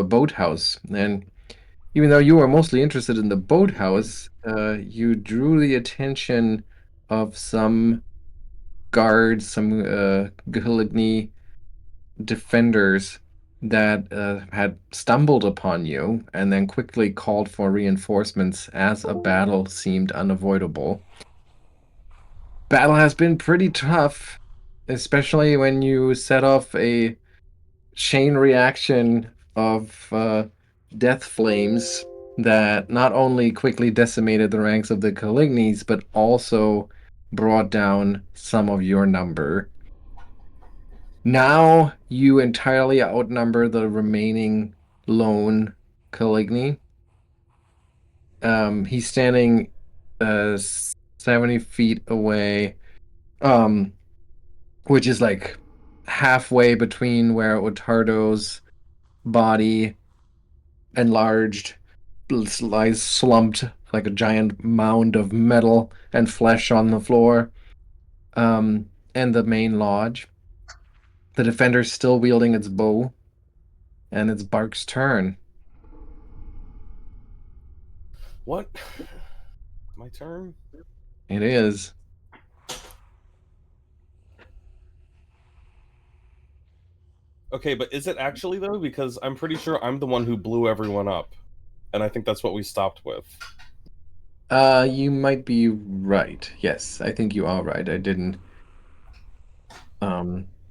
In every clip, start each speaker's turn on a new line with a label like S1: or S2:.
S1: boathouse. And even though you were mostly interested in the boathouse, you drew the attention of some guards, some Galigny defenders that had stumbled upon you and then quickly called for reinforcements as a battle seemed unavoidable. Battle has been pretty tough, especially when you set off a chain reaction of death flames that not only quickly decimated the ranks of the Calignes, but also brought down some of your number. Now you entirely outnumber the remaining lone Caligny. He's standing 70 feet away, which is like halfway between where Ottardo's body enlarged lies slumped like a giant mound of metal and flesh on the floor, and the main lodge. The defender's still wielding its bow, and it's Bark's turn.
S2: What? My turn?
S1: It is.
S2: Okay, but is it actually, though? Because I'm pretty sure I'm the one who blew everyone up. And I think that's what we stopped with.
S1: You might be right. Yes, I think you are right. I didn't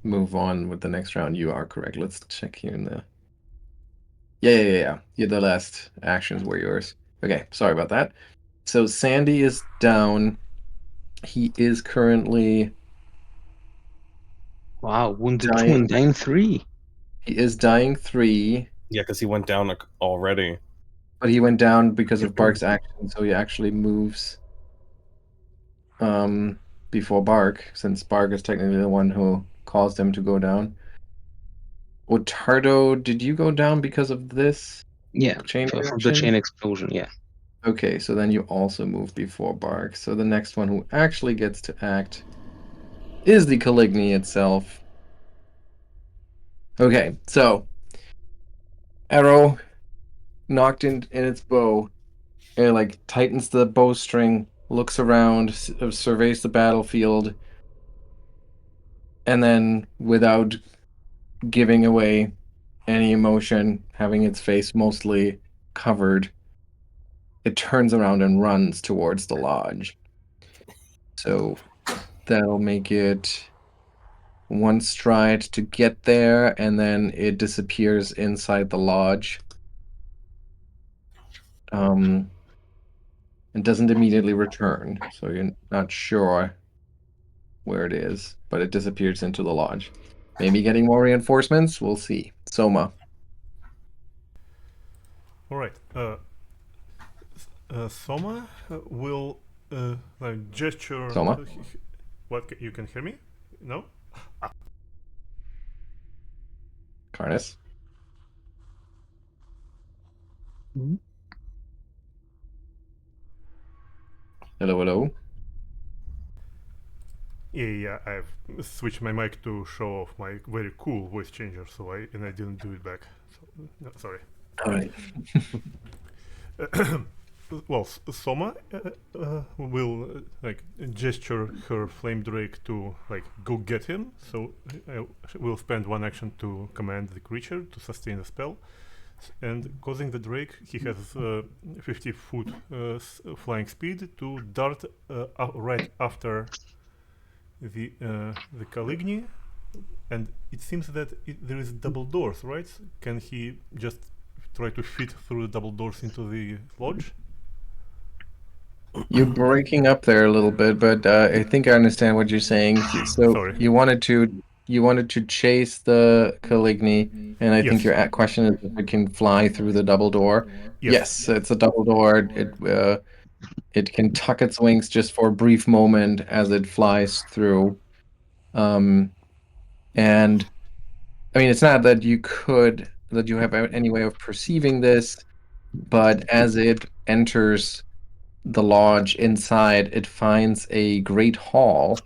S1: move on with the next round. You are correct. Let's check here in the... Yeah. The last actions were yours. Okay, sorry about that. So Sandy is down. He is currently...
S3: Wow, wounded
S1: dying.
S3: 2 and dying 3.
S1: He is dying 3.
S2: Yeah, because he went down already.
S1: But he went down because of Bark's action, so he actually moves before Bark, since Bark is technically the one who caused him to go down. Ottardo, did you go down because of this?
S3: Yeah,
S1: Chain
S3: from the
S1: reaction?
S3: chain explosion, yeah.
S1: Okay, so then you also move before Bark. So the next one who actually gets to act is the Caligny itself. Okay, so arrow knocked in its bow. It like tightens the bowstring, looks around, surveys the battlefield, and then without giving away any emotion, having its face mostly covered, it turns around and runs towards the lodge. So that'll make it one stride to get there, and then it disappears inside the lodge. And doesn't immediately return, so you're not sure where it is, but it disappears into the lodge. Maybe getting more reinforcements? We'll see. Souma.
S4: All right. Souma will like gesture.
S1: Souma?
S4: What? You can hear me? No?
S1: Karnas.
S3: Mhm.
S1: Hello.
S4: Yeah, I've switched my mic to show off my very cool voice changer, so I didn't do it back. So, no, sorry.
S1: All right.
S4: Well, Soma will like gesture her flame drake to like go get him. So we'll spend one action to command the creature to sustain the spell, and causing the drake, he has 50-foot flying speed to dart right after the Caligny, and it seems that there is double doors, right? Can he just try to fit through the double doors into the lodge?
S1: You're breaking up there a little bit, but I think I understand what you're saying. So
S4: Sorry.
S1: you wanted to chase the Caligny, and I think
S4: Yes.
S1: your question is if it can fly through the double door. Yes, it's a double door. It can tuck its wings just for a brief moment as it flies through. And I mean, it's not that you have any way of perceiving this, but as it enters the lodge inside, it finds a great hall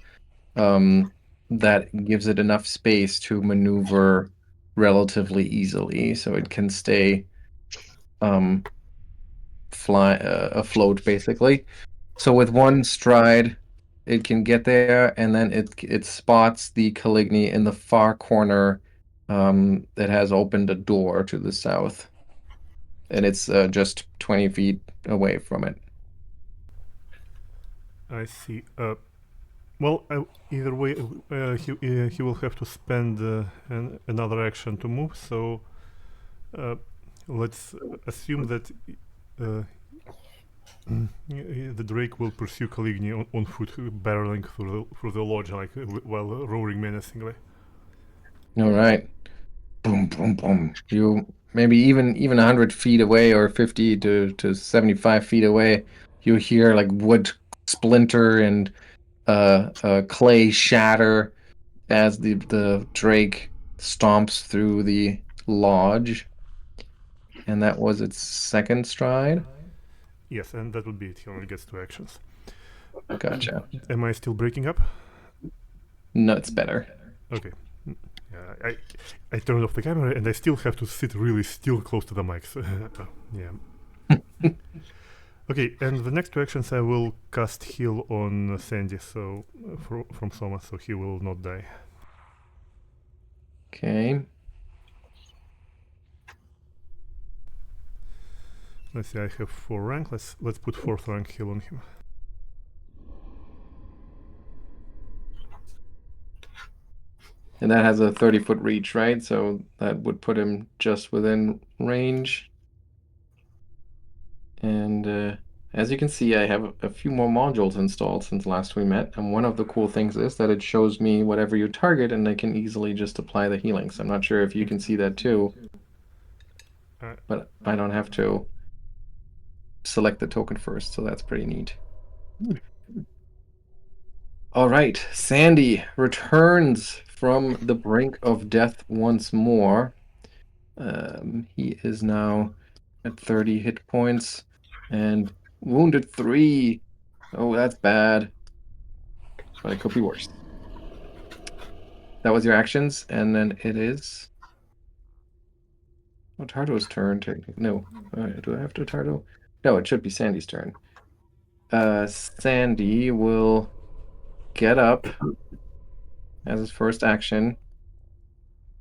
S1: that gives it enough space to maneuver relatively easily, so it can stay afloat basically. So with one stride, it can get there, and then it spots the Caligny in the far corner that has opened a door to the south, and it's just 20 feet away from it.
S4: I see. Well, either way, he will have to spend another action to move. So let's assume that the Drake will pursue Caligny on foot, barreling through the lodge, like while roaring menacingly.
S1: All right. Boom, boom, boom. You maybe even 100 feet away or 50 to 75 feet away, you hear like wood splinter and clay shatter as the drake stomps through the lodge. And that was its second stride.
S4: Yes, and that would be it. He only gets 2 actions.
S1: Gotcha.
S4: Am I still breaking up?
S1: No, it's better.
S4: Okay. I turned off the camera and I still have to sit really still close to the mics. Yeah. Okay, and the next 2 actions I will cast heal on Sandy, so from Soma, so he will not die.
S1: Okay.
S4: Let's see, I have 4 rank. Let's put 4th rank heal on him.
S1: And that has a 30-foot reach, right? So that would put him just within range. And as you can see, I have a few more modules installed since last we met. And one of the cool things is that it shows me whatever you target, and I can easily just apply the healing. So I'm not sure if you can see that too, but I don't have to select the token first, so that's pretty neat. All right, Sandy returns from the brink of death once more. He is now at 30 hit points and wounded 3. Oh, that's bad. But it could be worse. That was your actions, and then it is Ottardo's turn. No, do I have to Ottardo? No, it should be Sandy's turn. Sandy will get up as his first action.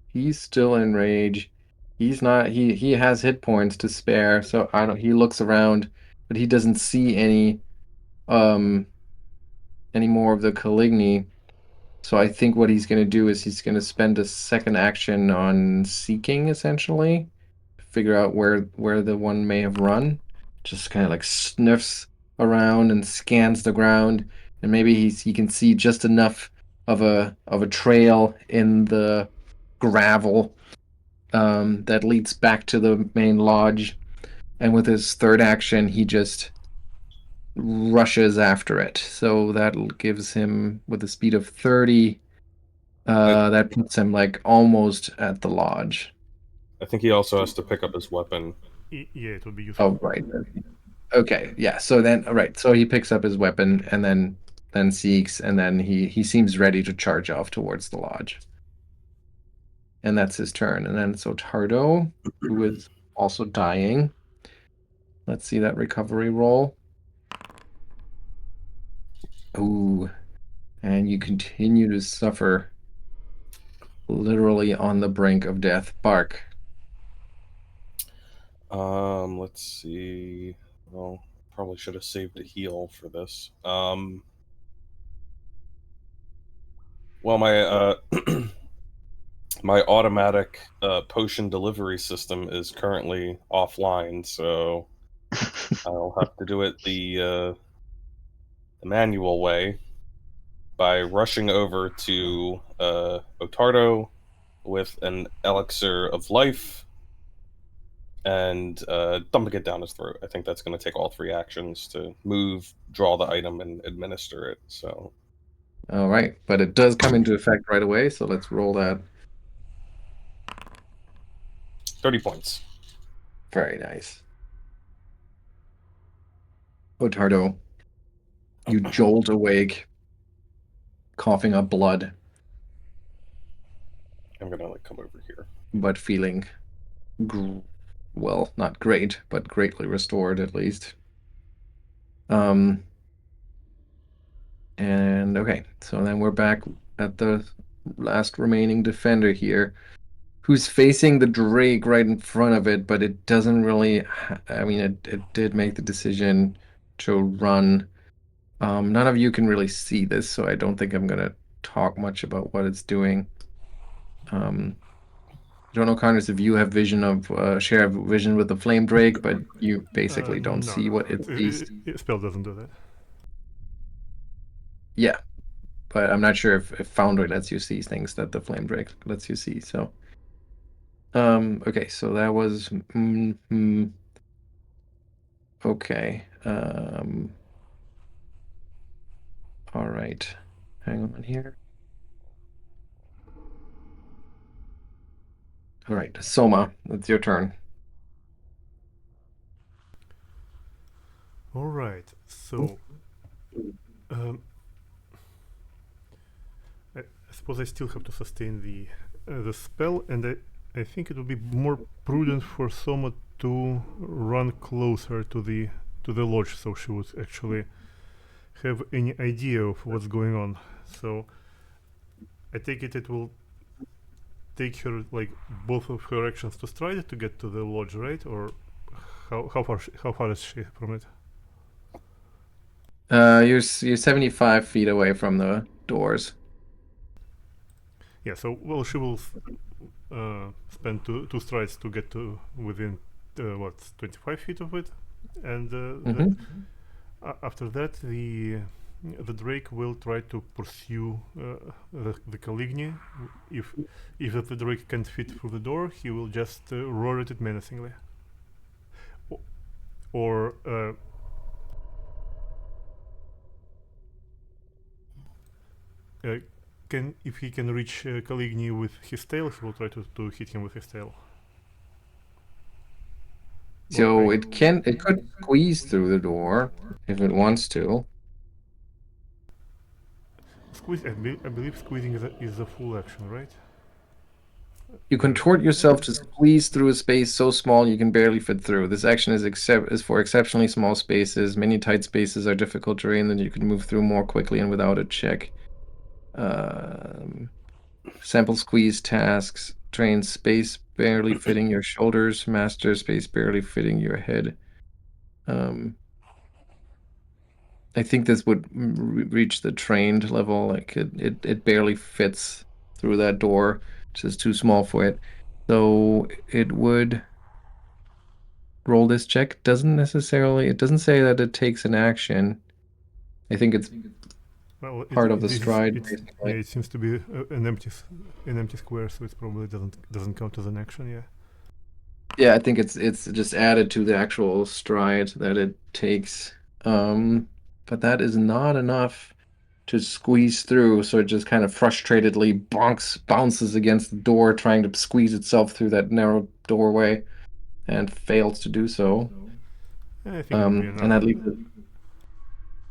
S1: He's still in rage. He's not. He has hit points to spare, so I don't. He looks around, but he doesn't see any more of the Caligny. So I think what he's going to do is he's going to spend a second action on seeking, essentially, figure out where the one may have run. Just kind of like sniffs around and scans the ground, and maybe he can see just enough of a trail in the gravel that leads back to the main lodge. And with his third action, he just rushes after it. So that gives him, with a speed of 30, that puts him like almost at the lodge.
S2: I think he also has to pick up his weapon.
S4: Yeah, it would be useful.
S1: Oh, right. Okay, yeah. So then, right. So he picks up his weapon and then seeks, and then he seems ready to charge off towards the lodge. And that's his turn. And then it's Ottardo, who is also dying. Let's see that recovery roll. Ooh. And you continue to suffer literally on the brink of death. Bark.
S2: Let's see. Well, probably should have saved a heal for this. Well, my my automatic potion delivery system is currently offline, so I'll have to do it the manual way by rushing over to Ottardo with an elixir of life and dumping it down his throat. I think that's going to take all 3 actions to move, draw the item, and administer it. So,
S1: All right, but it does come into effect right away, so let's roll that.
S2: 30 points.
S1: Very nice. Ottardo, you jolt awake, coughing up blood.
S2: I'm gonna come over here.
S1: but feeling, well, not great, but greatly restored at least. And okay, so then we're back at the last remaining defender here, who's facing the Drake right in front of it, but it doesn't really, I mean, it did make the decision to run. None of you can really see this, so I don't think I'm gonna talk much about what it's doing. I don't know, Connors, if you have vision of share of vision with the Flame Drake, but you basically don't
S4: No,
S1: see
S4: no.
S1: what it sees.
S4: Spell doesn't do that.
S1: Yeah, but I'm not sure if Foundry lets you see things that the Flame Drake lets you see. So, okay, so that was okay. All right, hang on here. All right, Soma, it's your turn.
S4: All right. So, I suppose I still have to sustain the spell, and I think it would be more prudent for Soma to run closer to the lodge, so she would actually have any idea of what's going on. So, I take it will take her like both of her actions to stride to get to the lodge, right? Or how far is she from it?
S1: You're 75 feet away from the doors.
S4: Yeah. So well, she will spend two strides to get to within 25 feet of it, and after that the Drake will try to pursue the Caligny. If the Drake can't fit through the door, he will just roar at it menacingly. Or if he can reach Caligny with his tail, he will try to hit him with his tail.
S1: So it could squeeze through the door if it wants to.
S4: Squeeze. I believe squeezing is a full action, right?
S1: You contort yourself to squeeze through a space so small you can barely fit through. This action is for exceptionally small spaces. Many tight spaces are difficult terrain that you can move through more quickly and without a check. Sample squeeze tasks. Train space barely fitting your shoulders. Master space barely fitting your head. I think this would reach the trained level. Like it barely fits through that door. It's just too small for it. So it would roll this check. It doesn't say that it takes an action. I think it's part of the stride.
S4: Yeah, it seems to be an empty square, so it probably doesn't count as an action. Yeah.
S1: Yeah, I think it's just added to the actual stride that it takes. But that is not enough to squeeze through, so it just kind of frustratedly bounces against the door, trying to squeeze itself through that narrow doorway, and fails to do so.
S4: Yeah, I think it would be enough.
S1: And that leaves it.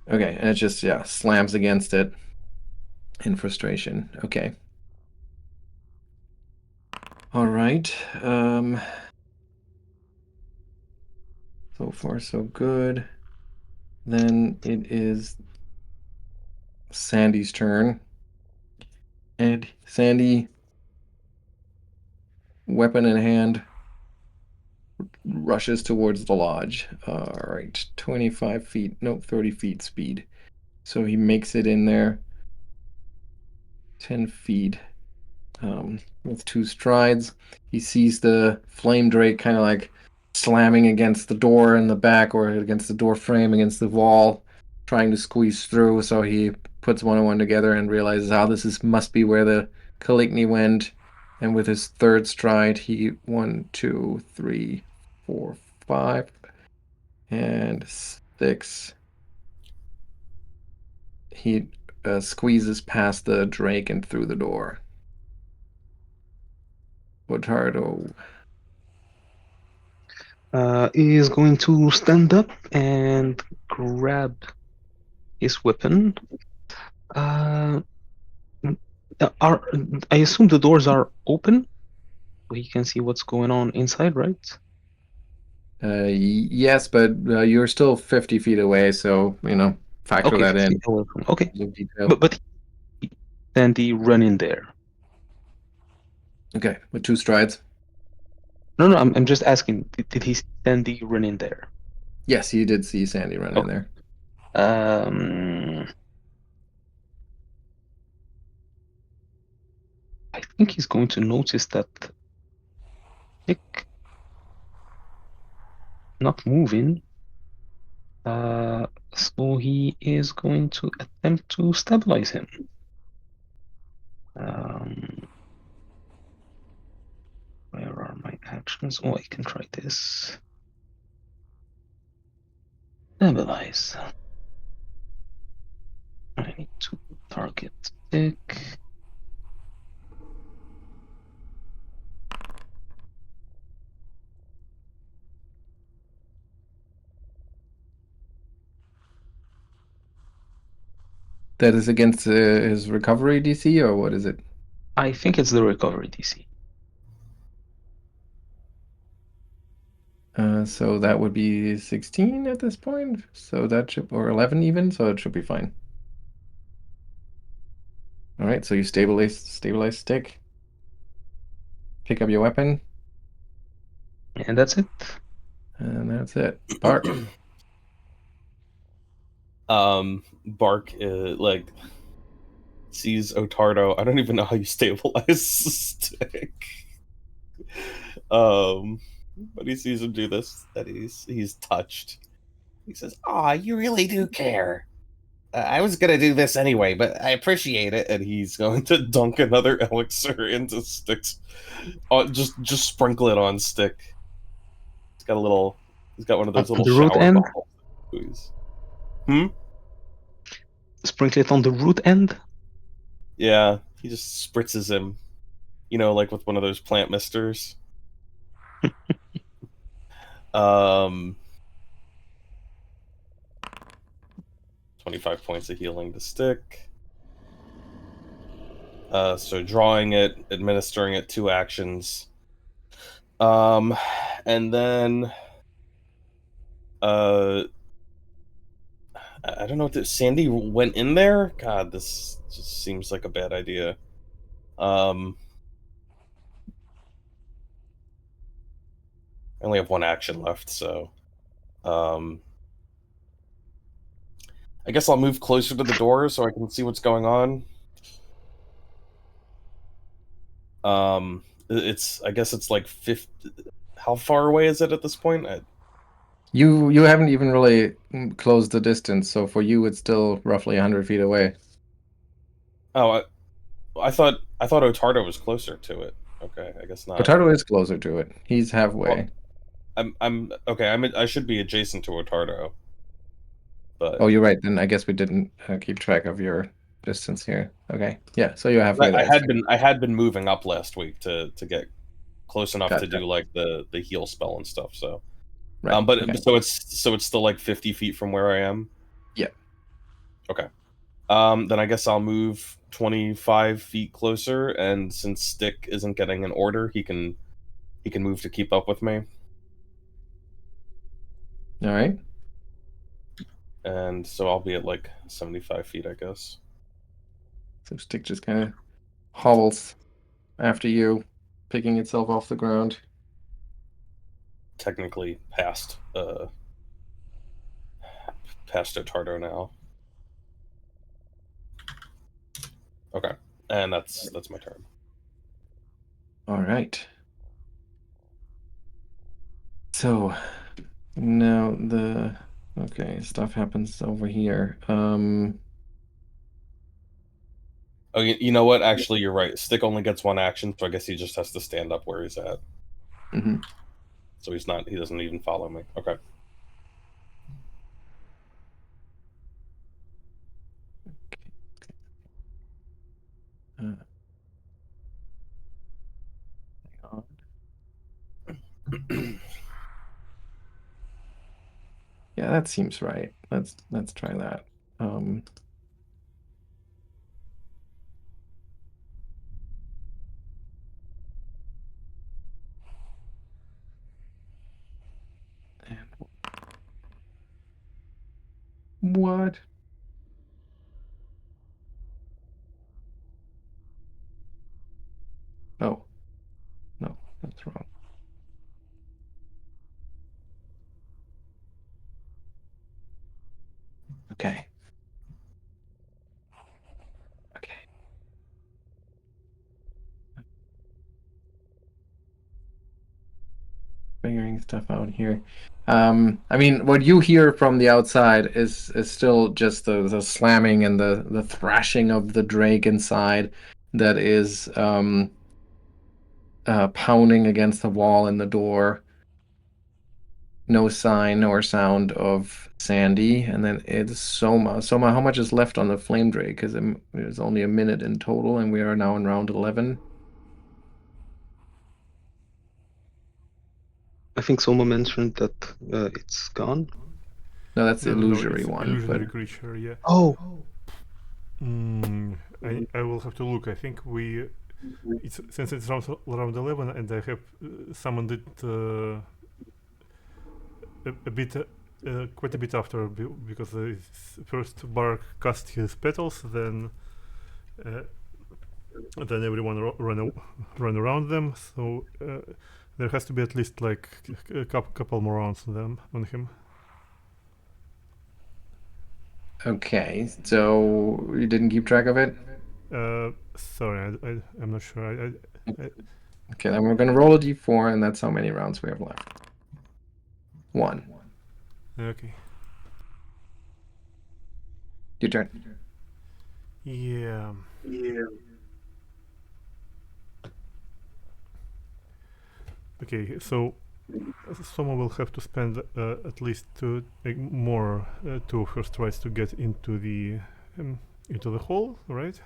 S1: Okay, and it just slams against it in frustration. Okay. All right. So far so good. Then it is Sandy's turn. And Sandy, weapon in hand, rushes towards the lodge. All right, 25 feet, nope, 30 feet speed. So he makes it in there. 10 feet with 2 strides. He sees the flame drake kind of like slamming against the door in the back or against the door frame, against the wall, trying to squeeze through. So he puts one and one together and realizes, must be where the Caligny went. And with his third stride, he 1, 2, 3, 4, 5, and 6. He squeezes past the drake and through the door. Ottardo.
S3: Is going to stand up and grab his weapon. I assume the doors are open. he can see what's going on inside, right?
S1: Yes, but you're still 50 feet away, so factor
S3: Okay,
S1: that
S3: 50
S1: in.
S3: away from. Okay,
S1: No detail.
S3: but Sandy run in there.
S1: Okay, with 2 strides.
S3: No, I'm just asking. Did he see Sandy run in there?
S1: Yes, you did see Sandy run in
S3: Okay.
S1: there.
S3: I think he's going to notice that Nick not moving. So he is going to attempt to stabilize him. Where are my actions? Oh, I can try this. Stabilize. I need to target stick.
S1: That is against his recovery DC, or what is it?
S3: I think it's the recovery DC.
S1: So that would be 16 at this point. So that should, or 11 even, so it should be fine. All right, so you stabilize stick. Pick up your weapon.
S3: And that's it.
S1: And that's it. Bark.
S2: Bark like sees Ottardo. I don't even know how you stabilize the stick. But he sees him do this, that he's touched. He says, "Aw, you really do care. I was gonna do this anyway, but I appreciate it." And he's going to dunk another elixir into Stick's. Just sprinkle it on Stick. He's got one of those
S3: On
S2: little
S3: the root
S2: shower
S3: end?
S2: bottles.
S3: Sprinkle it on the root end?
S2: Yeah, he just spritzes him. Like with one of those plant misters. 25 points of healing to Stick. So drawing it, administering it, 2 actions. And then I don't know if Sandy went in there. God, this just seems like a bad idea. I only have 1 action left, so I guess I'll move closer to the door so I can see what's going on. I guess it's like 50. How far away is it at this point?
S1: You haven't even really closed the distance, so for you it's still roughly 100 feet away.
S2: Oh, I thought Ottardo was closer to it. Okay, I guess not.
S1: Ottardo is closer to it. He's halfway.
S2: Well, I'm okay. I should be adjacent to Ottardo. But
S1: Oh, you're right. Then I guess we didn't keep track of your distance here. Okay. Yeah, so you're halfway there.
S2: I had been moving up last week to get close enough to
S1: Gotcha.
S2: do like the heal spell and stuff. So,
S1: Right.
S2: but
S1: Okay.
S2: so it's still like 50 feet from where I am.
S1: Yeah.
S2: Okay. Then I guess I'll move 25 feet closer, and since Stick isn't getting an order, he can move to keep up with me.
S1: All right.
S2: And so I'll be at like 75 feet, I guess.
S1: So stick just kind of hobbles after you, picking itself off the ground.
S2: Technically past Ottardo now. Okay, and that's my turn.
S1: All right. So now stuff happens over here.
S2: Oh, you know what? Actually, you're right. Stick only gets 1 action, so I guess he just has to stand up where he's at.
S1: Mhm.
S2: So he doesn't even follow me. Okay.
S1: Hang on. Yeah, that seems right. Let's try that. What? Oh, no, that's wrong. Okay. Okay. Figuring stuff out here. I mean, what you hear from the outside is still just the slamming and the thrashing of the drake inside that is pounding against the wall and the door. No sign or sound of Sandy, and then it's Soma. Soma, how much is left on the flame drake? Because there's only a minute in total, and we are now in round 11.
S3: I think someone mentioned that it's gone.
S1: No, that's the
S4: No,
S1: illusory
S4: it's
S1: one.
S4: illusionary
S1: But
S4: creature. Yeah.
S3: Oh,
S4: I will have to look. I think it's since it's round 11, and I have summoned it a bit. Quite a bit after, because first Bark cast his petals, then everyone run around them. So there has to be at least like a couple more rounds on him.
S1: okay, so you didn't keep track of it?
S4: Sorry, I'm not sure.
S1: Okay, then we're going to roll a d4, and that's how many rounds we have left. 1.
S4: Okay.
S1: Your turn.
S4: Yeah. Okay, so someone will have to spend at least two of her strides to get into the hole, right?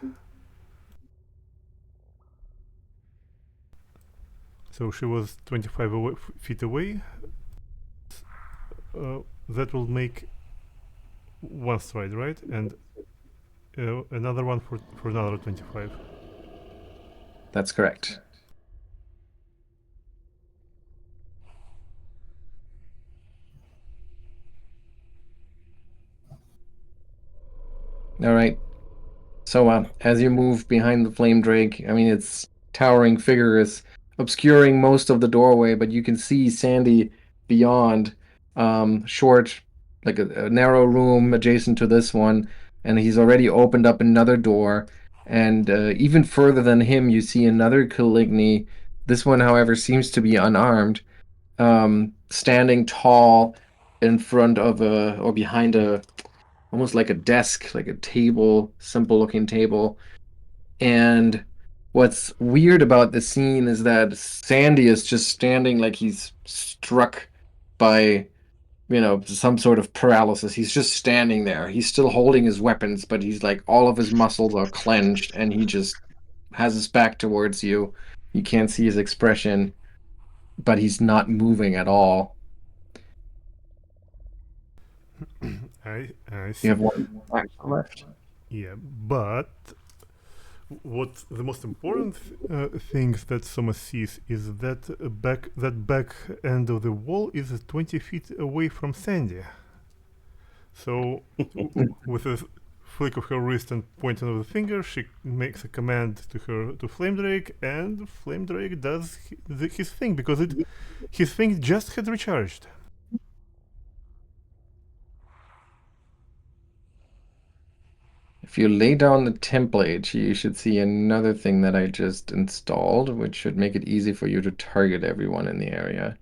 S4: So she was 25 feet away. That will make one stride, right? And another one for another 25.
S1: That's correct. All right. So as you move behind the flame drake, I mean, its towering figure is obscuring most of the doorway, but you can see Sandy beyond, short, like a narrow room adjacent to this one, and he's already opened up another door. And even further than him, you see another Caligny. This one, however, seems to be unarmed, standing tall in front of or behind almost like a desk, like a table, simple looking table. And what's weird about the scene is that Sandy is just standing like he's struck by, some sort of paralysis. He's just standing there. He's still holding his weapons, but he's like all of his muscles are clenched, and he just has his back towards you. You can't see his expression, but he's not moving at all.
S4: I see.
S1: You have one action left.
S4: Yeah, but what the most important things that Soma sees is that back end of the wall is 20 feet away from Sandy. So with a flick of her wrist and pointing of the finger, she makes a command to Flame Drake, and Flame Drake does his thing, because his thing just had recharged.
S1: If you lay down the template, you should see another thing that I just installed, which should make it easy for you to target everyone in the area.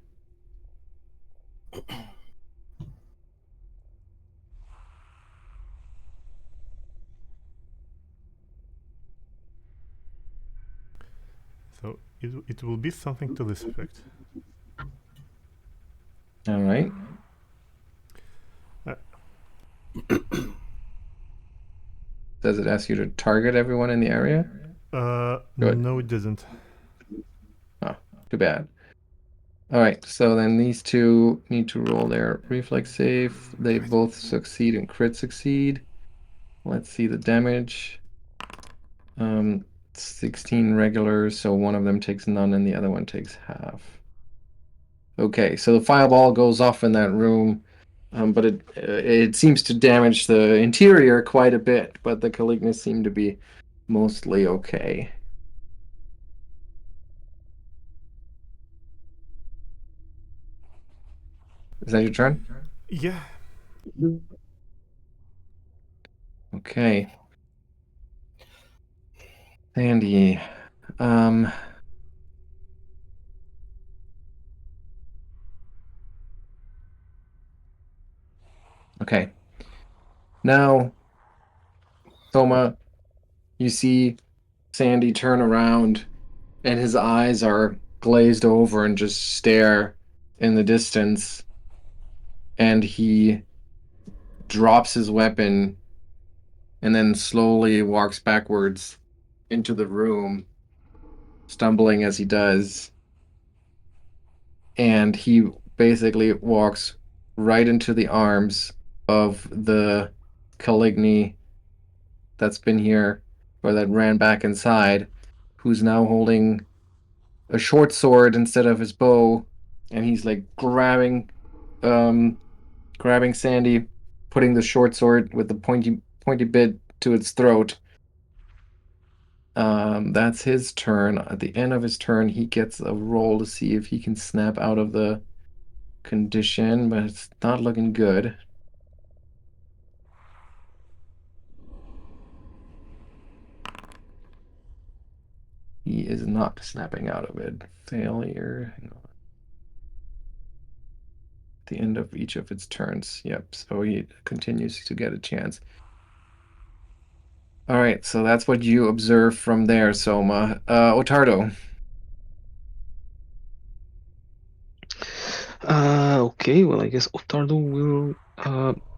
S4: So it will be something to this effect.
S1: All right. Does it ask you to target everyone in the area? Good.
S4: No, it doesn't.
S1: Oh, too bad. All right, so then these two need to roll their reflex save. They both succeed and crit succeed. Let's see the damage. 16 regulars, so one of them takes none and the other one takes half. Okay, so the fireball goes off in that room. But it seems to damage the interior quite a bit, but the Calignas seem to be mostly okay. Is that your turn?
S4: Yeah.
S1: Okay. Sandy. Okay. Now, Soma, you see Sandy turn around and his eyes are glazed over and just stare in the distance. And he drops his weapon and then slowly walks backwards into the room, stumbling as he does. And he basically walks right into the arms of the Caligny that's been here, or that ran back inside, who's now holding a short sword instead of his bow, and he's like grabbing Sandy, putting the short sword with the pointy bit to its throat. That's his turn. At the end of his turn, he gets a roll to see if he can snap out of the condition, but it's not looking good. He is not snapping out of it. Failure. Hang on. At the end of each of its turns. Yep, so he continues to get a chance. All right, so that's what you observe from there, Soma. Ottardo.
S3: Okay, well, I guess Ottardo will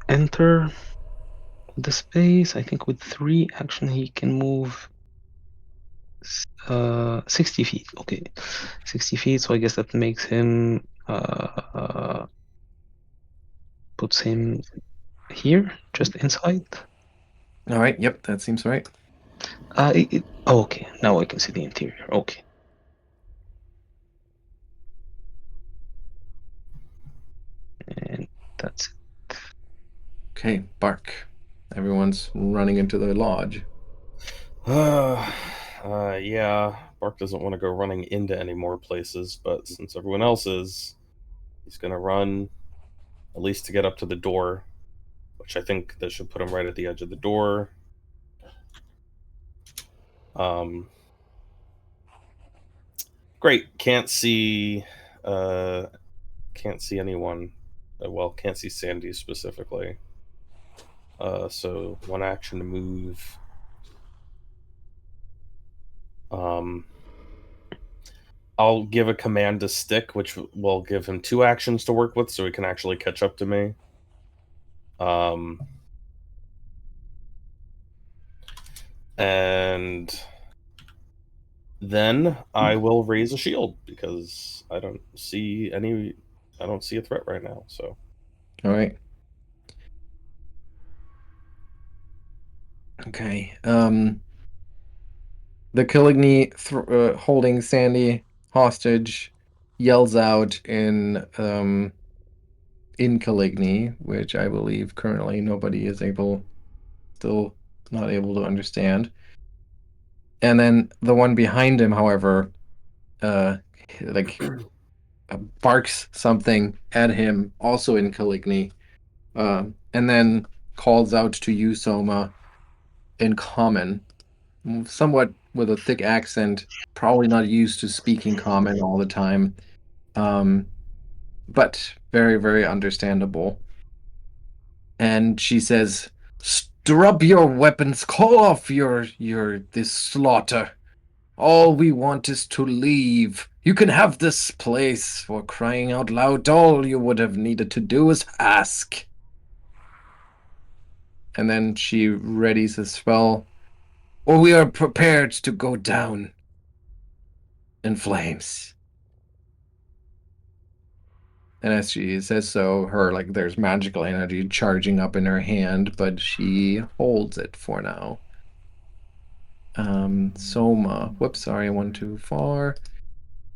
S3: enter the space. I think with 3 action he can move 60 feet. Okay, 60 feet. So I guess that makes him puts him here, just inside.
S1: All right, yep, that seems right.
S3: Okay, now I can see the interior. Okay. And that's it.
S1: Okay, Bark. Everyone's running into the lodge.
S2: Yeah, Bark doesn't want to go running into any more places, but since everyone else is, he's going to run at least to get up to the door, which I think that should put him right at the edge of the door. Great. Can't see anyone. Well, can't see Sandy specifically. So 1 action to move. I'll give a command to stick, which will give him 2 actions to work with, so he can actually catch up to me. And then I will raise a shield because I don't see a threat right now. So,
S1: All right. Okay. The Caligny holding Sandy hostage yells out in Caligny, which I believe currently nobody is still not able to understand. And then the one behind him, however, uh, like barks something at him, also in Caligny, and then calls out to you, Soma, in common, somewhat with a thick accent, probably not used to speaking common all the time, but very, very understandable. And she says, "Drop your weapons, call off this slaughter. All we want is to leave. You can have this place, for crying out loud. All you would have needed to do is ask." And then she readies a spell. "Or we are prepared to go down in flames." And as she says so, there's magical energy charging up in her hand, but she holds it for now. Soma. Whoops, sorry, I went too far.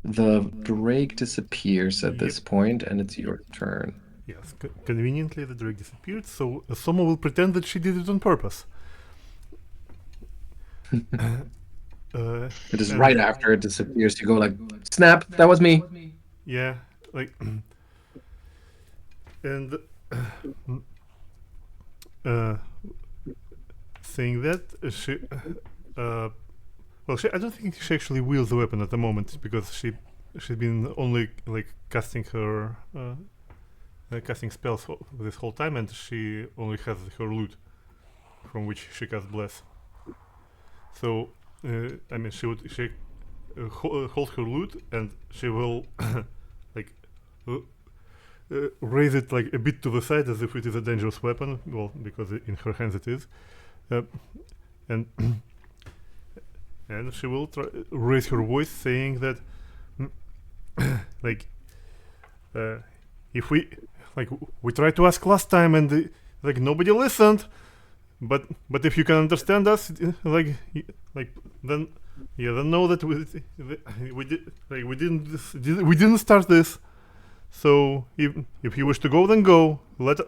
S1: The Drake disappears at this point, and it's your turn.
S4: Yes, conveniently the drake disappeared, so Soma will pretend that she did it on purpose.
S1: It is
S4: and-
S1: right after it disappears. You go like, snap, that was me.
S4: Yeah, like, and saying that she, well, I don't think she actually wields the weapon at the moment because she's been only like casting her casting spells this whole time, and she only has her loot, from which she casts bless. So, I mean, she hold her loot, and she will like raise it like a bit to the side as if it is a dangerous weapon. Well, because in her hands it is, and and she will raise her voice, saying that, like, if we tried to ask last time and like nobody listened, but if you can understand us, like then know that we didn't start this. So if you wish to go, then go. Let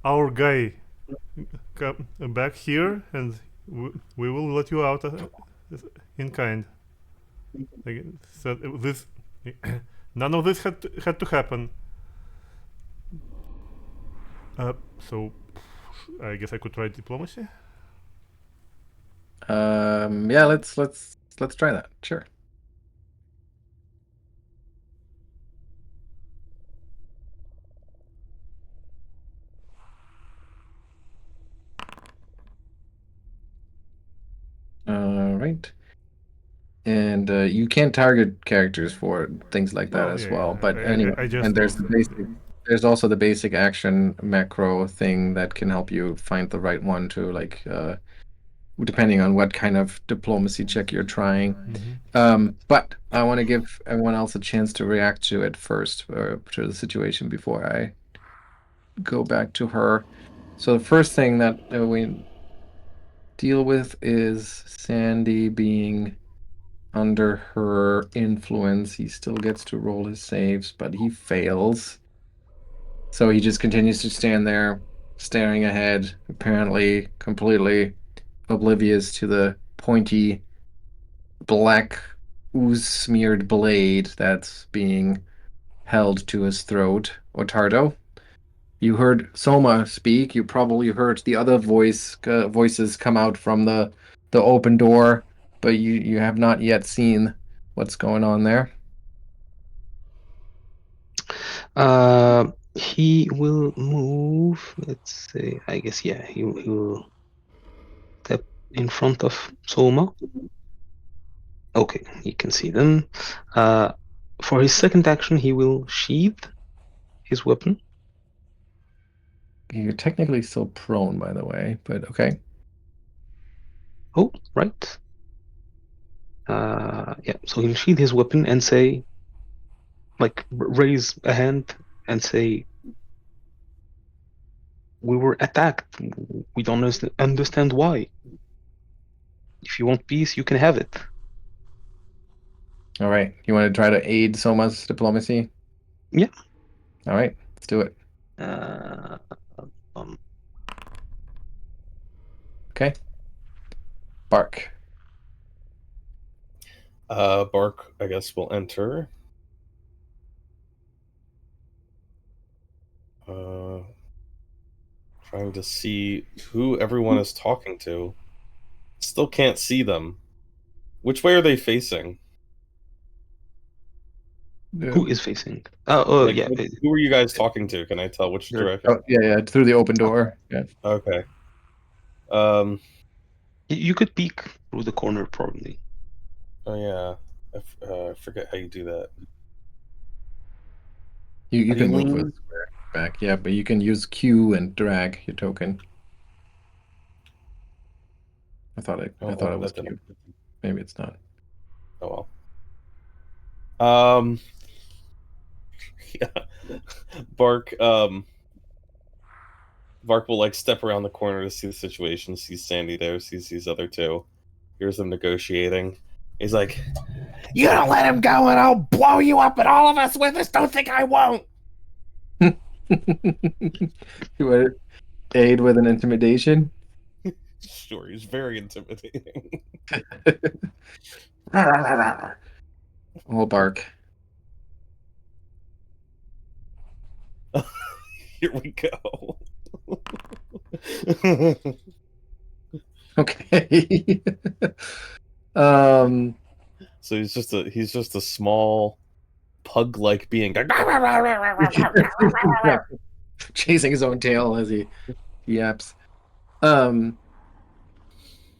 S4: our guy come back here, and we will let you out in kind. Like, so this none of this had to happen. So I guess I could try diplomacy.
S1: Yeah, let's try that. Sure. All right. And you can target characters for things like that as well.
S4: Yeah.
S1: But anyway, and there's also the basic action macro thing that can help you find the right one to like depending on what kind of diplomacy check you're trying. But I want to give everyone else a chance to react to it first, or to the situation before I go back to her. So the first thing that we deal with is Sandy being under her influence. He still gets to roll his saves, but he fails. So he just continues to stand there, staring ahead, apparently completely oblivious to the pointy black ooze-smeared blade that's being held to his throat. Ottardo, you heard Soma speak. You probably heard the other voices come out from the open door, but you have not yet seen what's going on there.
S3: He will move. Let's say, I guess, yeah, he will step in front of Soma. Okay, you can see them. For his second action, he will sheath his weapon.
S1: You're technically still prone, by the way, but okay.
S3: Oh, right. Yeah, so he'll sheath his weapon and say, like, raise a hand and say, we were attacked. We don't understand why. If you want peace, you can have it.
S1: All right. You want to try to aid Soma's diplomacy?
S3: Yeah.
S1: All right. Let's do it. Okay. Bark.
S2: Bark, I guess, will enter. Trying to see who everyone is talking to. Still can't see them. Which way are they facing?
S3: Who is facing? Oh, yeah.
S2: Who are you guys talking to? Can I tell which direction?
S1: Oh, yeah, through the open door. Yeah.
S2: Okay.
S3: You could peek through the corner, probably.
S2: Oh yeah, I forget how you do that.
S1: You can move a square back, yeah, but you can use Q and drag your token. I thought it was Q. Maybe it's not.
S2: Oh well. Yeah. Bark will like step around the corner to see the situation, sees Sandy there, sees these other two, hears them negotiating, He's like, "You don't let him go, and I'll blow you up, and all of us with us. Don't think I won't."
S1: You would aid with an intimidation.
S2: Sure, he's very intimidating.
S1: All bark.
S2: Here we go.
S1: Okay. um.
S2: So he's just a small pug-like being.
S1: Chasing his own tail as he yaps. Um.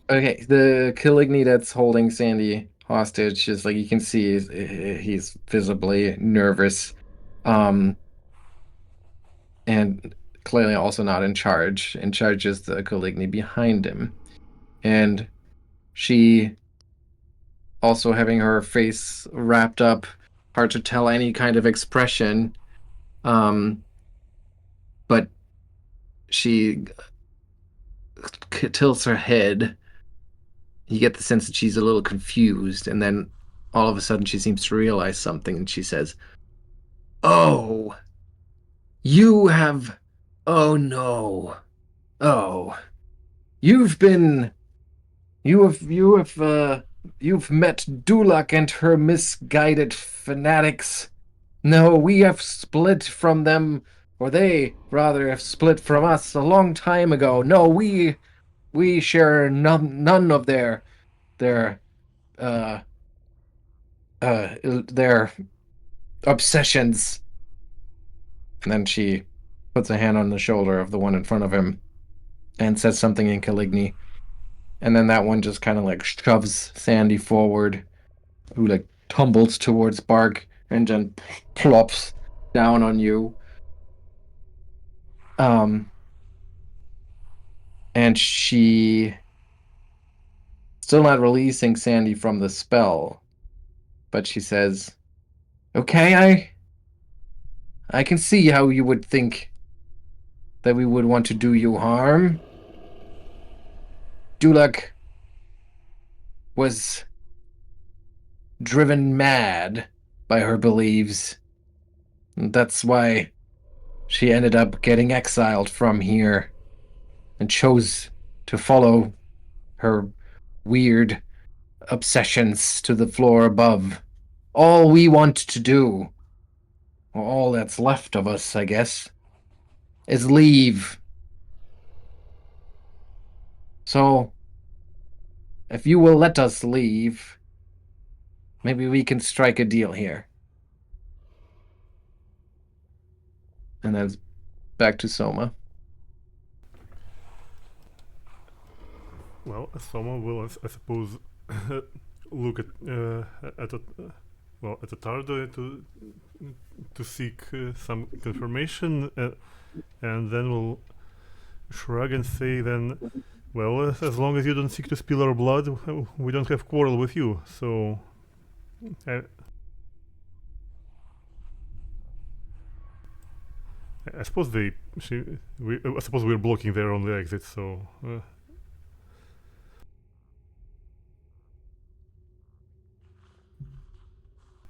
S1: Okay, the Caligny that's holding Sandy hostage is like you can see he's visibly nervous, and clearly also not in charge. In charge is the Caligny behind him, and she also having her face wrapped up, hard to tell any kind of expression. But she tilts her head. You get the sense that she's a little confused, and then all of a sudden she seems to realize something, and she says, "Oh, you have. Oh no. Oh, you've been. You've met Dulak and her misguided fanatics. No, we have split from them, or they rather have split from us a long time ago. No, we share none of their uh their obsessions." And then she puts a hand on the shoulder of the one in front of him and says something in Caligny. And then that one just kind of like shoves Sandy forward, who like tumbles towards Bark and then plops down on you. And she still not releasing Sandy from the spell, but she says, "Okay, I can see how you would think that we would want to do you harm. Dulak was driven mad by her beliefs. That's why she ended up getting exiled from here and chose to follow her weird obsessions to the floor above. All we want to do, or all that's left of us, I guess, is leave. So, if you will let us leave, maybe we can strike a deal here." And then back to Soma.
S4: Well, Soma will, I suppose, look at Ottardo to seek some confirmation, and then we'll shrug and say, then, well, as long as you don't seek to spill our blood, we don't have quarrel with you. So, I suppose I suppose we're blocking their only exit. So.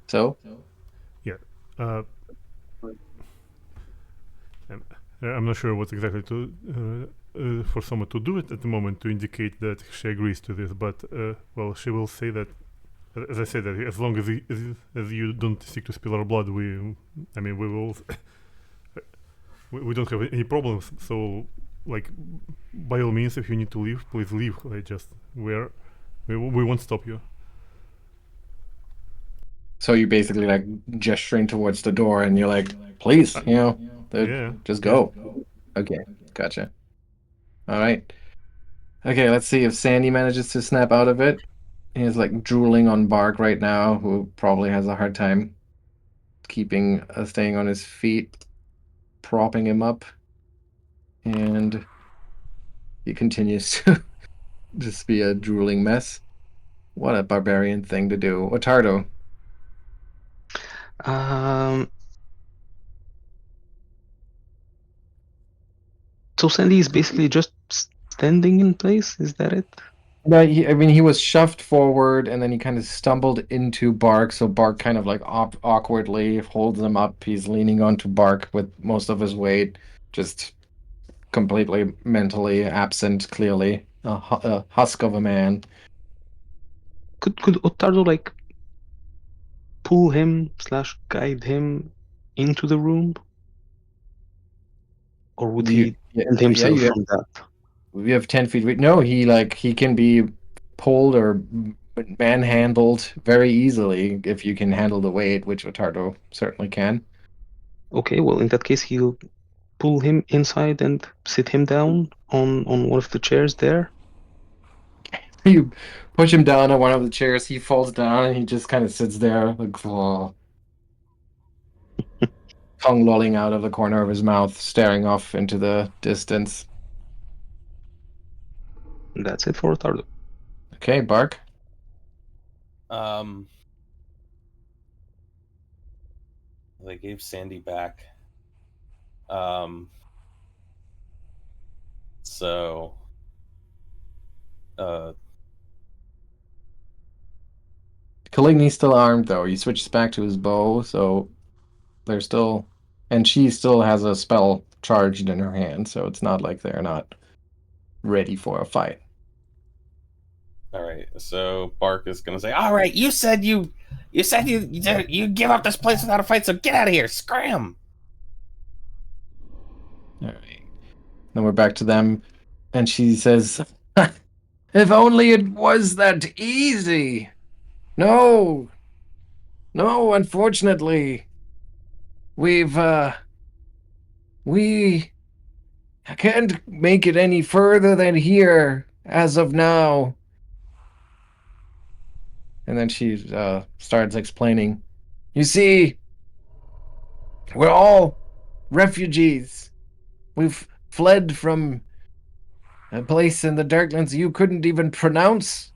S1: So?
S4: Yeah. I'm not sure what exactly for someone to do it at the moment to indicate that she agrees to this, but well, she will say that, as I said, that as long as you don't seek to spill our blood, we will. We don't have any problems. So, like, by all means, if you need to leave, please leave. We won't stop you.
S1: So you're basically like gesturing towards the door, and you're like, "Please, just go." Yeah. Okay, gotcha. All right. Okay, let's see if Sandy manages to snap out of it. He's like drooling on Bark right now, who probably has a hard time staying on his feet, propping him up, and he continues to just be a drooling mess. What a barbarian thing to do. Ottardo.
S3: So Sandy is basically just standing in place. Is that it?
S1: No, I mean, he was shoved forward and then he kind of stumbled into Bark. So Bark kind of like awkwardly holds him up. He's leaning onto Bark with most of his weight, just completely mentally absent, clearly. A husk of a man.
S3: Could Ottardo like pull him / guide him into the room? Or would
S1: You,
S3: he
S1: yeah,
S3: build
S1: yeah,
S3: himself from that?
S1: you have 10 feet. No, he can be pulled or manhandled very easily if you can handle the weight, which Ottardo certainly can.
S3: Okay, well, in that case, he'll pull him inside and sit him down on one of the chairs there.
S1: You push him down on one of the chairs, he falls down and he just kind of sits there, like, tongue lolling out of the corner of his mouth, staring off into the distance.
S3: And that's it for Ottardo.
S1: Okay, Bark.
S2: They gave Sandy back. So
S1: Caligni's still armed, though. He switches back to his bow, so they're still. And she still has a spell charged in her hand, so it's not like they're not ready for a fight.
S2: all right, so Bark is gonna say, "All right, you said you give up this place without a fight, so get out of here, scram!"
S1: All right. Then we're back to them, and she says, "If only it was that easy. No, no, unfortunately, we can't make it any further than here as of now." And then she starts explaining, "You see, we're all refugees. We've fled from a place in the Darklands you couldn't even pronounce.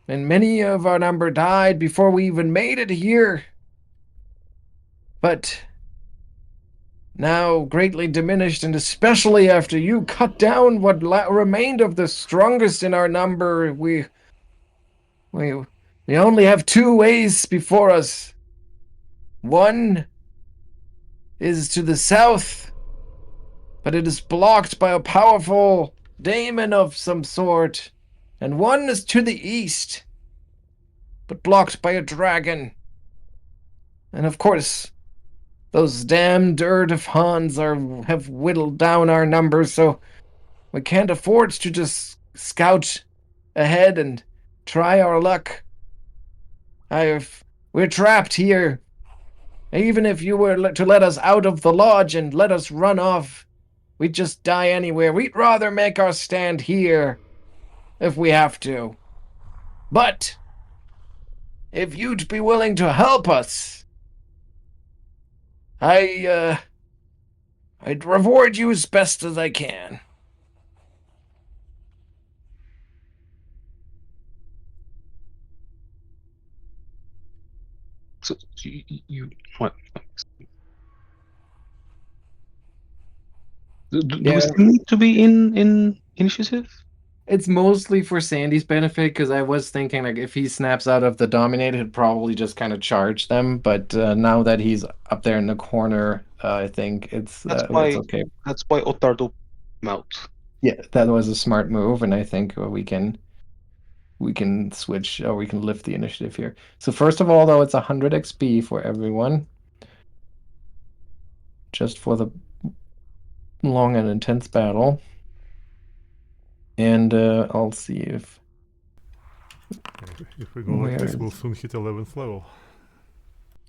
S1: And many of our number died before we even made it here. But now greatly diminished, and especially after you cut down what remained of the strongest in our number, we only have two ways before us. One is to the south, but it is blocked by a powerful daemon of some sort. And one is to the east, but blocked by a dragon. And of course, those damned Erd Hans have whittled down our numbers, so we can't afford to just scout ahead and try our luck. We're trapped here. Even if you were to let us out of the lodge and let us run off, we'd just die anywhere. We'd rather make our stand here if we have to. But if you'd be willing to help us, I'd reward you as best as I can."
S3: So you what? Do we
S1: Yeah,
S3: still need to be in initiative?
S1: it's mostly for Sandy's benefit because I was thinking like if he snaps out of the dominate, he'd probably just kind of charge them. But now that he's up there in the corner, I think it's okay.
S3: That's why Ottardo mount.
S1: Yeah, that was a smart move, and I think we can switch or we can lift the initiative here. So first of all, though, it's 100 XP for everyone, just for the long and intense battle. And I'll see if
S4: If we go like this, we'll soon hit 11th level.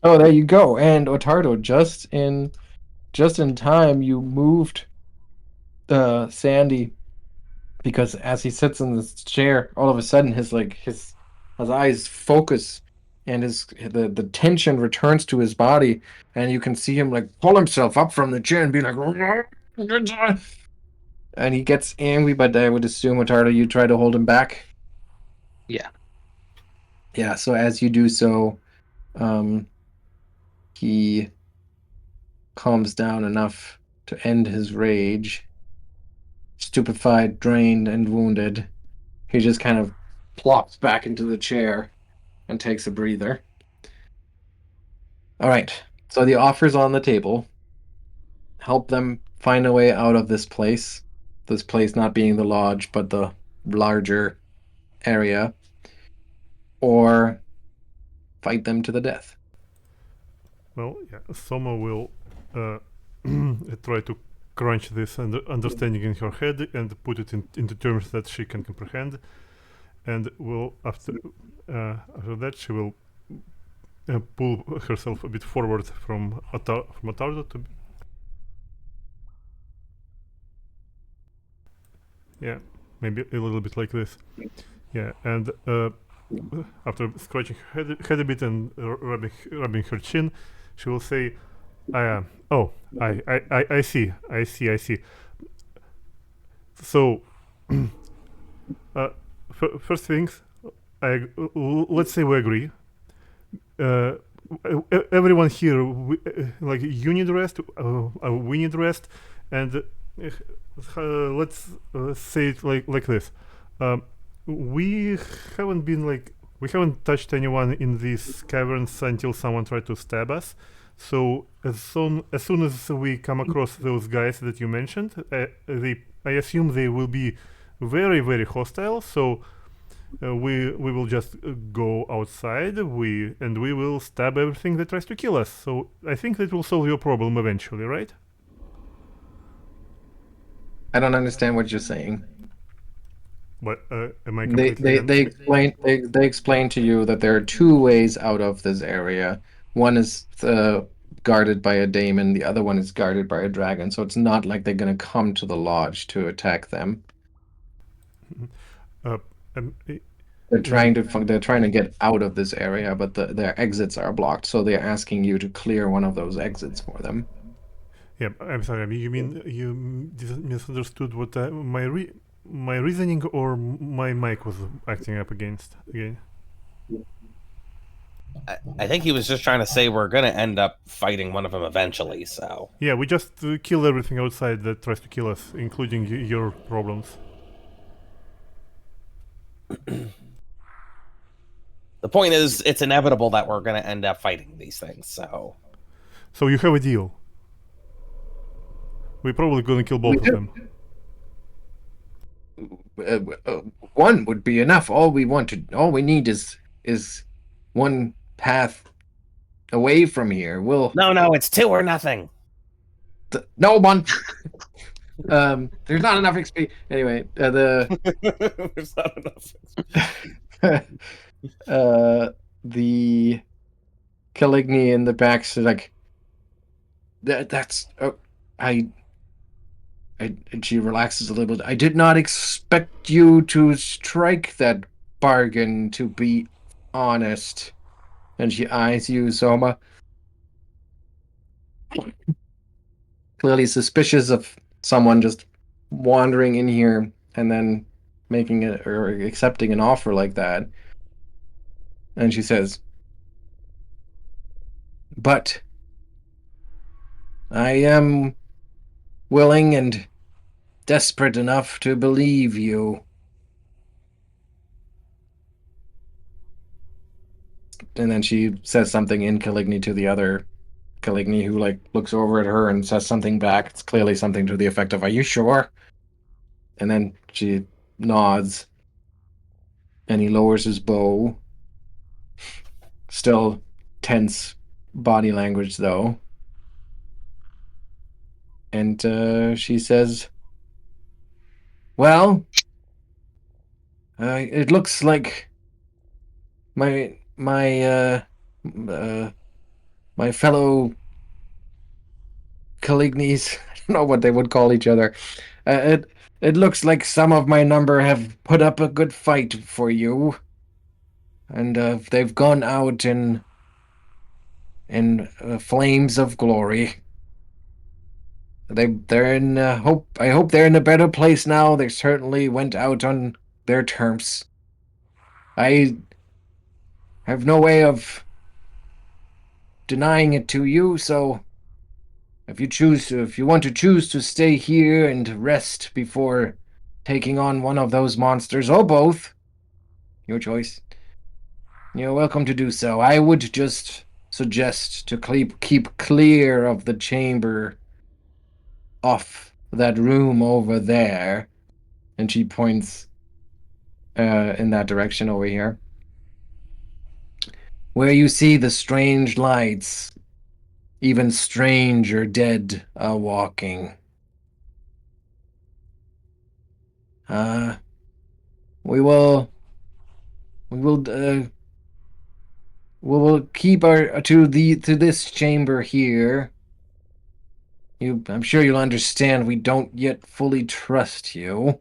S1: Oh, there you go. And Ottardo, just in time, you moved Sandy, because as he sits in this chair, all of a sudden his eyes focus and the tension returns to his body, and you can see him like pull himself up from the chair and be like, and he gets angry. But I would assume, Ottardo, you try to hold him back.
S3: Yeah.
S1: Yeah. So as you do so, he calms down enough to end his rage. Stupefied, drained, and wounded, He just kind of plops back into the chair and takes a breather. All right. So the offer's on the table. Help them find a way out of this place. This place not being the lodge, but the larger area. Or fight them to the death.
S4: Well, yeah, Soma will try to crunch this understanding in her head and put it into terms that she can comprehend. And will after that she will pull herself a bit forward from Ottardo to. Yeah, maybe a little bit like this. Yeah, and after scratching her head a bit and rubbing her chin, she will say, I see. So, first things, let's say we agree. Everyone here, like you need rest, we need rest, and let's say it like this. We haven't touched anyone in these caverns until someone tried to stab us. So as soon as we come across those guys that you mentioned, I assume they will be very, very hostile. So we will just go outside. We will stab everything that tries to kill us. So I think that will solve your problem eventually, right?
S1: I don't understand what you're saying.
S4: But am I completely?
S1: They explain to you that there are two ways out of this area. One is guarded by a daemon. The other one is guarded by a dragon. So it's not like they're going to come to the lodge to attack them. They're trying to get out of this area, but their exits are blocked. So they're asking you to clear one of those exits for them.
S4: Yeah, I'm sorry. I mean, you mean you misunderstood what my reasoning, or my mic was acting up against again?
S5: I think he was just trying to say we're going to end up fighting one of them eventually, so...
S4: Yeah, we just kill everything outside that tries to kill us, including your problems.
S5: The point is, it's inevitable that we're going to end up fighting these things, so...
S4: So you have a deal. We're probably going to kill both of them.
S1: One would be enough. All we need is one path away from here.
S5: No, it's 2 or nothing.
S1: No one. There's not enough XP. Anyway,
S5: There's not enough.
S1: The Caligny in the back is like that's and she relaxes a little bit. I did not expect you to strike that bargain, to be honest. And she eyes you, Soma. Clearly suspicious of someone just wandering in here and then making it or accepting an offer like that. And she says, but I am willing and desperate enough to believe you. And then she says something in Caligny to the other Caligny, who looks over at her and says something back. It's clearly something to the effect of, "Are you sure?" And then she nods, and he lowers his bow. Still tense body language, though. And she says, well, it looks like my fellow Calignies, I don't know what they would call each other. It looks like some of my number have put up a good fight for you, and they've gone out in flames of glory. They're in hope. I hope they're in a better place now. They certainly went out on their terms. I have no way of denying it to you, so if you want to choose to stay here and rest before taking on one of those monsters, or both, your choice, you're welcome to do so. I would just suggest to keep clear of the chamber off that room over there. And she points in that direction over here. Where you see the strange lights, even stranger dead are walking. We will keep our to this chamber here. I'm sure you'll understand we don't yet fully trust you.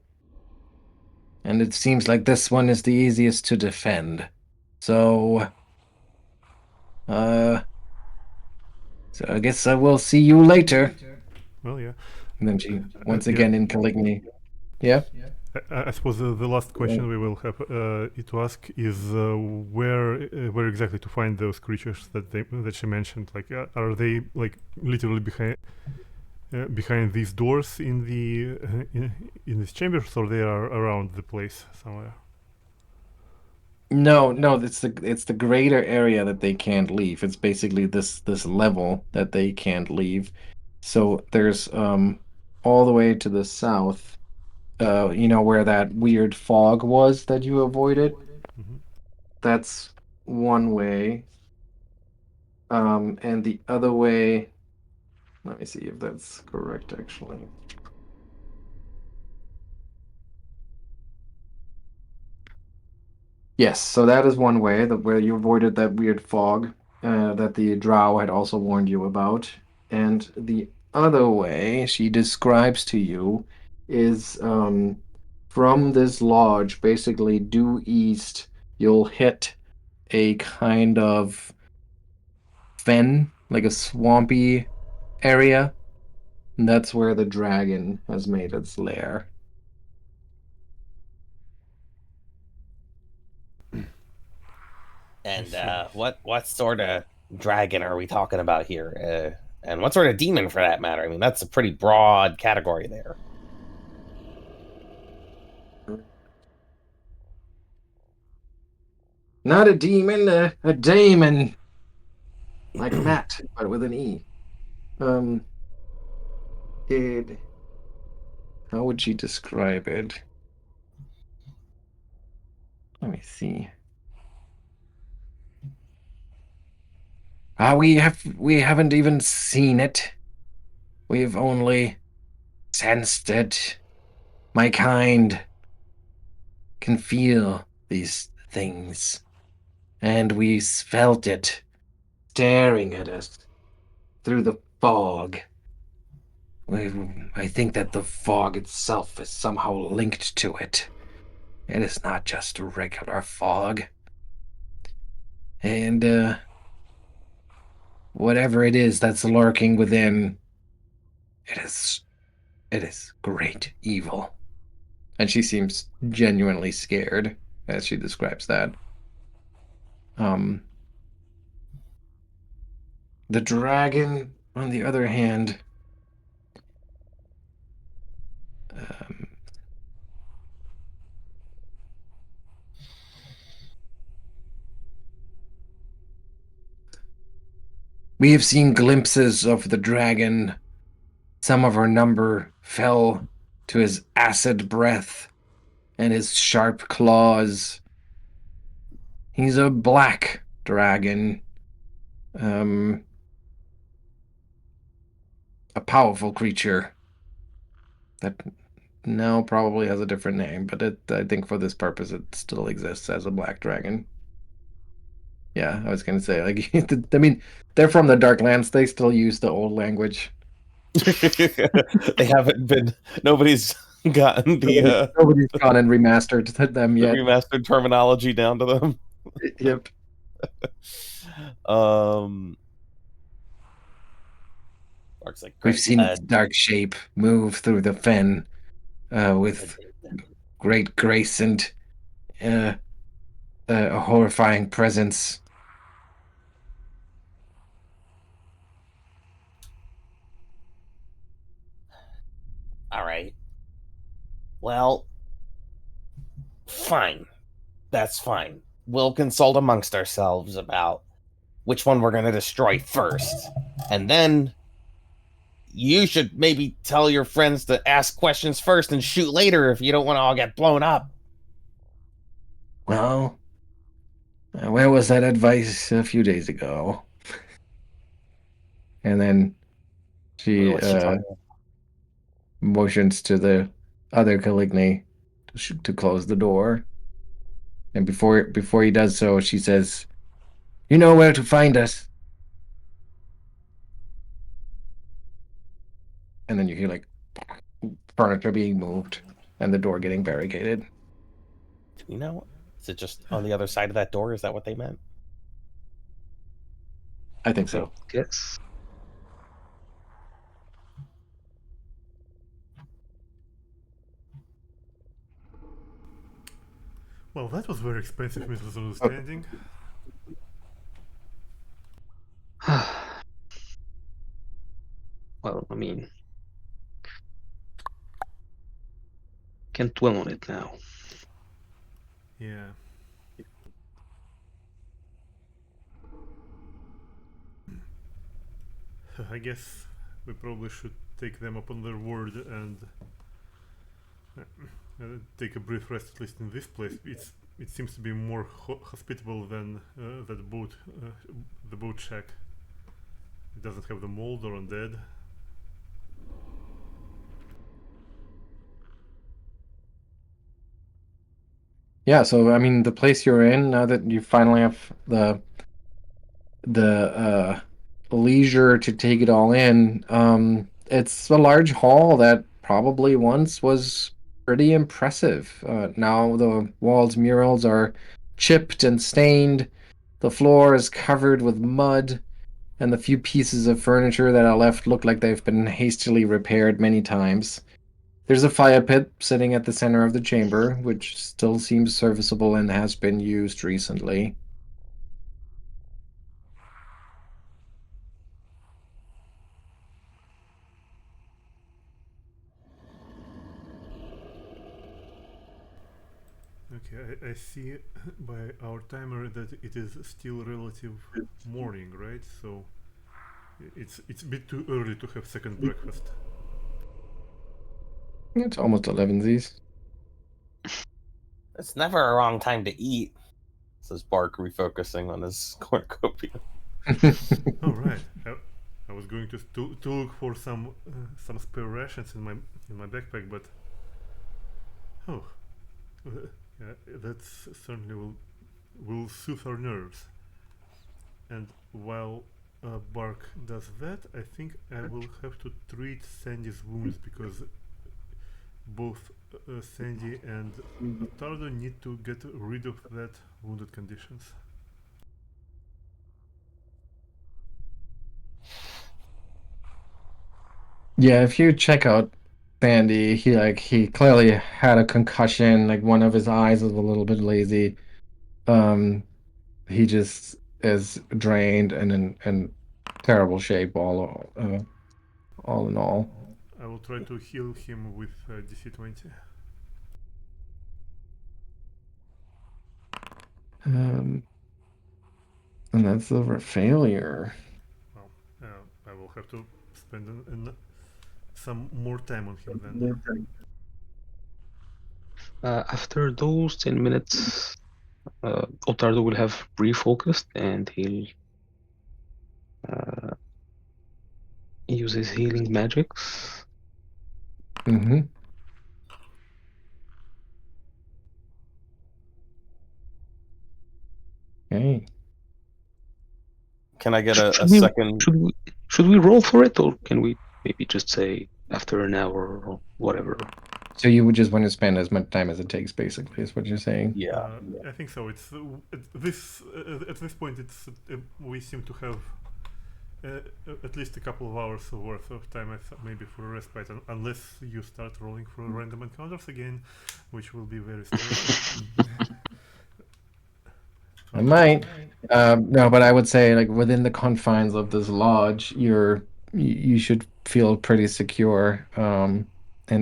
S1: And it seems like this one is the easiest to defend. So I guess I will see you later.
S4: Well, yeah.
S1: And then she once
S4: Yeah.
S1: again in Caligny. Yeah?
S4: I suppose the last question we will have to ask is where exactly to find those creatures that she mentioned. Like, are they like literally behind these doors in in these chambers, or they are around the place somewhere?
S1: No, it's the greater area that they can't leave. It's basically this level that they can't leave. So there's all the way to the south, where that weird fog was that you avoided.
S4: Mhm.
S1: That's one way. And the other way, let me see if that's correct actually. Yes, so that is one way where you avoided that weird fog that the drow had also warned you about. And the other way she describes to you is from this lodge, basically due east, you'll hit a kind of fen, like a swampy area. And that's where the dragon has made its lair.
S5: And what sort of dragon are we talking about here? And what sort of demon, for that matter? I mean, that's a pretty broad category there.
S1: Not a demon, a daemon. Like Matt, but with an E. Um, it. How would she describe it? Let me see. We haven't even seen it. We've only sensed it. My kind can feel these things, and we felt it staring at us through the fog. I think that the fog itself is somehow linked to it. It is not just a regular fog. And whatever it is that's lurking within, it is great evil. And she seems genuinely scared as she describes that. The dragon, on the other hand, um, we have seen glimpses of the dragon. Some of our number fell to his acid breath and his sharp claws. He's a black dragon. A powerful creature that now probably has a different name, but I think for this purpose it still exists as a black dragon. Yeah, I was gonna say, like, I mean, they're from the Darklands. They still use the old language.
S5: They haven't been. Nobody's gotten
S1: Nobody's gone and remastered them
S5: the
S1: yet.
S5: remastered terminology down to them.
S1: Yep.
S5: Mark's like,
S1: We've
S5: great.
S1: seen its dark shape move through the fen with great grace and a horrifying presence.
S5: All right. Well, Fine. That's fine. We'll consult amongst ourselves about which one we're going to destroy first. And then you should maybe tell your friends to ask questions first and shoot later if you don't want to all get blown up.
S1: Well, where was that advice a few days ago? And then she
S5: What's she talking about?
S1: motions to the other Caligny to close the door. And before he does so, she says, "You know where to find us." And then you hear like furniture being moved and the door getting barricaded.
S5: Do we know? Is it just on the other side of that door? Is that what they meant?
S1: I think so.
S3: Yes.
S4: Well, that was very expensive misunderstanding.
S3: Well, I mean, can't dwell on it now.
S4: Yeah. I guess we probably should take them upon their word and take a brief rest, at least in this place. It seems to be more hospitable than that boat, the boat shack. It doesn't have the mold or undead.
S1: Yeah, so I mean, the place you're in now that you finally have the leisure to take it all in, it's a large hall that probably once was pretty impressive. Now the walls murals are chipped and stained, the floor is covered with mud, and the few pieces of furniture that are left look like they've been hastily repaired many times. There's a fire pit sitting at the center of the chamber, which still seems serviceable and has been used recently.
S4: Okay, I see by our timer that it is still relative morning, right? So it's a bit too early to have second breakfast.
S1: It's almost 11sies.
S5: It's never a wrong time to eat, says Bark, refocusing on his cornucopia.
S4: All right. I was going to look for some spare rations in my backpack, but yeah, that certainly will soothe our nerves. And while Bark does that, I think I will have to treat Sandy's wounds because both Sandy and Ottardo need to get rid of that wounded conditions.
S1: Yeah, if you check out Sandy, he clearly had a concussion, like one of his eyes is a little bit lazy. He just is drained and in terrible shape all in all.
S4: I will try to heal him with DC 20.
S1: And that's a failure.
S4: Well, I will have to spend some more time on him then.
S3: After those 10 minutes, Ottardo will have refocused and he'll use his healing magics.
S1: Mm-hmm. Okay.
S5: Can I get a
S3: Should we-
S5: second?
S3: Should we roll for it, or can we maybe just say after an hour or whatever?
S1: So you would just want to spend as much time as it takes, basically, is what you're saying.
S5: Yeah.
S4: I think so. It's at this point, it's we seem to have at least a couple of hours worth of time, maybe for a respite, unless you start rolling for random encounters again, which will be very stressful.
S1: I might. No, but I would say, like, within the confines of this lodge, you should feel pretty secure. And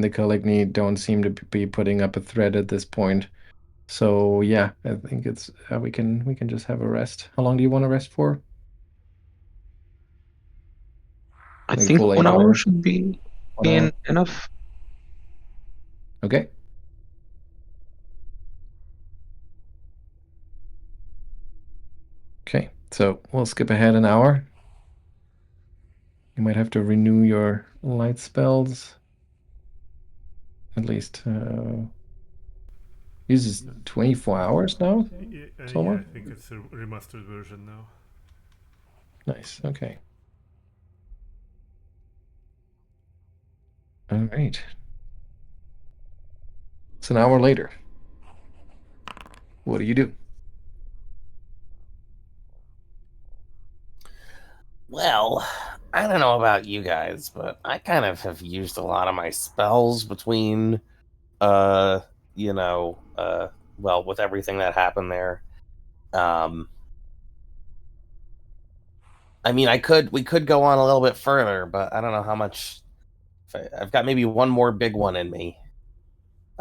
S1: the Caligny don't seem to be putting up a threat at this point. So yeah, I think it's we can just have a rest. How long do you want to rest for?
S3: I
S1: Like
S3: think
S1: full
S3: 1
S1: 8
S3: hour
S1: hour?
S3: should be
S1: 1 hour?
S3: enough.
S1: Okay. Okay, so we'll skip ahead an hour. You might have to renew your light spells. At least uses 24 hours now,
S4: Yeah,
S1: Soma?
S4: I think it's a remastered version now.
S1: Nice, okay. All right. It's an hour later. What do you do?
S5: Well, I don't know about you guys, but I kind of have used a lot of my spells between, uh, you know, well, with everything that happened there. Um, I mean, we could go on a little bit further, but I don't know how much. I've got maybe one more big one in me.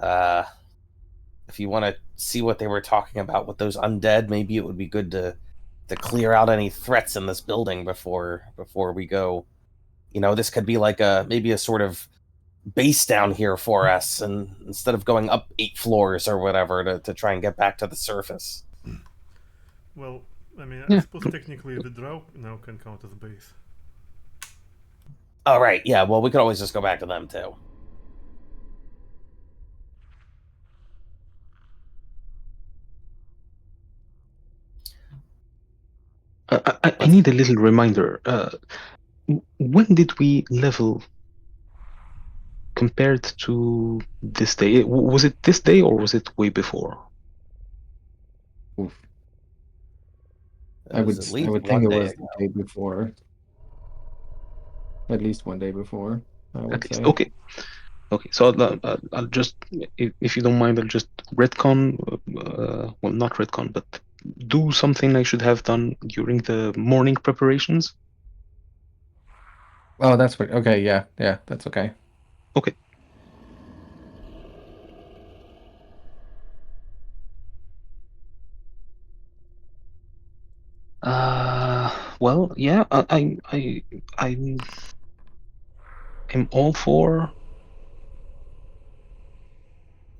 S5: If you want to see what they were talking about with those undead, maybe it would be good to clear out any threats in this building before we go. You know, this could be like maybe a sort of base down here for us, and instead of going up 8 floors or whatever to try and get back to the surface.
S4: Well, I mean, I
S3: Yeah.
S4: suppose technically the drow now can count as base.
S5: Oh, right, yeah, well, we could always just go back to them, too.
S3: I need a little reminder. When did we level compared to this day? Was it this day or was it way before?
S1: Oof.
S5: It was at
S1: I
S5: least
S1: would think
S5: one
S1: it
S5: day
S1: was the
S5: ago.
S1: day before. At least one day before, I would
S3: At least.
S1: say.
S3: Okay. Okay. So I'll just, if you don't mind, I'll just retcon. Well, not retcon, but do something I should have done during the morning preparations.
S1: Oh, that's what. Okay, yeah, that's okay.
S3: Okay. Well, yeah, I'm all for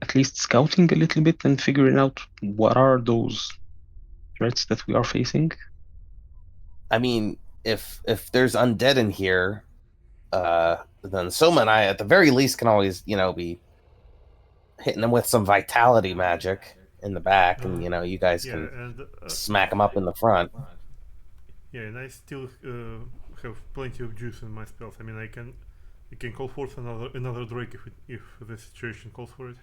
S3: at least scouting a little bit and figuring out what are those threats that we are facing.
S5: I mean, if there's undead in here, then Soma and I, at the very least, can always, be hitting them with some vitality magic in the back, and you guys
S4: Yeah,
S5: can
S4: and
S5: smack them up in the front.
S4: yeah, and I still have plenty of juice in my spells. I mean, I can call forth another Drake if the situation calls for it.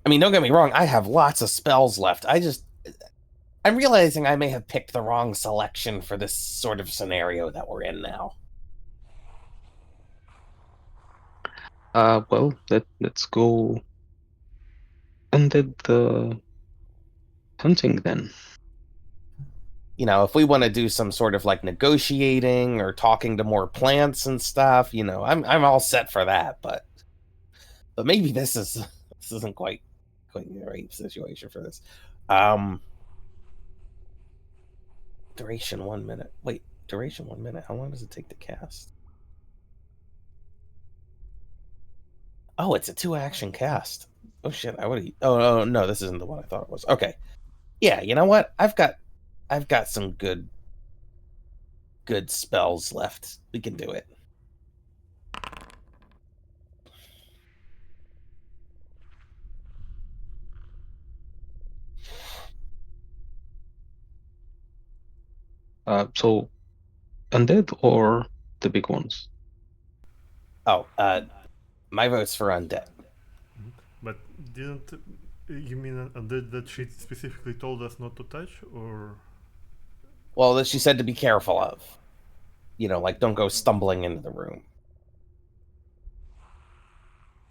S5: I mean, don't get me wrong, I have lots of spells left. I'm realizing I may have picked the wrong selection for this sort of scenario that we're in now.
S3: Well, let's go undead hunting then.
S5: If we want to do some sort of like negotiating or talking to more plants and stuff, I'm all set for that. But maybe this isn't quite the right situation for this. Duration 1 minute. Wait, duration 1 minute. How long does it take to cast? Oh, it's a 2-action cast. Oh shit! Oh no, this isn't the one I thought it was. Okay, yeah. You know what? I've got some good spells left. We can do it.
S3: So undead or the big ones?
S5: Oh, my vote's for undead.
S4: But didn't you mean undead that she specifically told us not to touch, or?
S5: Well, that she said to be careful of. Like don't go stumbling into the room.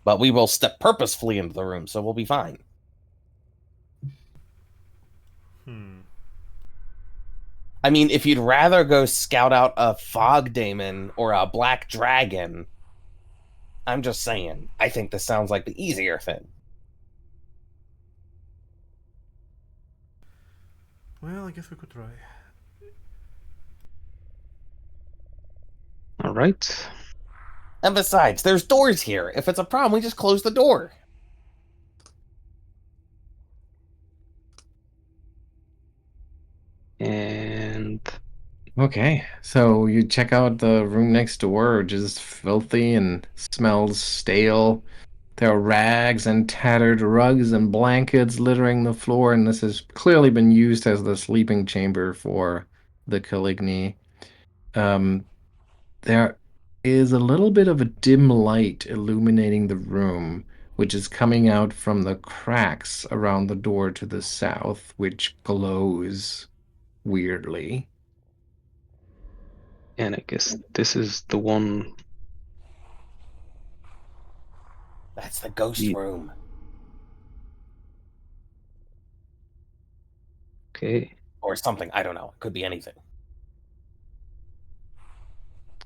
S5: But we will step purposefully into the room, so we'll be fine. I mean, if you'd rather go scout out a fog daemon or a black dragon, I'm just saying, I think this sounds like the easier thing.
S4: Well, I guess we could try.
S3: All right.
S5: And besides, there's doors here. If it's a problem, we just close the door.
S3: And
S1: Okay, so you check out the room next door, which is filthy and smells stale. There are rags and tattered rugs and blankets littering the floor, and this has clearly been used as the sleeping chamber for the Caligni. There is a little bit of a dim light illuminating the room, which is coming out from the cracks around the door to the south, which glows weirdly.
S3: I guess this is the one.
S5: That's the ghost
S3: Ye-
S5: room.
S3: Okay.
S5: Or something. I don't know. It could be anything.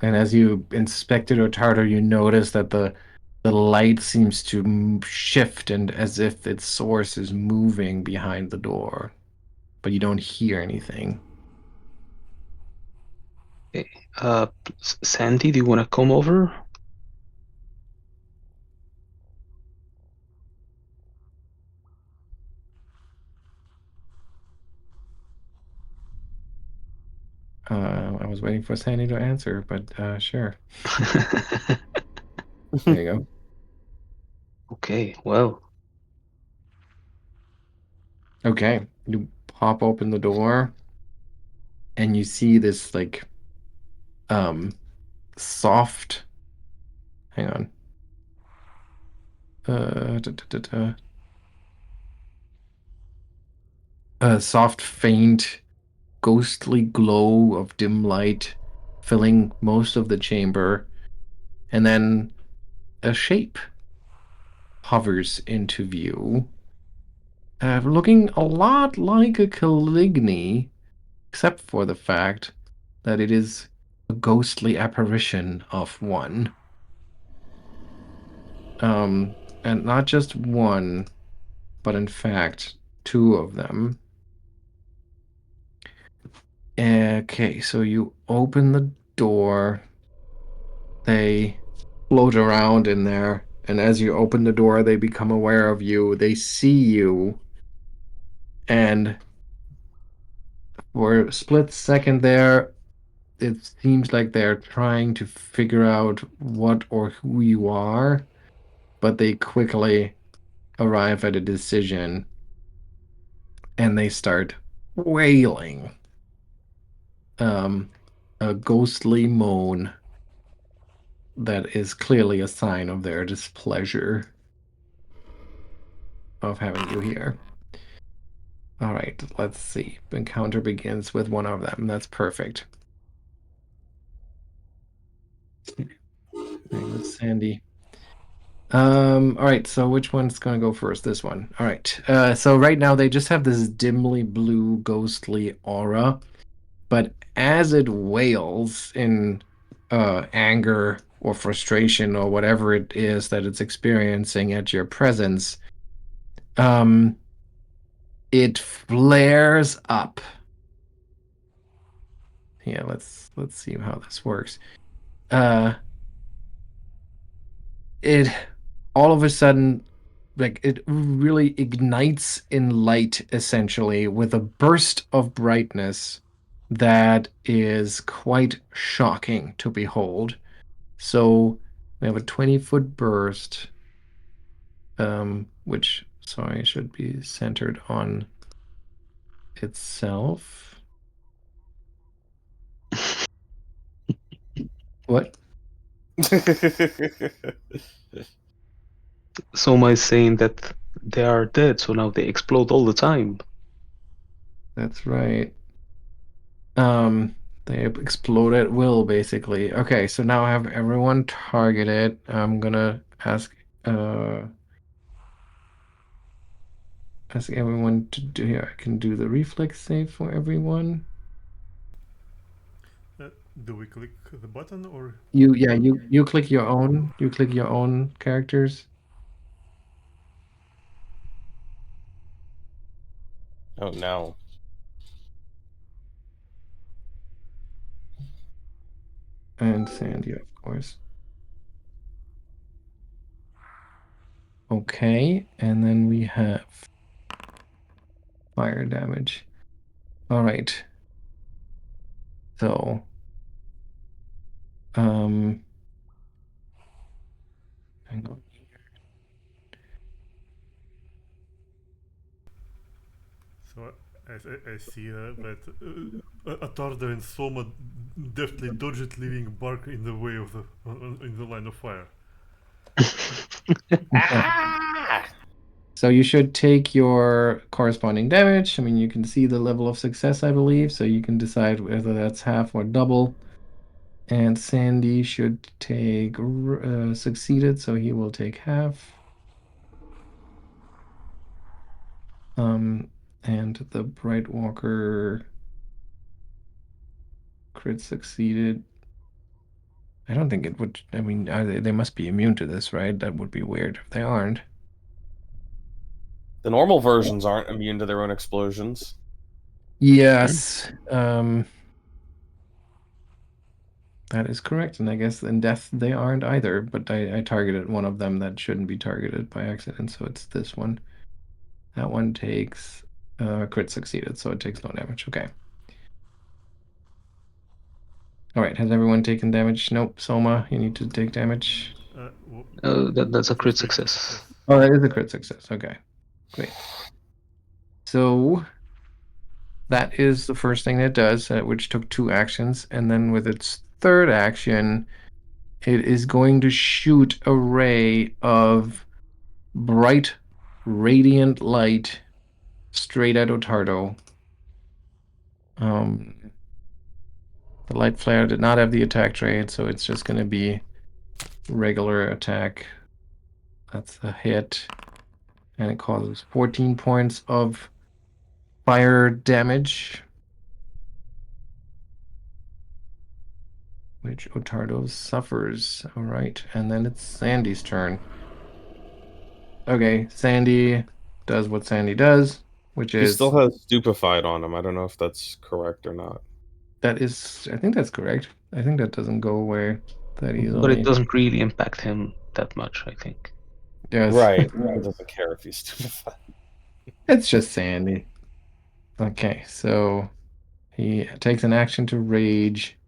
S1: And as you inspected Ottardo, you notice that the light seems to shift and as if its source is moving behind the door, but you don't hear anything.
S3: Okay. Sandy, do you want to come over?
S1: I was waiting for Sandy to answer, but sure. There you go.
S3: Okay. Well.
S1: Okay, you pop open the door, and you see this like soft. Hang on. Da, da, da, da. A soft, faint, ghostly glow of dim light filling most of the chamber, and then a shape hovers into view, looking a lot like a Caligni, except for the fact that it is a ghostly apparition of one. And not just one, but in fact, two of them. Okay, so you open the door. They float around in there, and as you open the door, they become aware of you. They see you, and for a split second there, it seems like they're trying to figure out what or who you are, but they quickly arrive at a decision, and they start wailing. A ghostly moan that is clearly a sign of their displeasure of having you here. All right, let's see. Encounter begins with one of them. That's perfect. There goes Sandy. All right, so which one's gonna go first? This one. All right. So right now they just have this dimly blue, ghostly aura, but as it wails in anger or frustration or whatever it is that it's experiencing at your presence, it flares up. Yeah, let's see how this works. It all of a sudden, like, it really ignites in light, essentially, with a burst of brightness that is quite shocking to behold. So we have a 20-foot burst, which, sorry, should be centered on itself. What?
S3: Soma is saying that they are dead, so now they explode all the time.
S1: That's right. They explode at will, basically. Okay, so now I have everyone targeted. I'm gonna ask everyone to do here. I can do the reflex save for everyone.
S4: Do we click the button or?
S1: You click your own. You click your own characters.
S2: Oh no.
S1: And Sandy, of course. Okay, and then we have fire damage. All right. So, hang on.
S4: So I see that Ottardo and Soma deftly dodged, leaving Birke in the way of the in the line of fire.
S5: Ah!
S1: So you should take your corresponding damage. I mean, you can see the level of success, I believe, so you can decide whether that's half or double. And Sandy should take succeeded, so he will take half. And the Bright Walker crit succeeded. I don't think it would. I mean, they must be immune to this, right? That would be weird if they aren't.
S2: The normal versions aren't immune to their own explosions.
S1: Yes. That is correct, and I guess in death they aren't either, but I targeted one of them that shouldn't be targeted by accident, so it's this one. That one takes crit succeeded, so it takes no damage. Okay. All right, has everyone taken damage? Nope. Soma, you need to take damage.
S3: That's a crit success.
S1: Oh, that is a crit success. Okay, great. So that is the first thing it does, which took 2 actions, and then with its third action, it is going to shoot a ray of bright, radiant light straight at Ottardo. The light flare did not have the attack trait, so it's just going to be regular attack. That's a hit. And it causes 14 points of fire damage, which Ottardo suffers. All right, and then it's Sandy's turn. Okay, Sandy does what Sandy does, which
S2: He
S1: is...
S2: still has stupefied on him. I don't know if that's correct or not.
S1: That is... I think that's correct. I think that doesn't go away that easily.
S3: But it doesn't really impact him that much, I think.
S1: Yes.
S2: Right. He doesn't care if he's stupefied.
S1: It's just Sandy. Okay, so he takes an action to rage,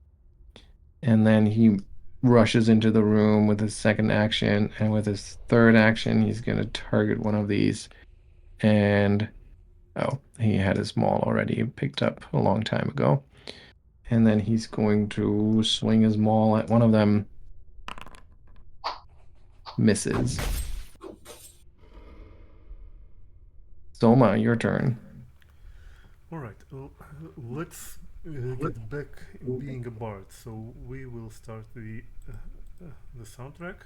S1: and then he rushes into the room with his second action, and with his third action, he's going to target one of these. And, oh, he had his maul already picked up a long time ago. And then he's going to swing his maul at one of them. Misses. Soma, your turn.
S4: Alright, let's get back being a bard. So we will start the soundtrack.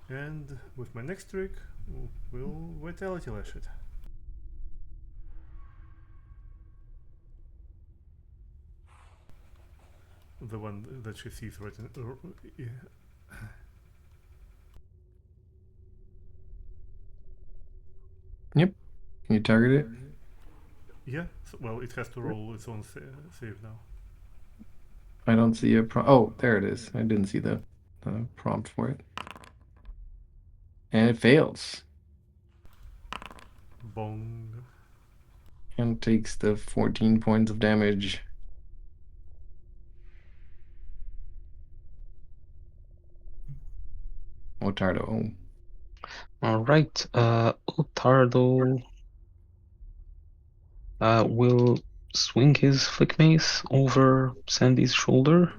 S4: And with my next trick, we'll Vitality Lash it. The one that she sees right in...
S1: Yep. Can you target it?
S4: Yeah, so, well, it has to roll its own save now.
S1: I don't see a prompt. Oh, there it is. I didn't see the prompt for it. And it fails.
S4: Bong.
S1: And takes the 14 points of damage. Ottardo.
S3: Alright, Ottardo will swing his flick mace over Sandy's shoulder.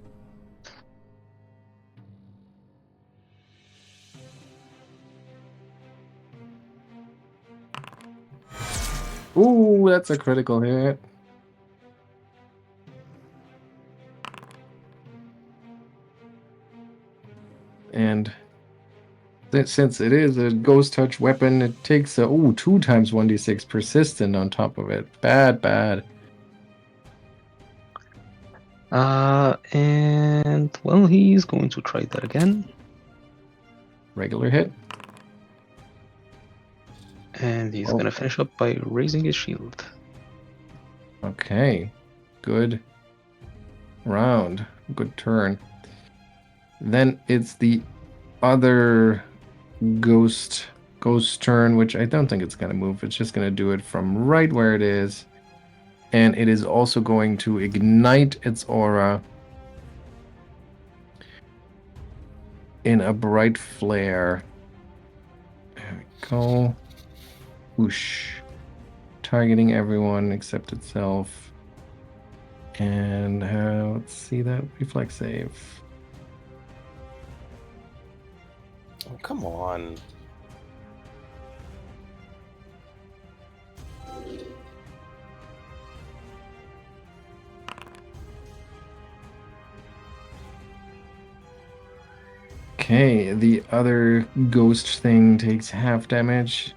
S1: Ooh, that's a critical hit. And since it is a ghost touch weapon, it takes a 2 times 1d6 persistent on top of it. Bad.
S3: And well, he's going to try that again.
S1: Regular hit.
S3: And he's gonna finish up by raising his shield.
S1: Okay. Good round. Good turn. Then it's the other ghost turn, which I don't think it's going to move. It's just going to do it from right where it is. And it is also going to ignite its aura in a bright flare. There we go. Whoosh. Targeting everyone except itself. And let's see that reflex save.
S2: Oh, come on.
S1: Okay, the other ghost thing takes half damage.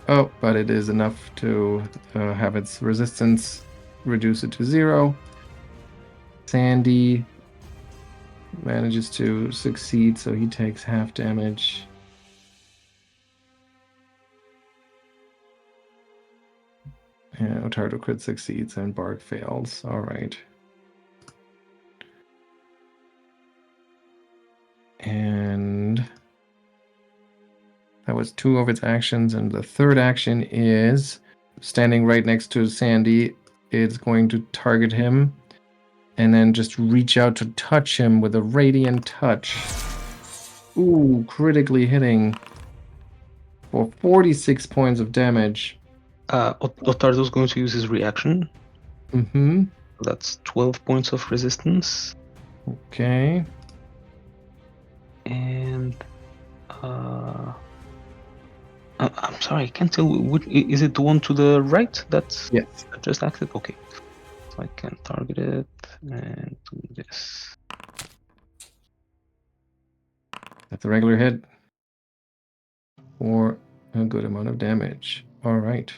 S1: Oh, but it is enough to have its resistance reduce it to 0. Sandy manages to succeed, so he takes half damage. And Ottardo crit succeeds and Bark fails. All right. And that was 2 of its actions, and the third action is standing right next to Sandy. It's going to target him and then just reach out to touch him with a radiant touch. Ooh, critically hitting for 46 points of damage.
S3: Ottardo's going to use his reaction.
S1: Mm-hmm.
S3: That's 12 points of resistance.
S1: Okay.
S3: And I'm sorry, I can't tell. Is it the one to the right that
S1: Yes.
S3: just acted? Okay. So I can target it and do this.
S1: That's a regular hit for a good amount of damage. All right.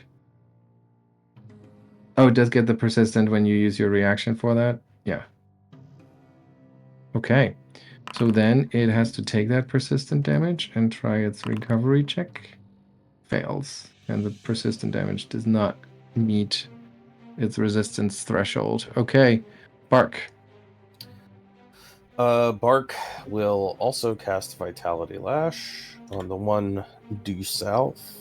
S1: Oh, it does get the persistent when you use your reaction for that? Yeah. Okay. So then it has to take that persistent damage and try its recovery check. Fails. And the persistent damage does not meet its resistance threshold. Okay. Bark.
S2: Bark will also cast Vitality Lash on the one due south.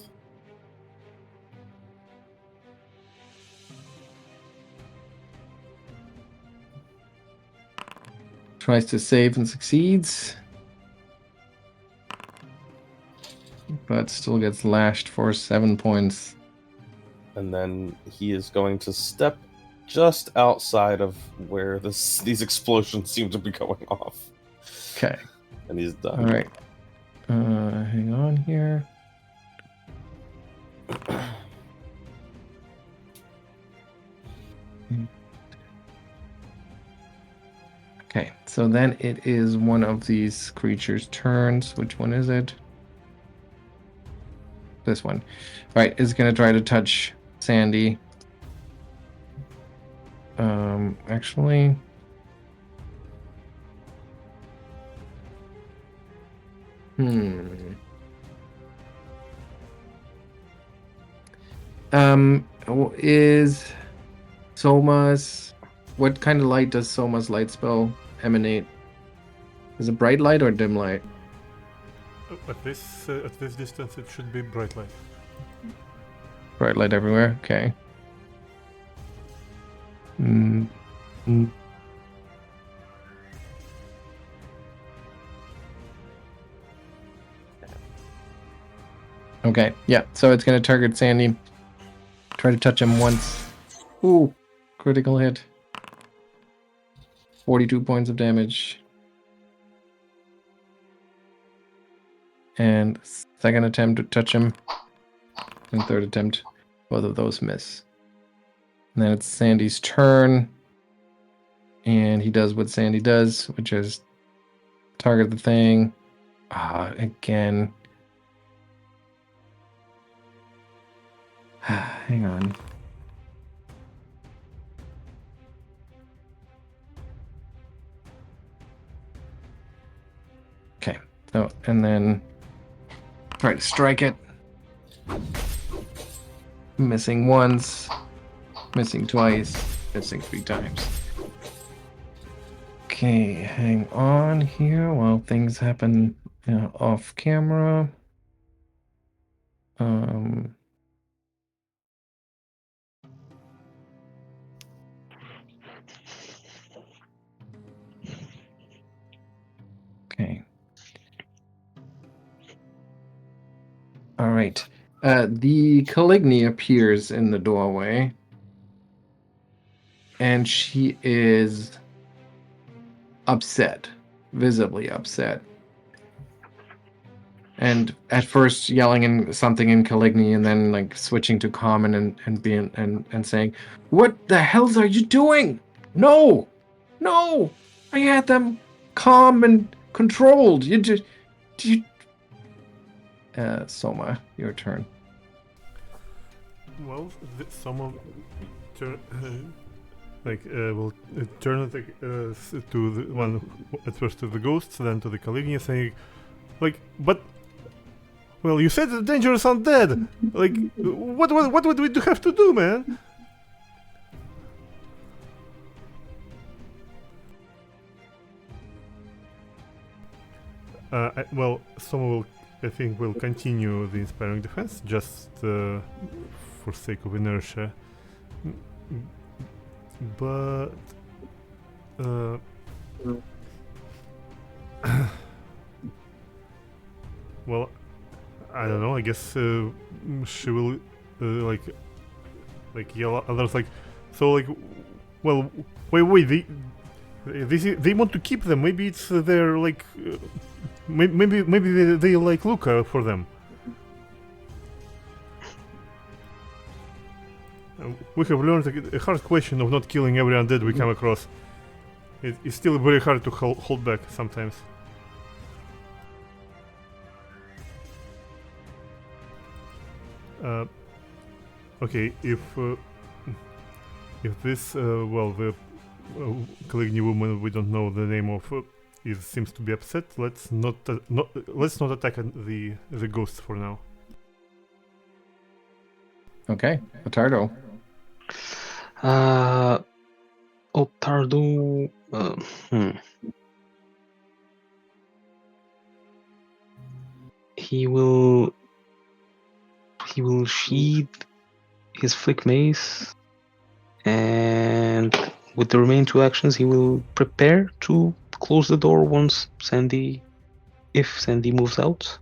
S1: Tries to save and succeeds. But still gets lashed for 7 points.
S2: And then he is going to step just outside of where these explosions seem to be going off.
S1: Okay.
S2: And he's done.
S1: All right. Hang on here. Okay, so then it is one of these creatures' turns. Which one is it? This one. All right, it's gonna try to touch Sandy. Actually. Is Souma's... What kind of light does Souma's light spell emanate? Is it bright light or dim light?
S4: At this distance, it should be bright light.
S1: Bright light everywhere? Okay. Okay, yeah, so it's going to target Sandy. Try to touch him once. Ooh, critical hit. 42 points of damage. And second attempt to touch him. And third attempt. Both of those miss. And then it's Sandy's turn. And he does what Sandy does, which is target the thing. Again. Hang on. Okay. So, and then try to strike it. Missing once. Missing twice, missing 3 times. Okay, hang on here while things happen off camera. Okay. All right. The Caligny appears in the doorway, and she is upset, visibly upset. And at first yelling in something in Caligny, and then like switching to common and being and saying, "What the hells are you doing? No, no! I had them calm and controlled. Souma, your turn."
S4: Well, some of will turn to the one at first to the ghosts, then to the Caligny, saying, but. Well, you said the dangerous undead. What would we have to do, man? Someone I think, will continue the inspiring defense just for sake of inertia. But well, I don't know. I guess she will yell at others well, wait. They want to keep them. Maybe it's their maybe they like Lucca for them. We have learned a hard question of not killing every undead we come across. It's still very hard to hold back sometimes. Okay, if this the Caligny woman we don't know the name of seems to be upset, let's not attack the ghosts for now.
S1: Okay, Ottardo.
S3: Ottardo. He will sheathe his flick mace, and with the remaining 2 actions, he will prepare to close the door once if Sandy moves out.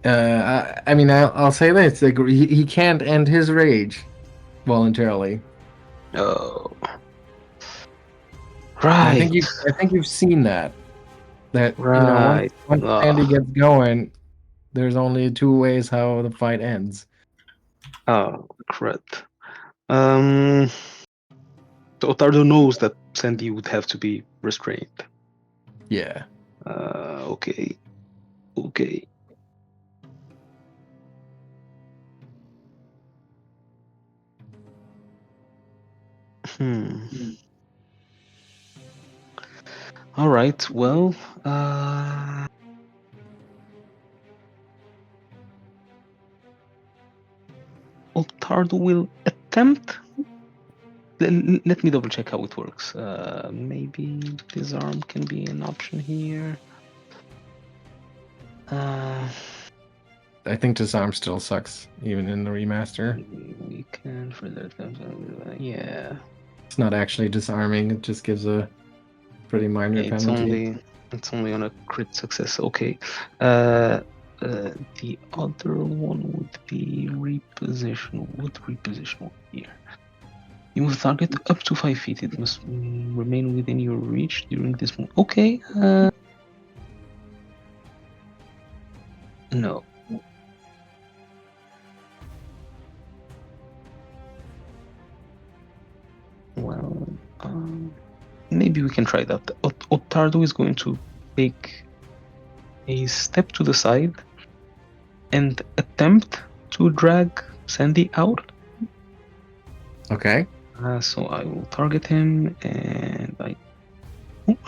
S1: I mean, I'll say this: he can't end his rage voluntarily.
S3: Oh, right.
S1: I think you've seen that. That
S3: right.
S1: Once Sandy gets going, there's only 2 ways how the fight ends.
S3: Oh, correct. So Ottardo knows that Sandy would have to be restrained.
S1: Yeah.
S3: Okay. All right. Well, Ottardo will attempt. Let me double check how it works. Maybe disarm can be an option here.
S1: I think disarm still sucks, even in the remaster.
S3: We can further. Yeah.
S1: It's not actually disarming. It just gives a pretty minor penalty.
S3: It's only on a crit success. Okay. The other one would be reposition. What reposition here? You move target up to 5 feet. It must remain within your reach during this move. Okay. No. Well, maybe we can try that. Ottardo is going to take a step to the side and attempt to drag Sandy out.
S1: Okay.
S3: So I will target him, and I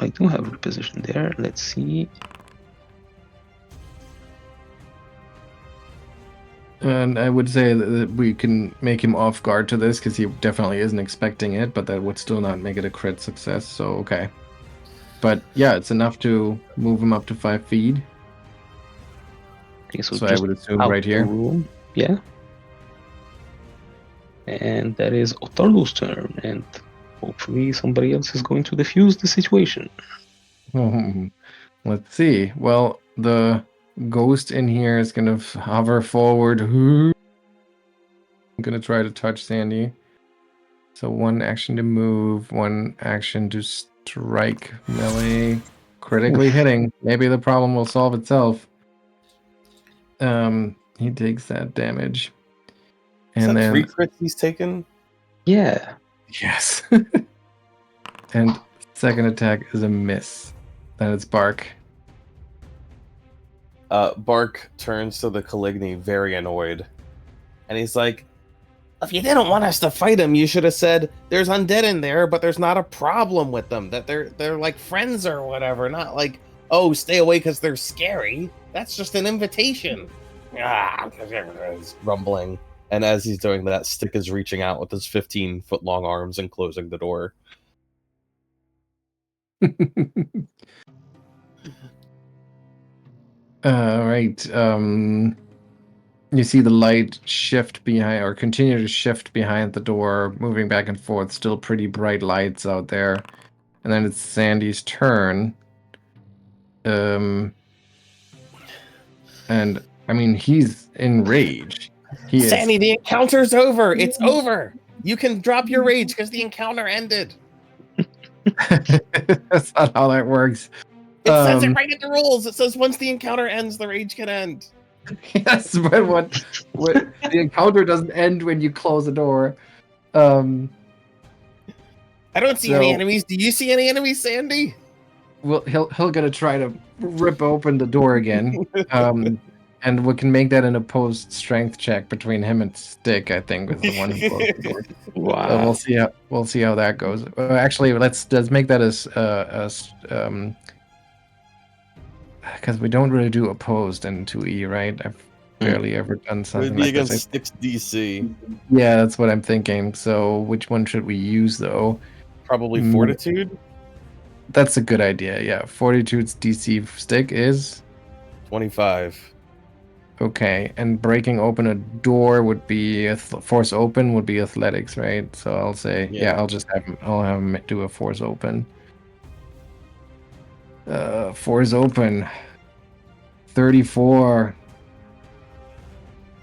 S3: do have reposition there. Let's see.
S1: And I would say that we can make him off guard to this because he definitely isn't expecting it, but that would still not make it a crit success. So okay, but yeah, it's enough to move him up to 5 feet.
S3: Okay, so
S1: So I
S3: just
S1: would assume
S3: out
S1: right
S3: the
S1: here.
S3: room. Yeah. And that is Ottardo's turn, and hopefully somebody else is going to defuse the situation.
S1: Let's see. Well, the ghost in here is gonna hover forward. I'm gonna try to touch Sandy. So 1 action to move, 1 action to strike melee, critically hitting. Maybe the problem will solve itself. He takes that damage.
S2: Is
S1: And
S2: that 3
S1: then
S2: crits he's taken?
S3: Yeah.
S1: yes. And second attack is a miss. Then it's Bark.
S2: Bark turns to the Caligny very annoyed. And he's like, if you didn't want us to fight him, you should have said there's undead in there, but there's not a problem with them. That they're like friends or whatever. Not like, oh, stay away because they're scary. That's just an invitation. He's rumbling. And as he's doing that, Stick is reaching out with his 15-foot long arms and closing the door.
S1: All right. You see the light shift behind, or continue to shift behind the door, moving back and forth. Still pretty bright lights out there. And then it's Sandy's turn. And I mean, he's enraged. He
S5: Sandy, the encounter's over. It's over. You can drop your rage because the encounter ended.
S1: That's not how that works.
S5: It says it right in the rules. It says once the encounter ends, the rage can end.
S1: Yes, but what the encounter doesn't end when you close the door.
S5: I don't see any enemies. Do you see any enemies, Sandy?
S1: Well, he'll gonna try to rip open the door again. And we can make that an opposed strength check between him and Stick. I think is the one who closed the door.
S3: Wow.
S1: We'll see how that goes. Actually, let's make that as because we don't really do opposed in 2E, right? I've barely ever done
S2: It
S1: something
S2: would be
S1: like
S2: against
S1: this.
S2: Stick's DC.
S1: Yeah, that's what I'm thinking. So which one should we use though?
S2: Probably Fortitude.
S1: That's a good idea. Yeah, Fortitude's DC Stick is
S2: 25.
S1: okay, and breaking open a door would be force open would be athletics, right? So I'll say
S2: Yeah.
S1: I'll have him do a force open. Force open. 34.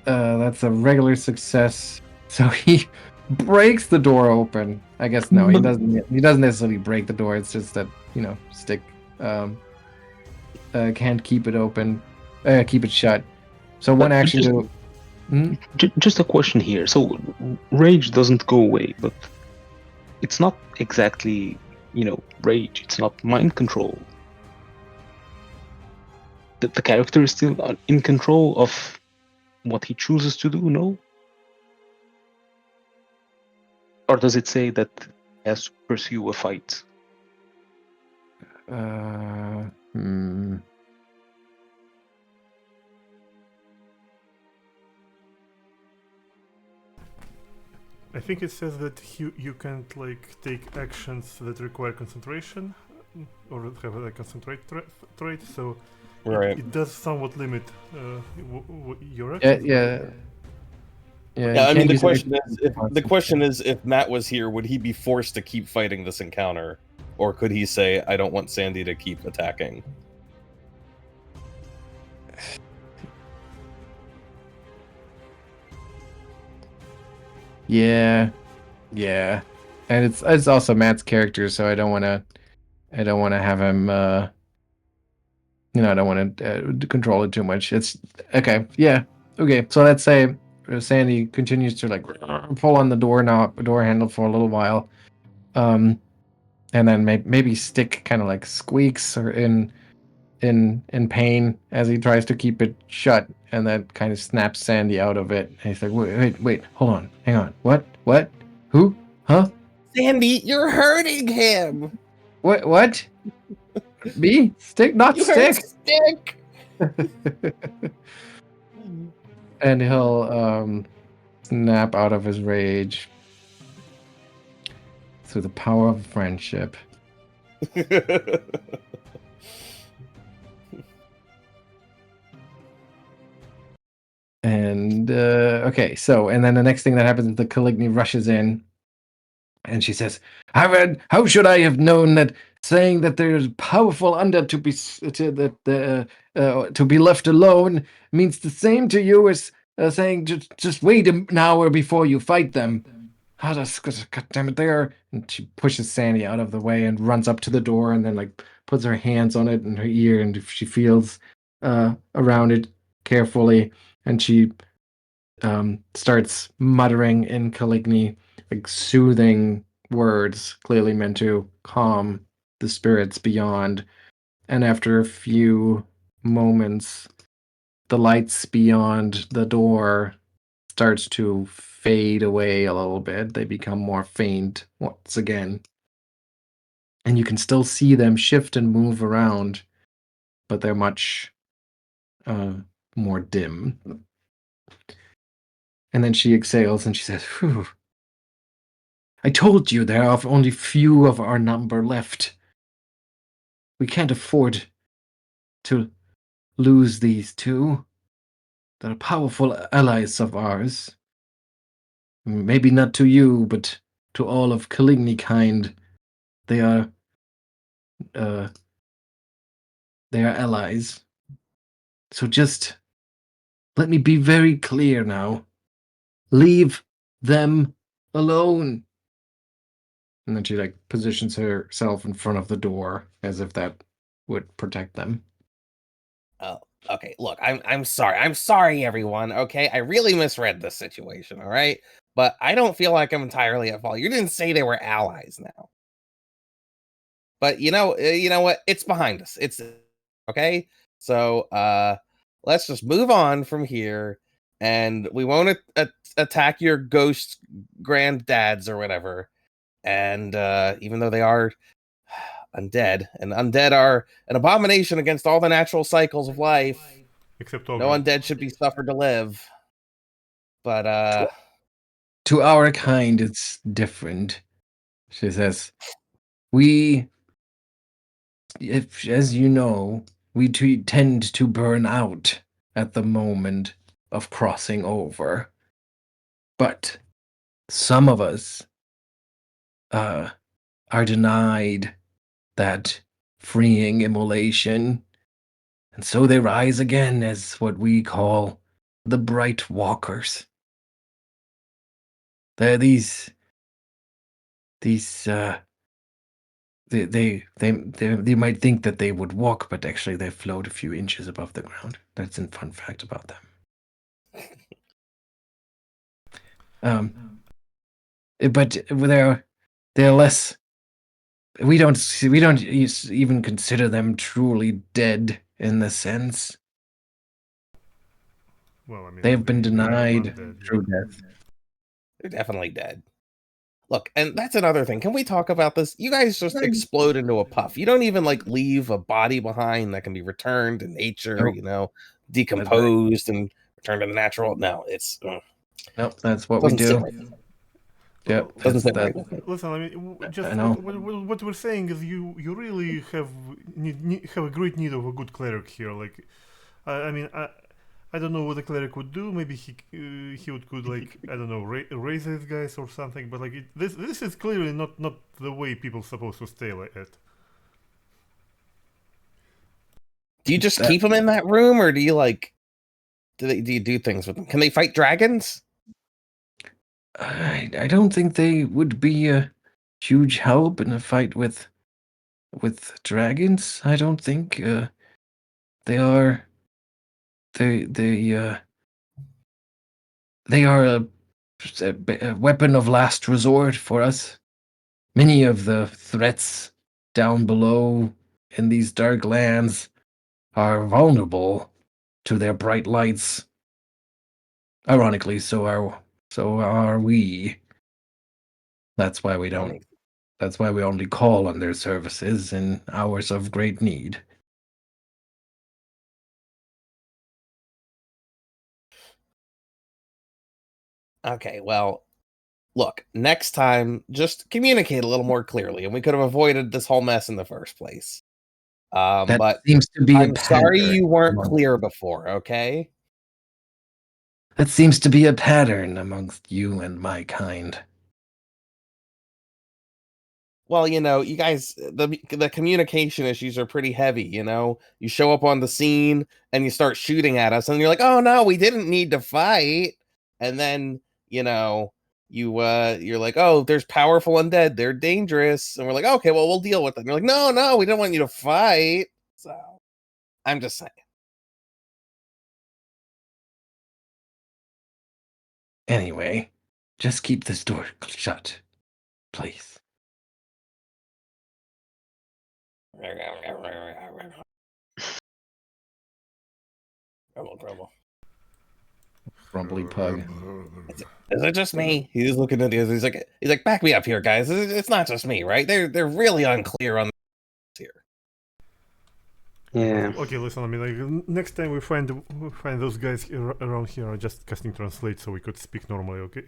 S1: That's a regular success. So he breaks the door open. I guess no, he doesn't. He doesn't necessarily break the door. It's just that Stick can't keep it open, keep it shut. So one action to.
S3: Just a question here. So rage doesn't go away, but it's not exactly rage. It's not mind control. The character is still in control of what he chooses to do, no? Or does it say that he has to pursue a fight?
S4: I think it says that you can't take actions that require concentration or have a concentrate trait, so
S2: Right.
S4: it does somewhat limit your actions.
S1: Yeah.
S2: I mean, the question is, if Matt was here, would he be forced to keep fighting this encounter, or could he say, "I don't want Sandy to keep attacking"?
S1: Yeah, and it's also Matt's character, so I don't want to have him. I don't want to control it too much. It's okay. Yeah, okay. So let's say Sandy continues to pull on the door handle for a little while, and then maybe Stick kind of squeaks or in pain as he tries to keep it shut, and that kind of snaps Sandy out of it. And he's like, wait, hold on, hang on, what, who, huh?
S5: Sandy, you're hurting him.
S1: What? Me? Stick? Not
S5: You
S1: Stick.
S5: hurt Stick.
S1: And he'll snap out of his rage through the power of friendship. And okay, so and then the next thing that happens is the Caligny rushes in, and she says, "How should I have known that saying that there's powerful undead to be left alone means the same to you as saying just wait an hour before you fight them? God damn it, there!" And she pushes Sandy out of the way and runs up to the door, and then like puts her hands on it in her ear, and she feels around it carefully, and she starts muttering in Caligny, like soothing words, clearly meant to calm the spirits beyond. And after a few moments, the lights beyond the door starts to fade away a little bit. They become more faint once again. And you can still see them shift and move around, but they're much more dim. And then she exhales and she says, "Phew. I told you there are only few of our number left. We can't afford to lose these two. They're powerful allies of ours. Maybe not to you, but to all of Caligny kind. They are allies. So just let me be very clear now. Leave them alone." And then she like positions herself in front of the door as if that would protect them.
S5: Oh, okay. Look, I'm sorry. I'm sorry, everyone. Okay, I really misread this situation. All right, but I don't feel like I'm entirely at fault. You didn't say they were allies now, but you know what? It's behind us. It's okay. So let's just move on from here, and we won't attack your ghost granddads or whatever. And even though they are undead, and undead are an abomination against all the natural cycles of life.
S4: Except
S5: No
S4: Augrel.
S5: undead should be suffered to live. But
S1: To our kind, it's different. She says, "We, as you know, we tend to burn out at the moment of crossing over. But some of us are denied that freeing immolation, and so they rise again as what we call the Bright Walkers. They're these they might think that they would walk, but actually they float a few inches above the ground. That's a fun fact about them. But they're less. We don't even consider them truly dead in the sense.
S4: Well, I mean,
S1: They've been
S4: they are
S1: denied
S4: undead, yeah.
S1: true death.
S5: they're definitely dead. Look, and that's another thing. Can we talk about this? You guys just explode into a puff. You don't even like leave a body behind that can be returned to nature,
S1: Nope.
S5: Decomposed and returned to the natural. No, it's
S1: Nope, that's what we
S5: doesn't sit
S1: do.
S5: right.
S1: Yep,
S5: Doesn't sit
S1: that.
S5: right with me.
S4: Listen, I mean, just
S1: I know.
S4: what we're saying is you really have a great need of a good cleric here. Like, I mean, I don't know what a cleric would do. Maybe he could like, I don't know, raise these guys or something. But like this is clearly not the way people supposed to stay like it.
S5: Do you just keep them in that room, or do you like? Do you do things with them? Can they fight dragons?
S1: I don't think they would be a huge help in a fight with dragons. I don't think they are. They are a weapon of last resort for us. Many of the threats down below in these dark lands are vulnerable to their bright lights. Ironically, so are we. That's why we don't. That's why we only call on their services in hours of great need.
S5: Okay, well, look, next time, just communicate a little more clearly, and we could have avoided this whole mess in the first place.
S1: That
S5: But
S1: seems to be a
S5: I'm sorry
S1: pattern.
S5: you weren't clear before, okay?
S1: That seems to be a pattern amongst you and my kind.
S5: Well, you guys, the communication issues are pretty heavy, You show up on the scene and you start shooting at us, and you're like, "Oh no, we didn't need to fight." And then, you're like, "Oh, there's powerful undead. They're dangerous." And we're like, "Okay, well, we'll deal with them." You're like, "No, no, we didn't want you to fight." So, I'm just saying.
S1: Anyway, just keep this door shut, please.
S5: Grumble.
S1: Grumbly pug.
S5: Is it just me? He's looking at the others. He's like, back me up here, guys. It's not just me, right? They're really unclear on this here.
S3: Yeah.
S4: Okay, listen. I mean, like next time we find those guys around here, I'll just casting translate so we could speak normally. Okay.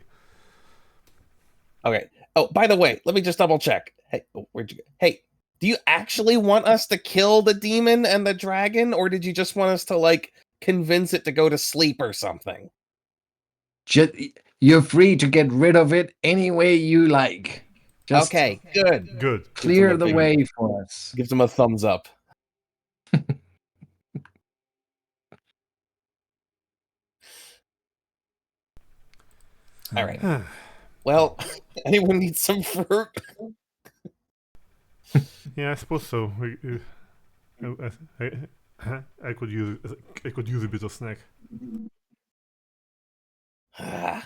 S5: Okay. Oh, by the way, let me just double check. Hey, where'd you go? Hey, do you actually want us to kill the demon and the dragon, or did you just want us to like convince it to go to sleep or something?
S1: You're free to get rid of it any way you like. Just
S5: Okay, good.
S4: Good.
S1: clear the way for us.
S5: Gives him a thumbs up. All right. Well, anyone need some fruit?
S4: Yeah, I suppose so. I could use a bit of snack. Huh?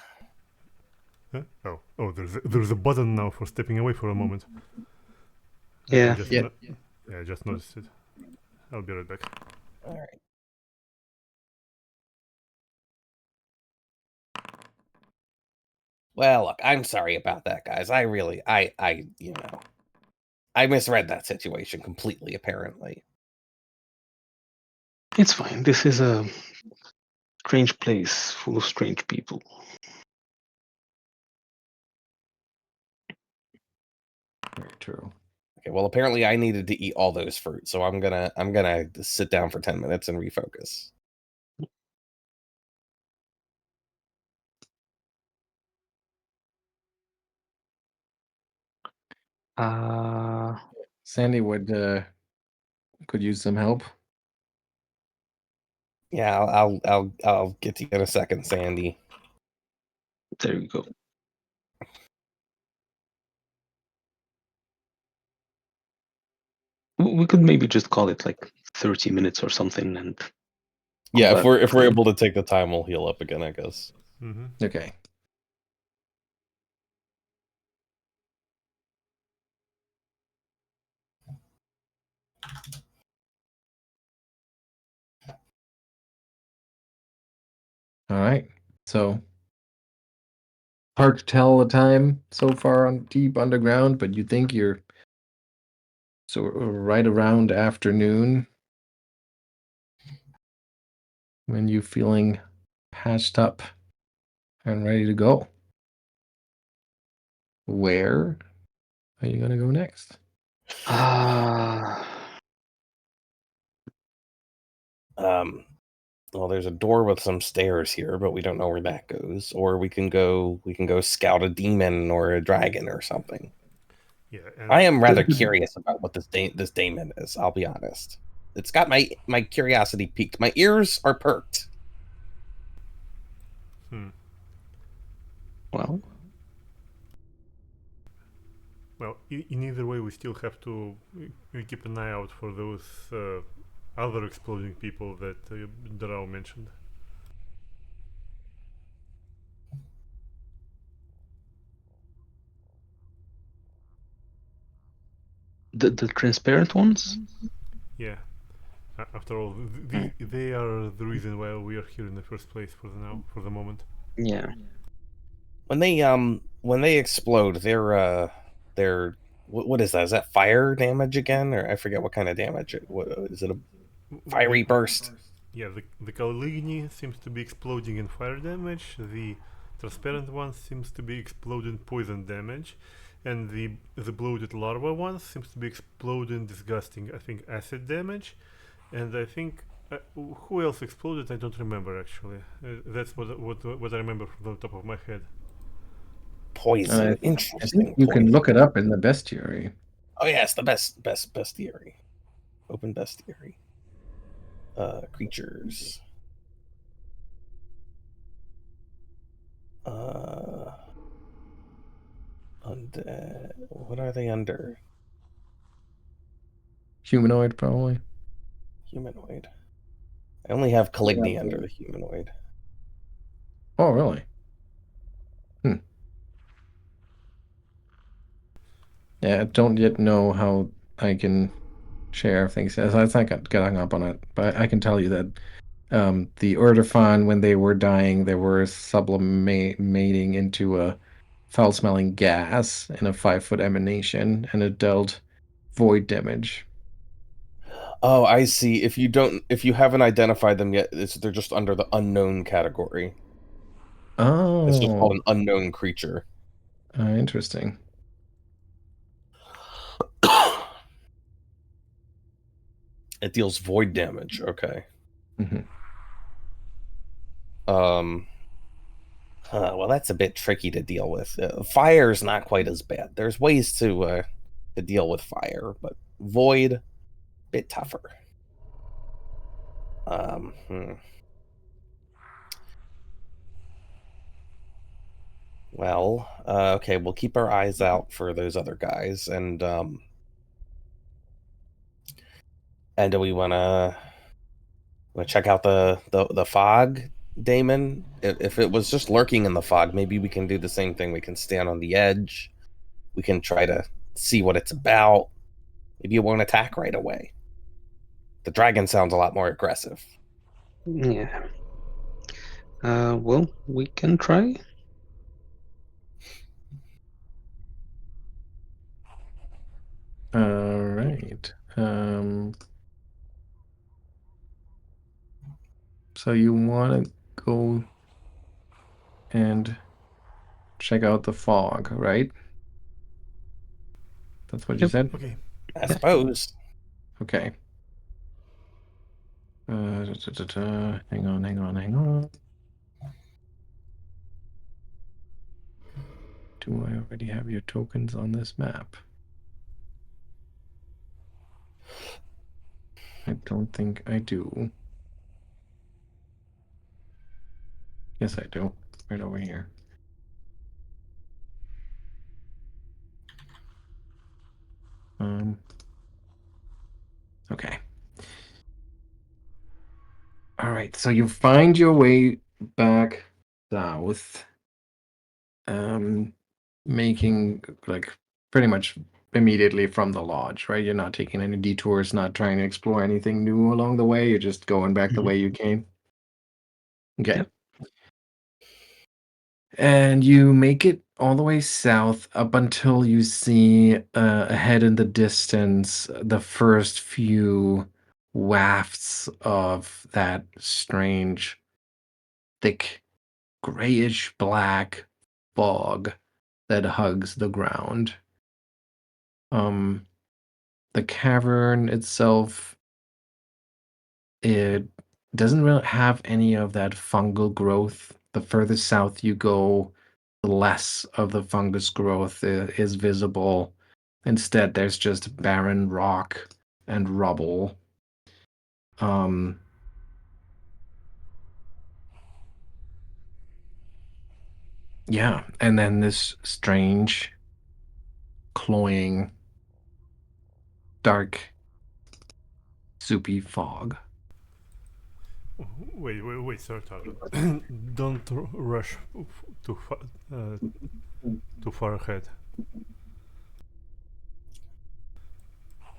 S4: Oh, there's a button now for stepping away for a moment.
S3: Yeah.
S4: I just noticed it. I'll be right back.
S5: All right. Well, look, I'm sorry about that, guys. I misread that situation completely, apparently.
S3: It's fine. This is a strange place full of strange people.
S1: Very true.
S5: Okay, well, apparently I needed to eat all those fruit, so I'm gonna sit down for 10 minutes and refocus.
S1: Sandy could use some help.
S5: Yeah, I'll get to you in a second, Sandy.
S3: There you go. We could maybe just call it like 30 minutes or something, and
S5: yeah, if we're able to take the time, we'll heal up again, I guess.
S4: Mm-hmm.
S1: Okay. All right. So hard to tell the time so far on deep underground, but you think you're right around afternoon when you feeling patched up and ready to go. Where are you going to go next?
S5: Well, there's a door with some stairs here, but we don't know where that goes. Or we can go scout a demon or a dragon or something.
S4: Yeah,
S5: I am rather curious about what this demon is. I'll be honest. It's got my curiosity piqued. My ears are perked.
S3: Well,
S4: in either way, we still have to keep an eye out for those other exploding people that Darao mentioned.
S3: the transparent ones?
S4: Yeah. After all, they are the reason why we are here in the first place for the moment.
S3: Yeah.
S5: When they explode, they're what is that? Is that fire damage again, or I forget what kind of damage? What is it? A fiery burst?
S4: Yeah, the Caligny seems to be exploding in fire damage. The transparent one seems to be exploding poison damage, and the bloated larva one seems to be exploding disgusting, I think, acid damage, and I think who else exploded? I don't remember actually. That's what I remember from the top of my head.
S5: Poison.
S1: I
S5: Interesting.
S1: think you can
S5: poison.
S1: look it up in the bestiary.
S5: Oh yeah, it's the bestiary. Open bestiary. Creatures. Undead. What are they under?
S1: Humanoid, probably.
S5: Humanoid. I only have Caligny under the humanoid.
S1: Oh, really? Yeah, I don't yet know how I can share things. So I think I got hung up on it, but I can tell you that the Urdefan, when they were dying, they were sublimating into a foul-smelling gas in a 5-foot emanation, and it dealt void damage.
S5: Oh, I see. If you haven't identified them yet, they're just under the unknown category. It's just called
S1: Oh,
S5: an unknown creature.
S1: interesting.
S5: It deals void damage. Okay.
S1: Hmm.
S5: Well, that's a bit tricky to deal with. Fire's not quite as bad. There's ways to deal with fire, but void, bit tougher. Well, okay, we'll keep our eyes out for those other guys, and do we want to check out the fog, Damon? If it was just lurking in the fog, maybe we can do the same thing. We can stand on the edge. We can try to see what it's about. Maybe it won't attack right away. The dragon sounds a lot more aggressive.
S3: Yeah. Well, we can try.
S1: All right. So you want to go and check out the fog, right? That's what you
S3: Yep.
S1: said?
S4: Okay.
S5: I suppose.
S1: Okay. Hang on. Do I already have your tokens on this map? I don't think I do. Yes, I do. Right over here. Okay. All right, so you find your way back south, making like pretty much immediately from the lodge, right? You're not taking any detours, not trying to explore anything new along the way. You're just going back the way you came. Okay.
S3: Yep.
S1: And you make it all the way south up until you see ahead in the distance the first few wafts of that strange, thick, grayish black fog that hugs the ground. The cavern itself, it doesn't really have any of that fungal growth. The further south you go, the less of the fungus growth is visible. Instead, there's just barren rock and rubble. Yeah, and then this strange, cloying, dark, soupy fog.
S4: Wait, sir, Ottardo. Don't rush too far ahead.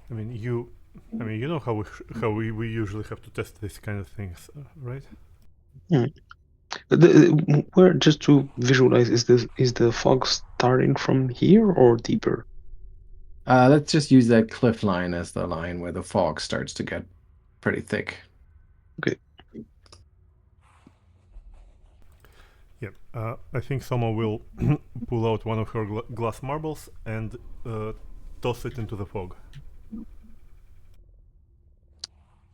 S4: I mean, you know how we usually have to test these kind of things, right?
S3: Where, just to visualize, is the fog starting from here or deeper?
S1: Let's just use that cliff line as the line where the fog starts to get pretty thick.
S3: Okay.
S4: Yeah, I think Soma will pull out one of her glass marbles and toss it into the fog.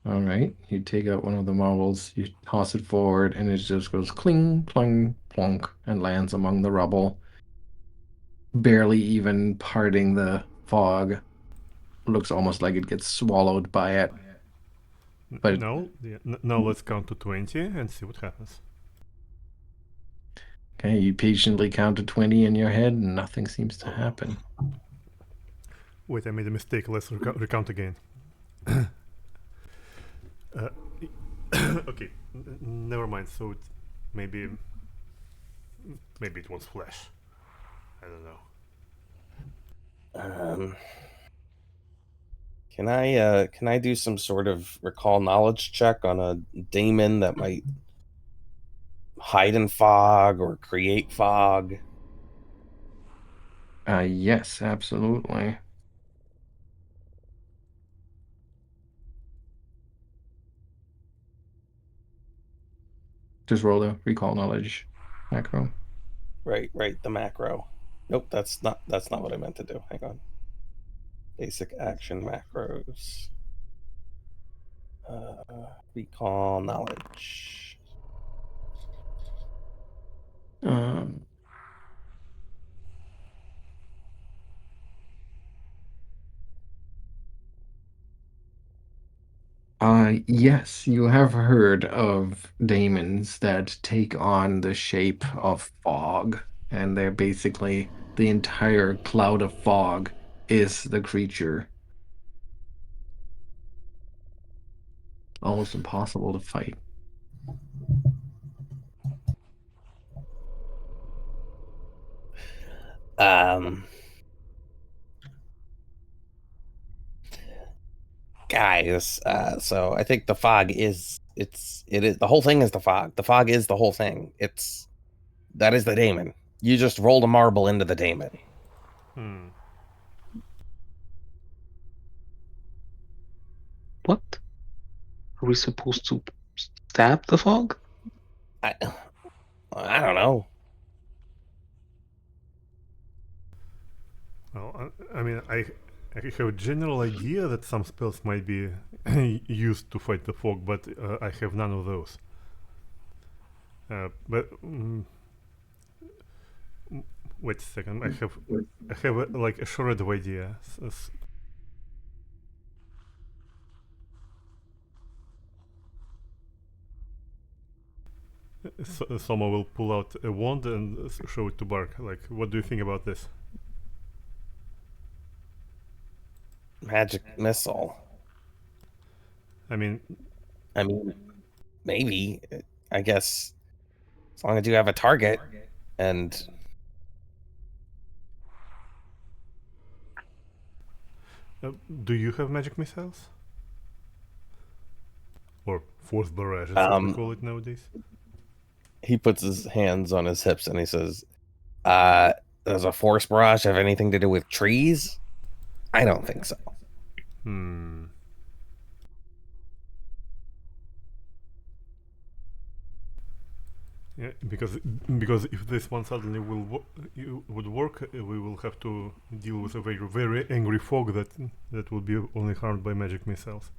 S1: All right, you take out one of the marbles, you toss it forward, and it just goes cling, plung, plonk, and lands among the rubble, barely even parting the fog. Looks almost like it gets swallowed by it. But
S4: now let's count to 20 and see what happens.
S1: okay, you patiently count to 20 in your head, and nothing seems to happen.
S4: Wait, I made a mistake. Let's recount again. Okay, never mind. So maybe it was flesh. I don't know.
S5: Can I do some sort of recall knowledge check on a daemon that might hide in fog or create fog?
S1: Yes, absolutely. Just roll the recall knowledge macro.
S5: Right, the macro. Nope, that's not what I meant to do. Hang on. Basic action macros. Recall knowledge.
S1: Yes, you have heard of daemons that take on the shape of fog, and they're basically the entire cloud of fog is the creature. Almost impossible to fight.
S5: Guys, so I think the fog is it is the whole thing is the fog. The fog is the whole thing. That is the daemon. You just rolled a marble into the daemon.
S3: What? Are we supposed to stab the fog?
S5: I don't know.
S4: Well, I mean, I have a general idea that some spells might be used to fight the fog, but I have none of those. But wait a second, I have like a shred of idea. Soma will pull out a wand and show it to Birke. Like, what do you think about this?
S5: Magic missile.
S4: I mean,
S5: maybe. I guess as long as you have a target and
S4: do you have magic missiles? Or force barrages, as we call it nowadays?
S5: He puts his hands on his hips and he says, does a force barrage have anything to do with trees? I don't think so.
S4: Yeah, because if this one suddenly would work, we will have to deal with a very, very angry fog that will be only harmed by magic missiles.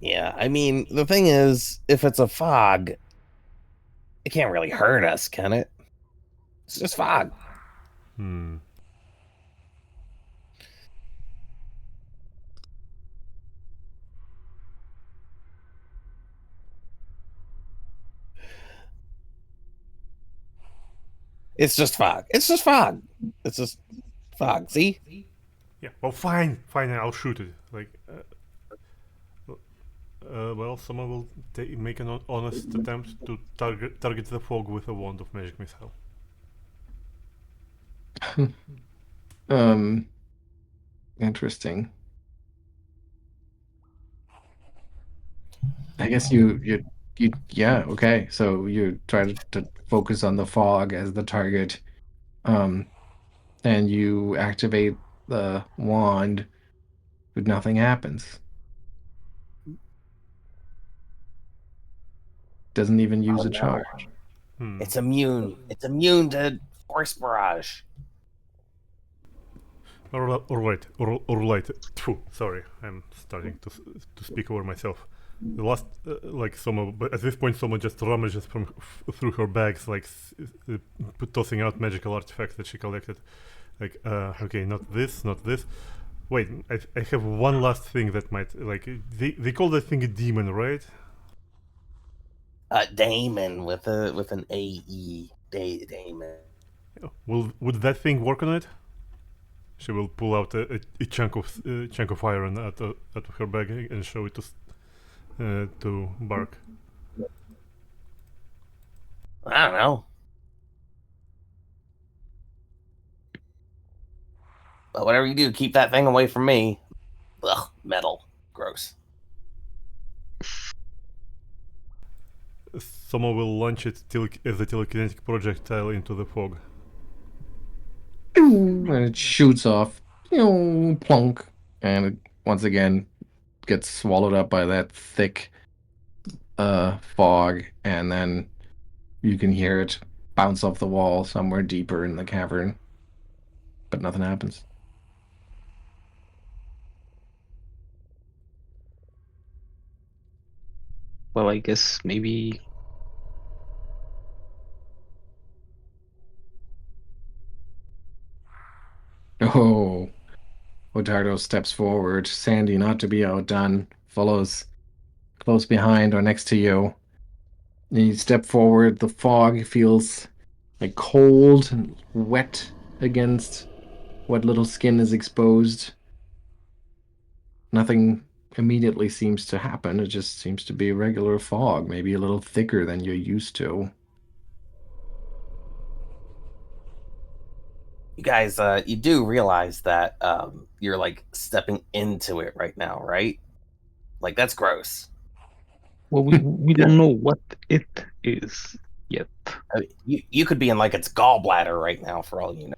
S5: Yeah, I mean, the thing is, if it's a fog, it can't really hurt us, can it? It's just fog. It's just fog. It's just fog. It's just fog. See?
S4: Yeah. Well, fine. I'll shoot it. Like, well, someone will make an honest attempt to target the fog with a wand of magic missile.
S1: Interesting. I guess you yeah, okay. So you try to focus on the fog as the target, and you activate the wand, but nothing happens. Doesn't even use a charge.
S5: It's immune. It's immune to force barrage.
S4: Or right. Phew, sorry, I'm starting to speak over myself. The last, but at this point, someone just rummages through her bags, tossing out magical artifacts that she collected. Okay, not this, not this. Wait, I have one last thing that might, they call that thing a demon, right?
S5: Damon with an AE. Damon.
S4: Would that thing work on it? She will pull out a chunk of iron out of her bag and show it to Birke.
S5: I don't know. But whatever you do, keep that thing away from me. Ugh, metal. Gross.
S4: Someone will launch it as a telekinetic projectile into the fog.
S1: And it shoots off, plunk, and it once again gets swallowed up by that thick fog, and then you can hear it bounce off the wall somewhere deeper in the cavern, but nothing happens.
S3: Well, I guess maybe.
S1: Oh, Ottardo steps forward. Sandy, not to be outdone, follows close behind or next to you. And you step forward. The fog feels like cold and wet against what little skin is exposed. Nothing immediately seems to happen. It just seems to be regular fog, maybe a little thicker than you're used to.
S5: You guys, you do realize that you're stepping into it right now, right? That's gross.
S3: Well, we don't know what it is yet.
S5: I mean, you could be in its gallbladder right now, for all you know.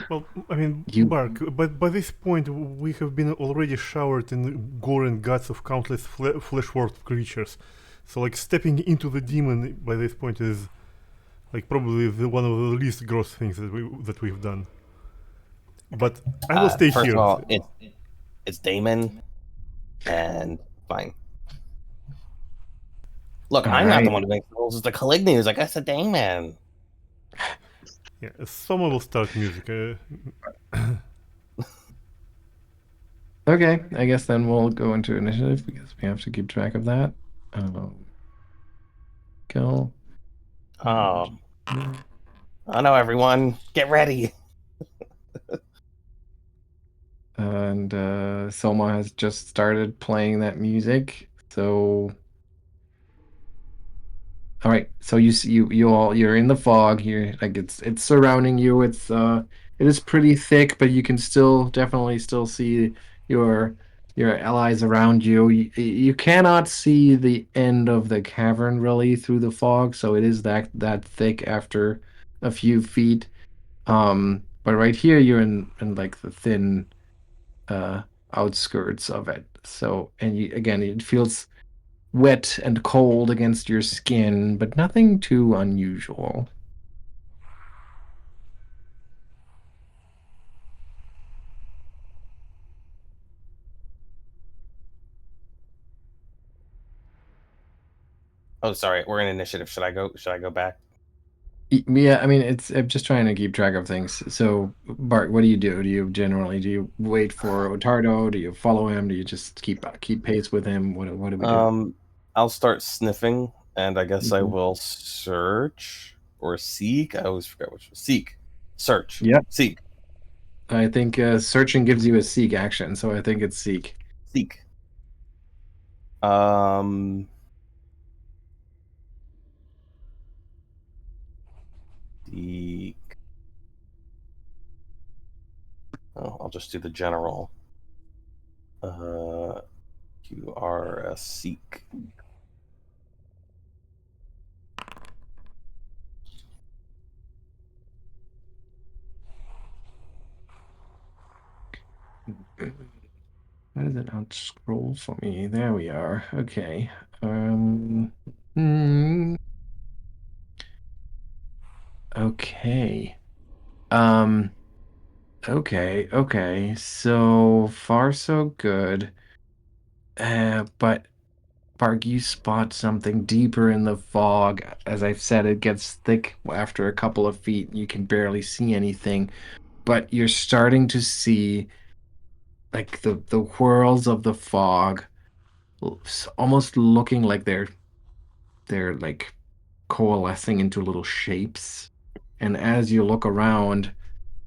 S4: Well, I mean, Birke, but by this point we have been already showered in gore and guts of countless flesh-warped creatures. So, stepping into the demon by this point is, probably one of the least gross things that we've done. But I will stay
S5: first
S4: here.
S5: Of all, it's Damon, and fine. Look, I'm not the one who makes the rules. It's the Caligny who's I said Damon.
S4: Yeah, someone will start music.
S1: Okay, I guess then we'll go into initiative because we have to keep track of that. Go.
S5: Oh no, everyone, get ready.
S1: And Soma has just started playing that music. So, all right. So you're in the fog here. It's surrounding you. It is pretty thick, but you can definitely still see your allies around you. You cannot see the end of the cavern really through the fog, so it is that thick after a few feet. But right here you're in the thin outskirts of it. So, and again, it feels wet and cold against your skin, but nothing too unusual.
S5: Oh, sorry, we're in initiative. Should I go back?
S1: Yeah, I mean, I'm just trying to keep track of things. So, Bart, what do? Do you wait for Ottardo? Do you follow him? Do you just keep pace with him? What do we do?
S5: I'll start sniffing, and I guess I
S1: Mhm.
S5: will search or seek. I always forget which. Seek, search.
S1: Yep.
S5: Seek.
S1: I think searching gives you a seek action, so I think it's seek.
S5: Seek. Seek. Oh, I'll just do the general. You are a seek.
S1: Why does it not scroll for me? There we are. Okay. Hmm. Okay. Um. Okay. So far, so good. But Bark, you spot something deeper in the fog. As I've said, it gets thick after a couple of feet. You can barely see anything, but you're starting to see like the whirls of the fog, almost looking like they're like coalescing into little shapes. And as you look around,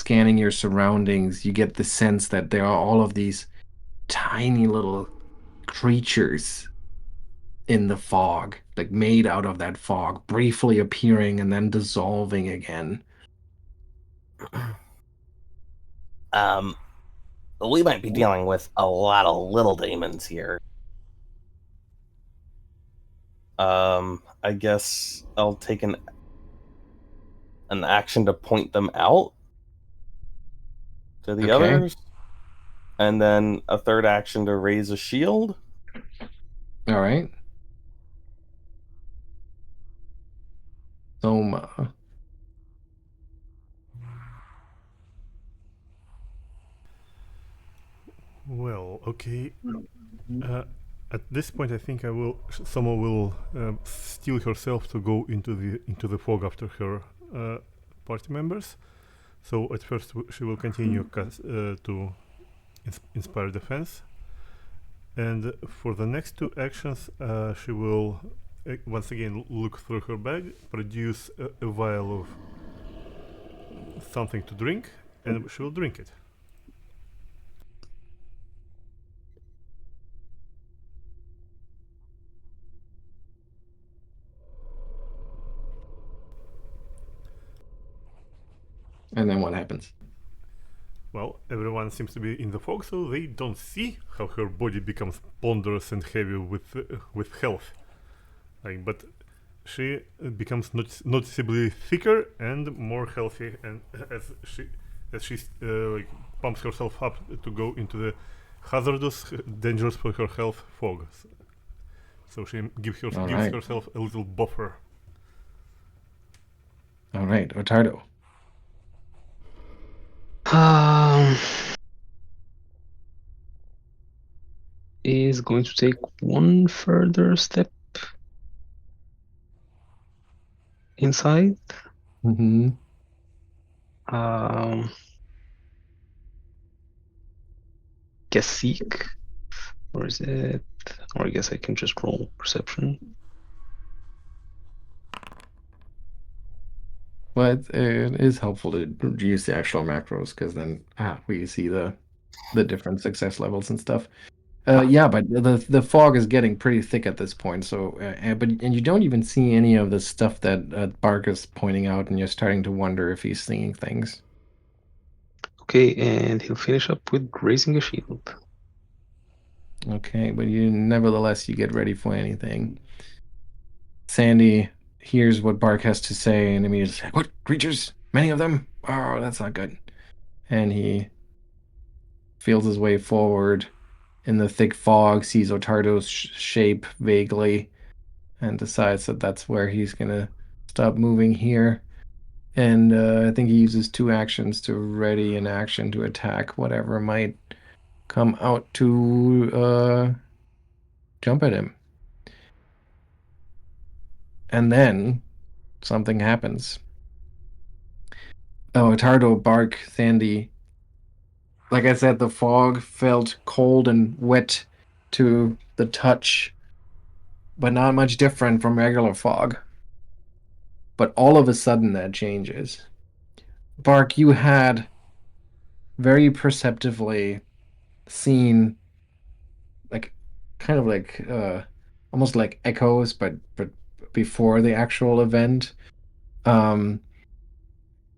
S1: scanning your surroundings, you get the sense that there are all of these tiny little creatures in the fog, like made out of that fog, briefly appearing and then dissolving again.
S5: Um, we might be dealing with a lot of little demons here. I guess I'll take an action to point them out to the
S1: Okay.
S5: others, and then a third action to raise a shield.
S1: All right. Soma.
S4: Well, okay. At this point, I think Someone will steel herself to go into the fog after her party members. So at first, she will continue to inspire defense, and for the next two actions, she will once again look through her bag, produce a vial of something to drink, and she will drink it.
S1: And then what happens?
S4: Well, everyone seems to be in the fog, so they don't see how her body becomes ponderous and heavy with health. But she becomes noticeably thicker and more healthy, and as she pumps herself up to go into the hazardous, dangerous for her health fog. So she gives herself a little buffer.
S1: All right, Ottardo.
S3: Is going to take one further step inside.
S1: Mm-hmm.
S3: Guess seek, or is it? Or I guess I can just roll perception.
S1: Well, it is helpful to use the actual macros because then we see the different success levels and stuff. Yeah, but the fog is getting pretty thick at this point. So, and you don't even see any of the stuff that Bark is pointing out, and you're starting to wonder if he's seeing things.
S3: Okay, and he'll finish up with raising a shield.
S1: Okay, but nevertheless you get ready for anything. Sandy hears what Bark has to say and immediately says, "What creatures? Many of them? Oh, that's not good." And he feels his way forward in the thick fog, sees Ottardo's shape vaguely, and decides that that's where he's gonna stop moving here. And I think he uses two actions to ready an action to attack whatever might come out to jump at him. And then something happens. Oh, Ottardo, Bark, Sandy. Like I said, the fog felt cold and wet to the touch, but not much different from regular fog. But all of a sudden that changes. Bark, you had very perceptively seen like kind of like almost like echoes, but before the actual event. Um,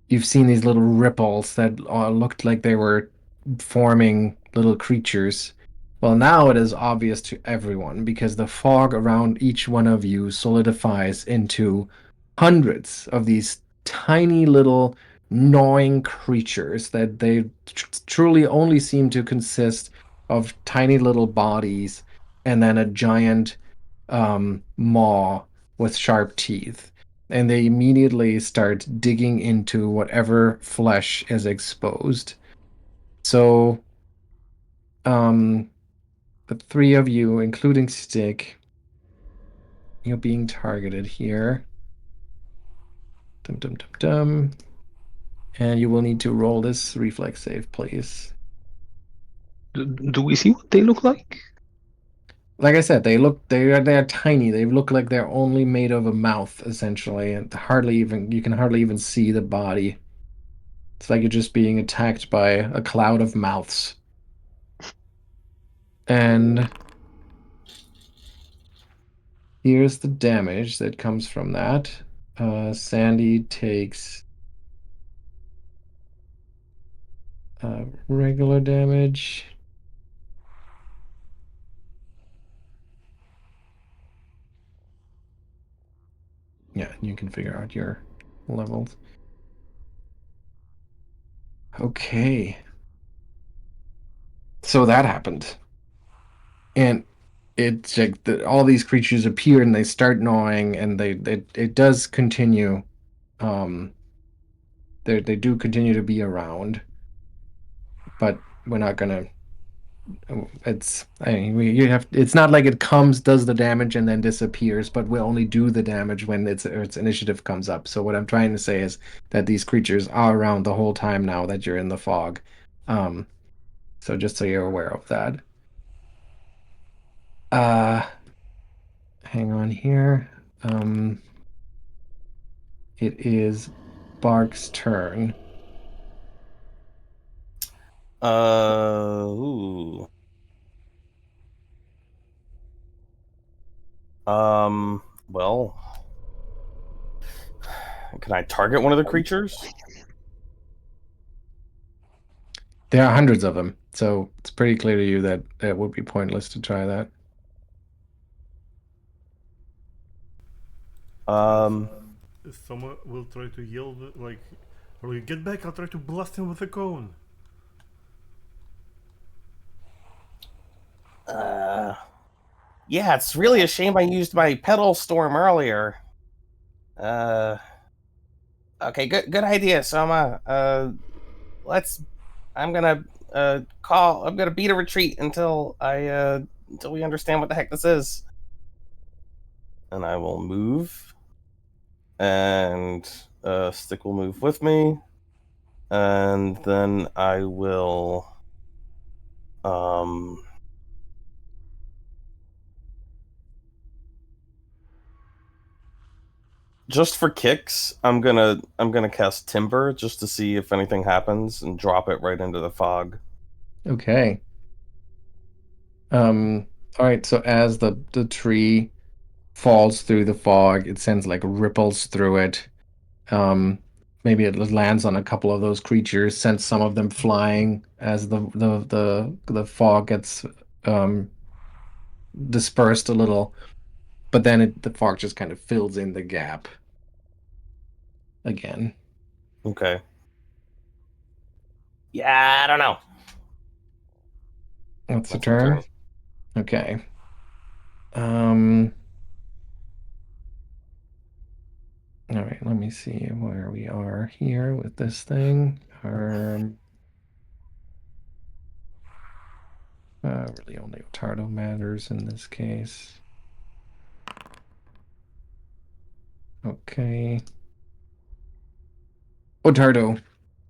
S1: you've seen these little ripples that looked like they were forming little creatures. Well, now it is obvious to everyone because the fog around each one of you solidifies into hundreds of these tiny little gnawing creatures that they truly only seem to consist of tiny little bodies and then a giant maw with sharp teeth, and they immediately start digging into whatever flesh is exposed. So, the three of you, including Stick, you're being targeted here. Dum dum dum dum. And you will need to roll this reflex save, please.
S3: Do we see what they look like?
S1: Like I said, they're tiny. They look like they're only made of a mouth, essentially, and you can hardly even see the body. It's like you're just being attacked by a cloud of mouths. And here's the damage that comes from that. Sandy takes regular damage. Yeah, you can figure out your levels. Okay. So that happened. And it's like all these creatures appear and they start gnawing, and it does continue. They do continue to be around, but we're not gonna. It's not like it comes, does the damage, and then disappears. But we'll only do the damage when its initiative comes up. So what I'm trying to say is that these creatures are around the whole time now that you're in the fog. So just so you're aware of that. Hang on here. It is Bark's turn.
S2: Ooh. Well, can I target one of the creatures?
S1: There are hundreds of them, so it's pretty clear to you that it would be pointless to try that.
S4: Someone will try to yell like, "Or get back! I'll try to blast him with a cone."
S5: Yeah, it's really a shame I used my pedal storm earlier. Okay, good idea, Soma. I'm gonna beat a retreat until we understand what the heck this is.
S2: And I will move. And Stick will move with me. And then I will just for kicks, I'm gonna cast Timber just to see if anything happens and drop it right into the fog.
S1: Okay. All right, so as the tree falls through the fog, it sends like ripples through it. Maybe it lands on a couple of those creatures, sends some of them flying as the fog gets dispersed a little, but then the fog just kind of fills in the gap again.
S2: Okay.
S5: Yeah, I don't know.
S1: That's the
S2: That's my
S1: turn. Okay. All right, let me see where we are here with this thing. Really only Ottardo matters in this case. Okay. Ottardo.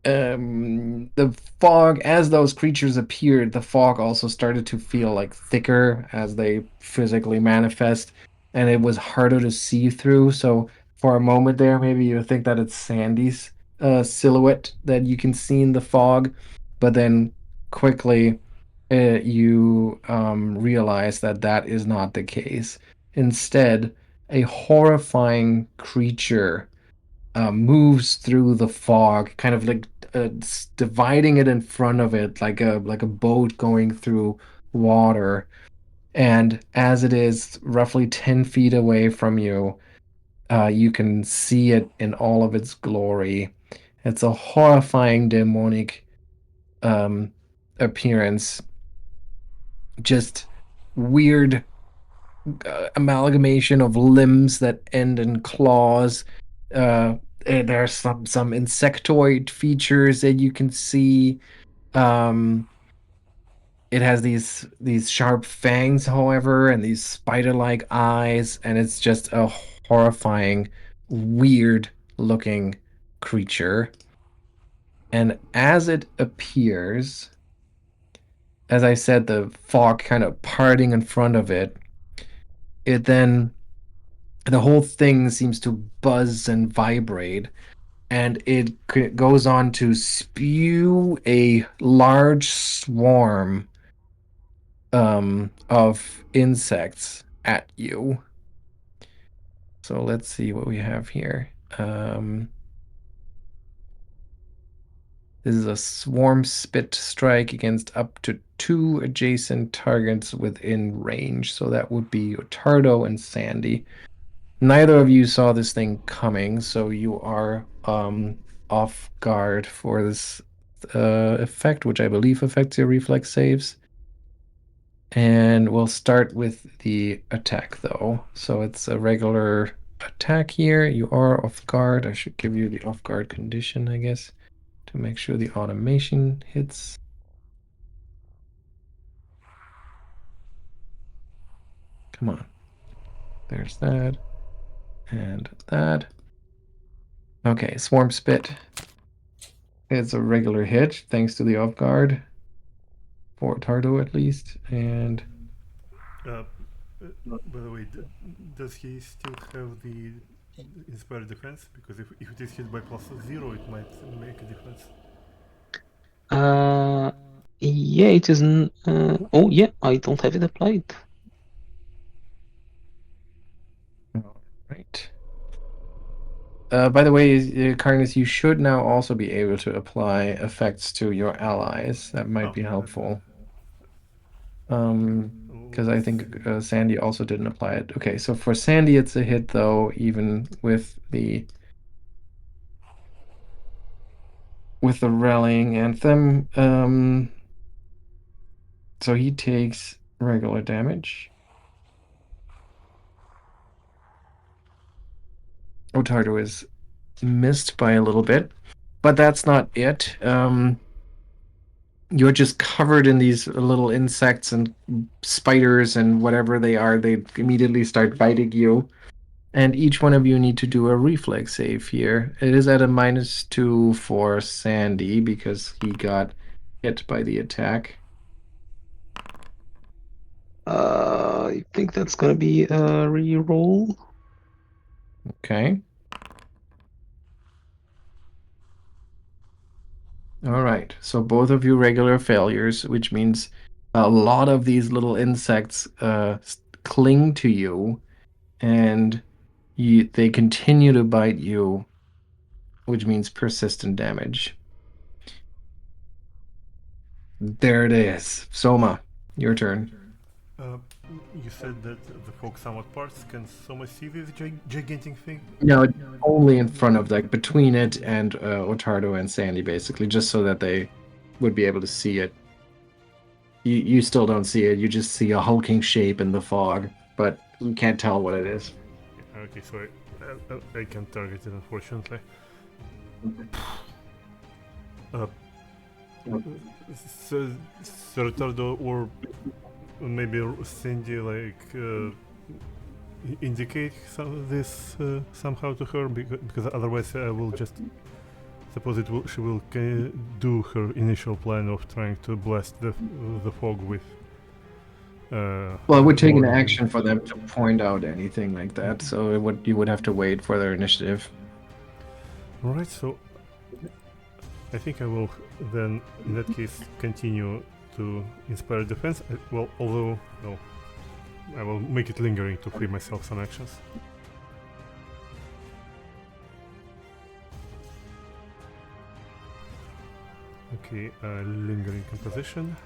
S1: The fog, as those creatures appeared, the fog also started to feel like thicker as they physically manifest, and it was harder to see through. So for a moment there, maybe you think that it's Sandy's silhouette that you can see in the fog, but then quickly you realize that that is not the case. Instead, a horrifying creature moves through the fog, kind of like dividing it in front of it, like a boat going through water. And as it is roughly 10 feet away from you, you can see it in all of its glory. It's a horrifying demonic appearance, just weird amalgamation of limbs that end in claws. And there are some insectoid features that you can see. Um, it has these sharp fangs, however, and these spider-like eyes, and it's just a horrifying, weird-looking creature. And as it appears, as I said, the fog kind of parting in front of it, it then the whole thing seems to buzz and vibrate, and it goes on to spew a large swarm of insects at you. So let's see what we have here. This is a swarm spit strike against up to 2 adjacent targets within range. So that would be Ottardo and Sandy. Neither of you saw this thing coming, so you are off guard for this effect, which I believe affects your reflex saves. And we'll start with the attack, though. So it's a regular attack here. You are off guard. I should give you the off guard condition, I guess, to make sure the automation hits. Come on. There's that. And that. Okay, Swarm Spit. It's a regular hit, thanks to the off guard. For Ottardo, at least. And
S4: By the way, does he still have the inspired defense? Because if it is hit by +0, it might make a difference.
S3: Yeah, it isn't. Oh, yeah, I don't have it applied.
S1: all right. By the way, Carnus, you should now also be able to apply effects to your allies. That might be helpful. Because I think Sandy also didn't apply it. Okay, so for Sandy, it's a hit, though, even with the rallying anthem. So he takes regular damage. Ottardo is missed by a little bit, but that's not it. You're just covered in these little insects and spiders and whatever they are. They immediately start biting you. And each one of you need to do a reflex save here. It is at a -2 for Sandy because he got hit by the attack.
S3: I think that's gonna be a re-roll.
S1: Okay. All right. So both of you regular failures, which means a lot of these little insects cling to you, and they continue to bite you, which means persistent damage. There it is. Soma, your turn.
S4: You said that the fog somewhat parts. Can Soma see this gigantic thing?
S1: No, only in front of, like, between it and Ottardo and Sandy, basically, just so that they would be able to see it. You still don't see it. You just see a hulking shape in the fog, but you can't tell what it is.
S4: Okay, so I can't target it, unfortunately. So, Ottardo or maybe Cindy, like, indicate some of this somehow to her, because otherwise I will just suppose she will do her initial plan of trying to blast the fog with.
S1: Well, it would take an action for them to point out anything like that, so you would have to wait for their initiative.
S4: Alright, so I think I will then, in that case, continue to inspire defense. Well, although, no, I will make it lingering to free myself some actions. Okay, lingering composition.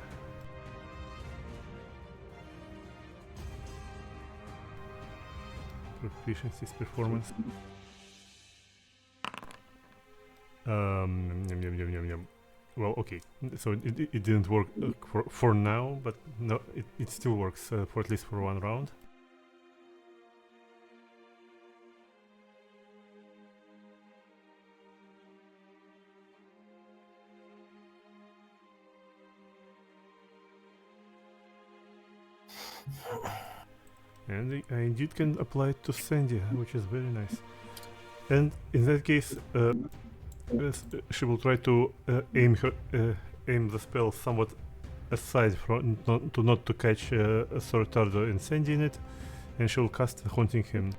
S4: Proficiencies, performance. Well, okay, so it didn't work for now, but no, it still works for at least for one round. And I indeed can apply it to Sandy, which is very nice. And in that case, she will try to aim the spell somewhat aside from not to catch a Ottardo and Sandy in it, and she'll cast Haunting Hymn.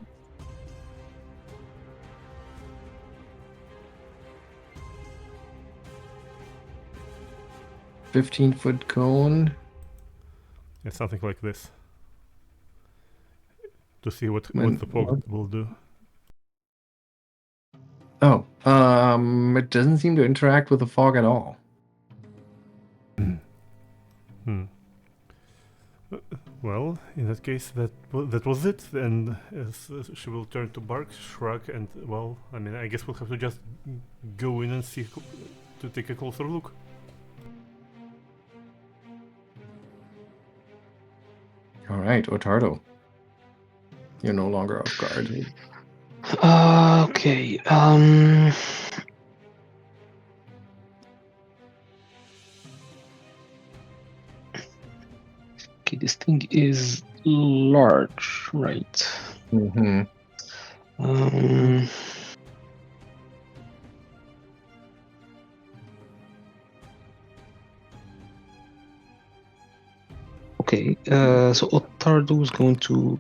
S1: 15-foot cone.
S4: Yeah, something like this. To see what the fog will do.
S1: Oh, it doesn't seem to interact with the fog at all.
S4: Well, in that case, that was it. And she will turn to Bark, shrug, and well, I mean, I guess we'll have to just go in and see to take a closer look.
S1: All right, Ottardo. You're no longer off guard.
S3: Okay. Okay, this thing is large, right?
S1: Mm-hmm.
S3: Okay, so Ottardo is going to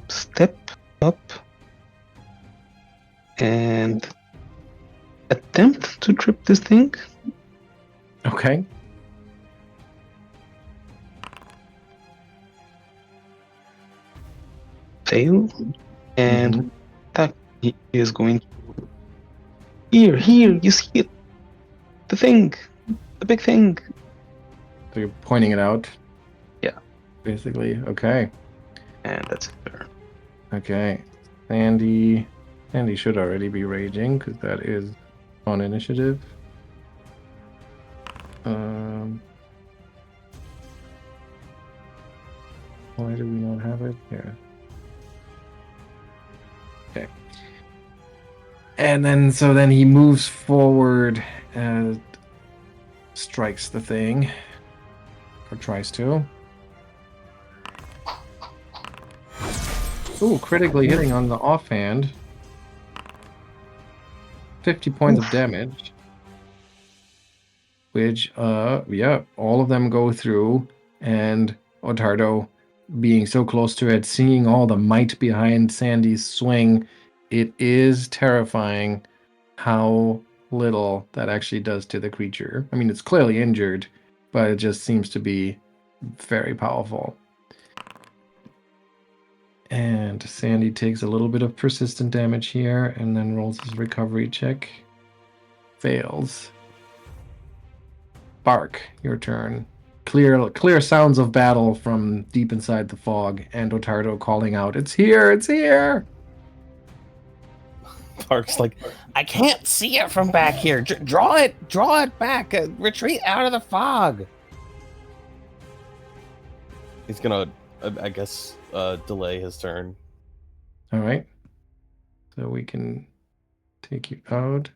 S3: step up and attempt to trip this thing.
S1: Okay.
S3: Fail. And that he is going to... Here, you see it. The thing. The big thing.
S1: So you're pointing it out?
S3: Yeah.
S1: Basically, okay.
S3: And that's it there.
S1: Okay. Sandy should already be raging, because that is on initiative. Why do we not have it here? Okay. And then he moves forward and strikes the thing. Or tries to. Ooh, critically hitting on the offhand. 50 points of damage. Which, yeah, all of them go through. And Ottardo, being so close to it, seeing all the might behind Sandy's swing, it is terrifying how little that actually does to the creature. I mean, it's clearly injured, but it just seems to be very powerful. And Sandy takes a little bit of persistent damage here and then rolls his recovery check. Fails. Bark, your turn. Clear sounds of battle from deep inside the fog, and Ottardo calling out, "It's here! It's here!"
S5: Bark's like, I can't see it from back here. Draw it back. Retreat out of the fog. He's gonna, I guess, delay his turn.
S1: All right. So we can take you out.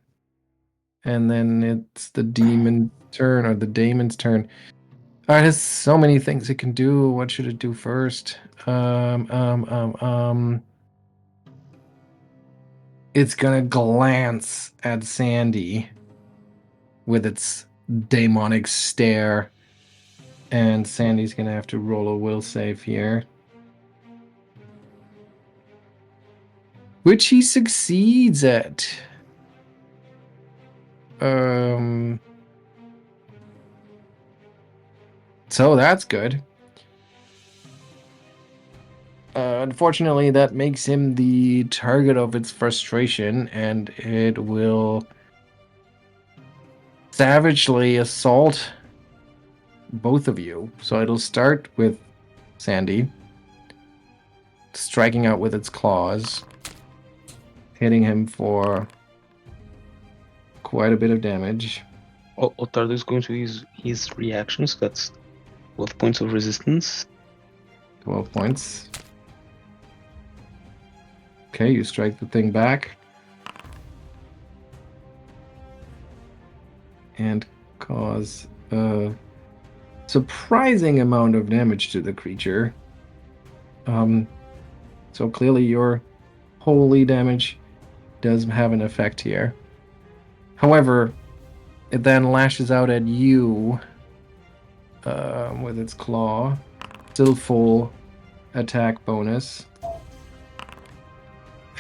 S1: And then it's the demon turn, or the daemon's turn. All right, there's so many things it can do. What should it do first? It's gonna glance at Sandy with its demonic stare. And Sandy's gonna have to roll a will save here. Which he succeeds at. So that's good. Unfortunately, that makes him the target of its frustration, and it will savagely assault both of you. So it'll start with Sandy, striking out with its claws, hitting him for quite a bit of damage.
S3: Ottardo is going to use his reactions. That's 12 points of resistance.
S1: 12 points. Okay, you strike the thing back. And cause surprising amount of damage to the creature. So clearly your holy damage does have an effect here. However, it then lashes out at you with its claw. Still full attack bonus.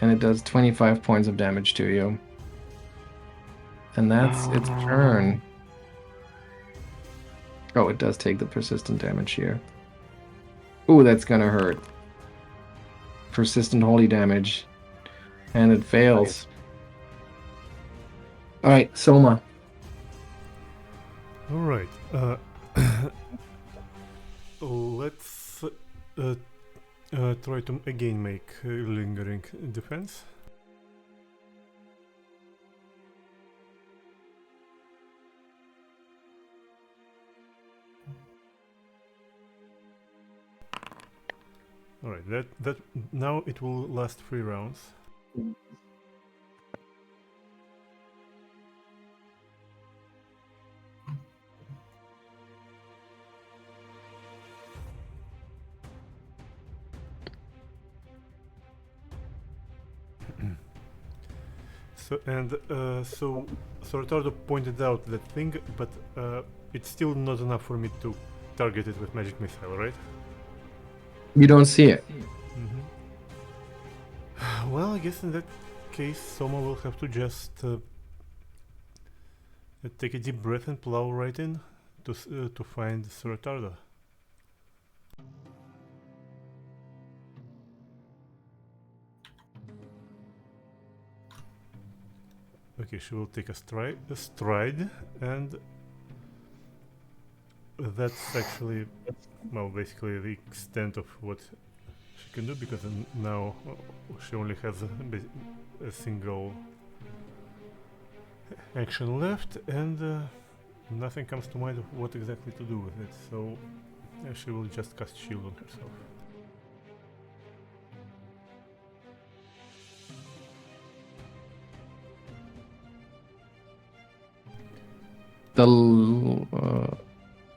S1: And it does 25 points of damage to you. And that's its turn. Oh, it does take the persistent damage here. Ooh, that's gonna hurt. Persistent holy damage. And it fails. Alright, Soma.
S4: Alright. Let's try to again make lingering defense. Alright, that now it will last 3 rounds. So Ottardo pointed out that thing, but it's still not enough for me to target it with magic missile, right?
S1: You don't see it.
S4: Well, I guess in that case, Soma will have to just take a deep breath and plow right in to find Sir Ottardo. Okay, she will take a stride, and that's actually, well, basically the extent of what she can do, because now she only has a single action left, and nothing comes to mind of what exactly to do with it, so she will just cast shield on herself.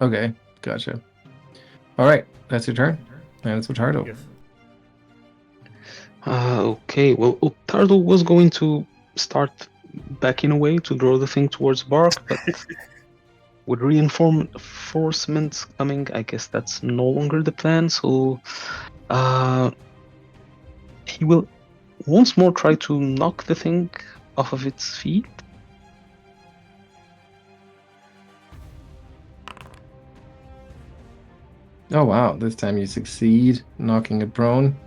S1: Okay, gotcha. Alright, that's your turn. And it's Ottardo.
S4: Yes.
S3: Okay, well, Ottardo was going to start backing away to draw the thing towards Bark, but with reinforcements coming, I guess that's no longer the plan, so he will once more try to knock the thing off of its feet.
S1: Oh wow, this time you succeed, knocking it prone.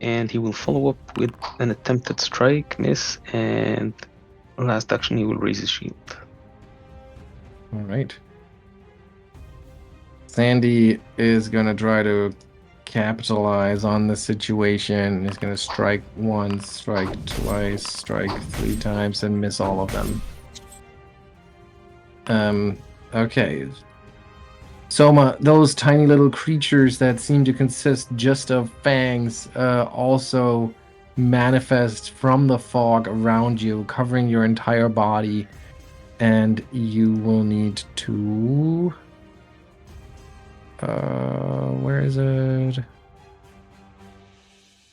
S3: And he will follow up with an attempted strike, miss, and last action he will raise his shield.
S1: Alright. Sandy is gonna try to capitalize on the situation. He's gonna strike once, strike twice, strike 3 times, and miss all of them. Okay. Soma, those tiny little creatures that seem to consist just of fangs also manifest from the fog around you, covering your entire body, and you will need to... where is it?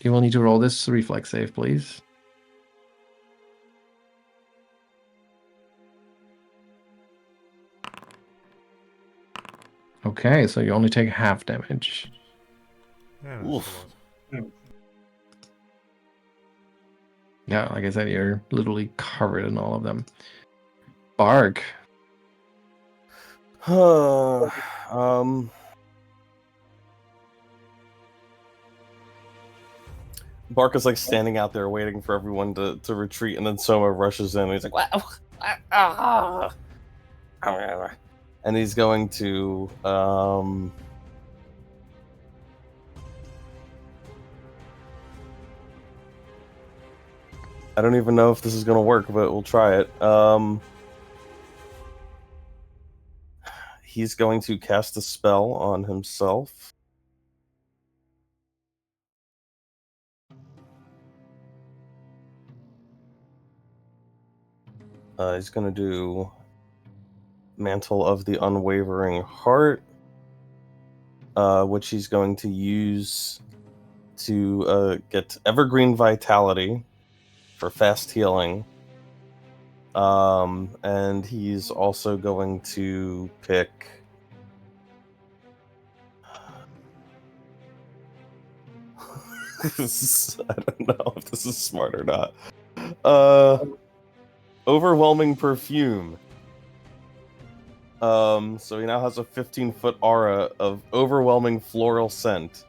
S1: You will need to roll this reflex save, please. Okay, so you only take half damage.
S4: Yeah, that's
S5: Oof.
S4: a lot.
S1: Yeah, like I said, you're literally covered in all of them. Bark.
S2: Bark is like standing out there waiting for everyone to retreat, and then Soma rushes in and he's like, "What?" And he's going to I don't even know if this is gonna work, but we'll try it. He's going to cast a spell on himself. He's gonna do Mantle of the Unwavering Heart, which he's going to use to get Evergreen Vitality for fast healing. And he's also going to pick... I don't know if this is smart or not. Overwhelming Perfume. So he now has a 15-foot aura of overwhelming floral scent,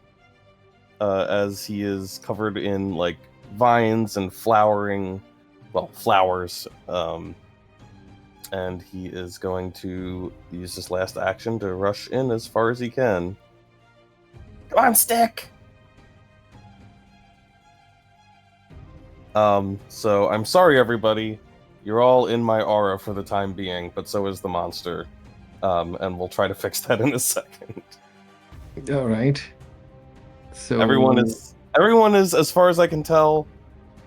S2: as he is covered in like vines and flowers. And he is going to use his last action to rush in as far as he can. Come on, stick! So I'm sorry, everybody. You're all in my aura for the time being, but so is the monster. And we'll try to fix that in a second.
S1: All right. So
S2: Everyone is, as far as I can tell,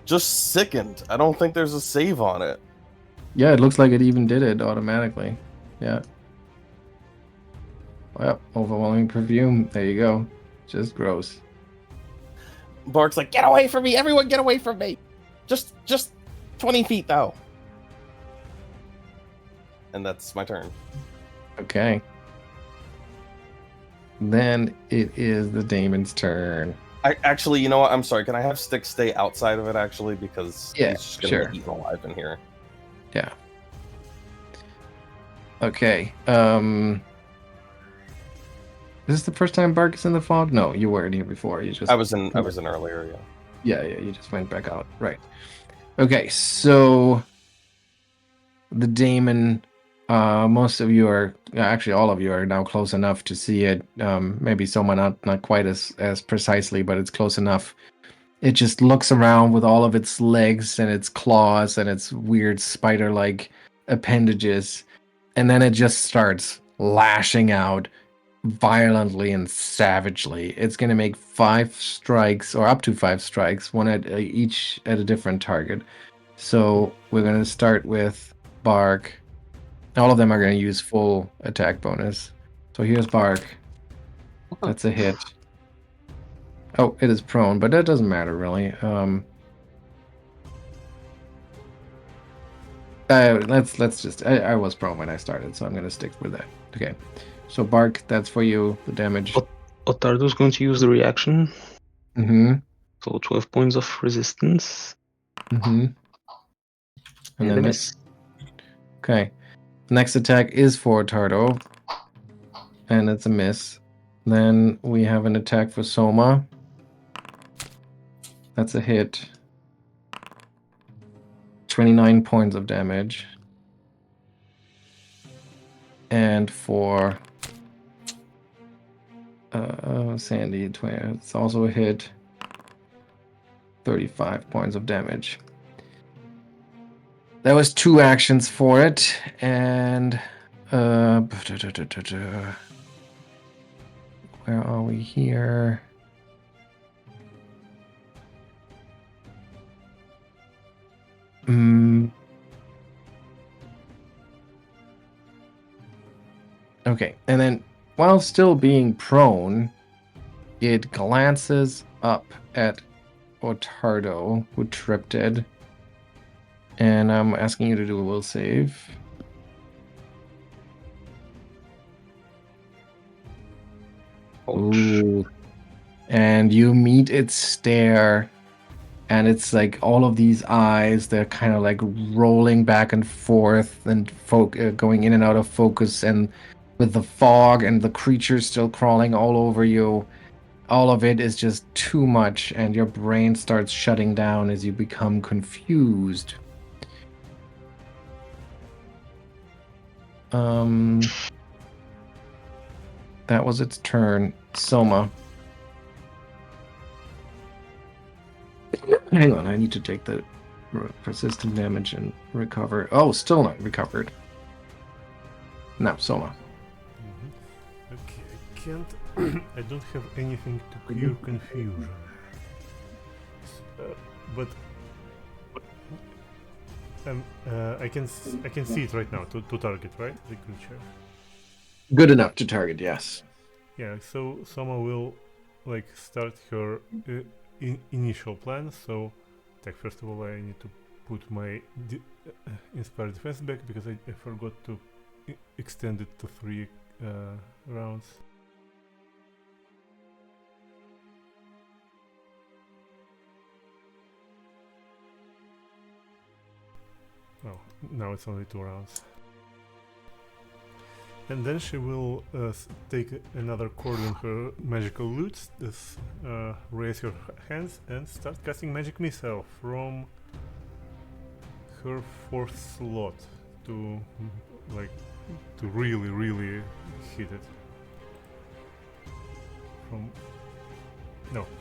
S2: just sickened. I don't think there's a save on it.
S1: Yeah, it looks like it even did it automatically. Yeah. Well, overwhelming perfume. There you go. Just gross.
S5: Bark's like, get away from me! Everyone get away from me! Just 20 feet, though.
S2: And that's my turn.
S1: Okay. Then it is the Damon's turn.
S2: Actually, you know what? I'm sorry. Can I have Stick stay outside of it, actually? Because
S1: Yeah,
S2: he's just going to
S1: sure.
S2: be eaten alive in here.
S1: Yeah. Okay. Is this the first time Bark is in the fog? No, you weren't here before. You just
S2: I was in earlier, yeah.
S1: Yeah, you just went back out. Right. Okay, so the Damon, most of you are, actually all of you are now close enough to see it. Maybe someone not quite as precisely, but it's close enough. It just looks around with all of its legs and its claws and its weird spider-like appendages, and then it just starts lashing out violently and savagely. It's going to make 5 strikes, or up to 5 strikes, one at each at a different target. So we're going to start with Bark. All of them are going to use full attack bonus. So here's Bark. That's a hit. Oh, it is prone, but that doesn't matter really. Let's just. I was prone when I started, so I'm going to stick with that. Okay. So Bark, that's for you. The damage.
S3: Ottardo's going to use the reaction.
S1: Mm-hmm.
S3: So 12 points of resistance.
S1: Mm-hmm.
S3: And
S1: then
S3: a miss.
S1: Okay. Next attack is for Ottardo. And it's a miss. Then we have an attack for Souma. That's a hit. 29 points of damage. And for Sandy, it's also a hit. 35 points of damage. That was 2 actions for it, and where are we here? Okay, and then while still being prone, it glances up at Ottardo, who tripped it. And I'm asking you to do a will save. Ooh. And you meet its stare, and it's like all of these eyes, they're kind of like rolling back and forth and going in and out of focus, and with the fog and the creatures still crawling all over you, all of it is just too much, and your brain starts shutting down as you become confused. That was its turn. Souma. Hang on, I need to take the persistent damage and recover. Oh, still not recovered. No, Souma.
S4: Okay, I can't. I don't have anything to cure confusion. But I can see it right now to target, right? The creature.
S1: Good enough to target, yes.
S4: Yeah. So Soma will like start her initial plan. So, like first of all, I need to put my inspired defense back because I forgot to extend it to 3 rounds. Oh, now it's only 2 rounds. And then she will take another chord on her magical lute, raise her hands and start casting magic missile from her 4th slot to really hit it. From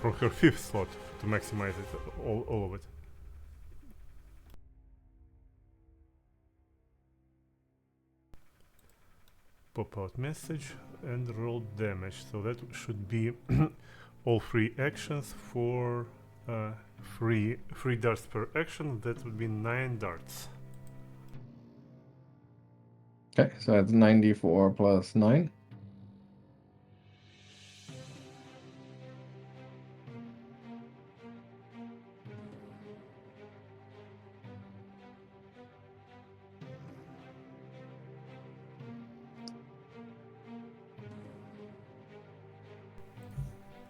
S4: her 5th slot to maximize it, all of it. Pop out message and roll damage. So that should be all 3 actions for 3 darts per action. That would be 9 darts.
S1: Okay, so that's 94 plus 9.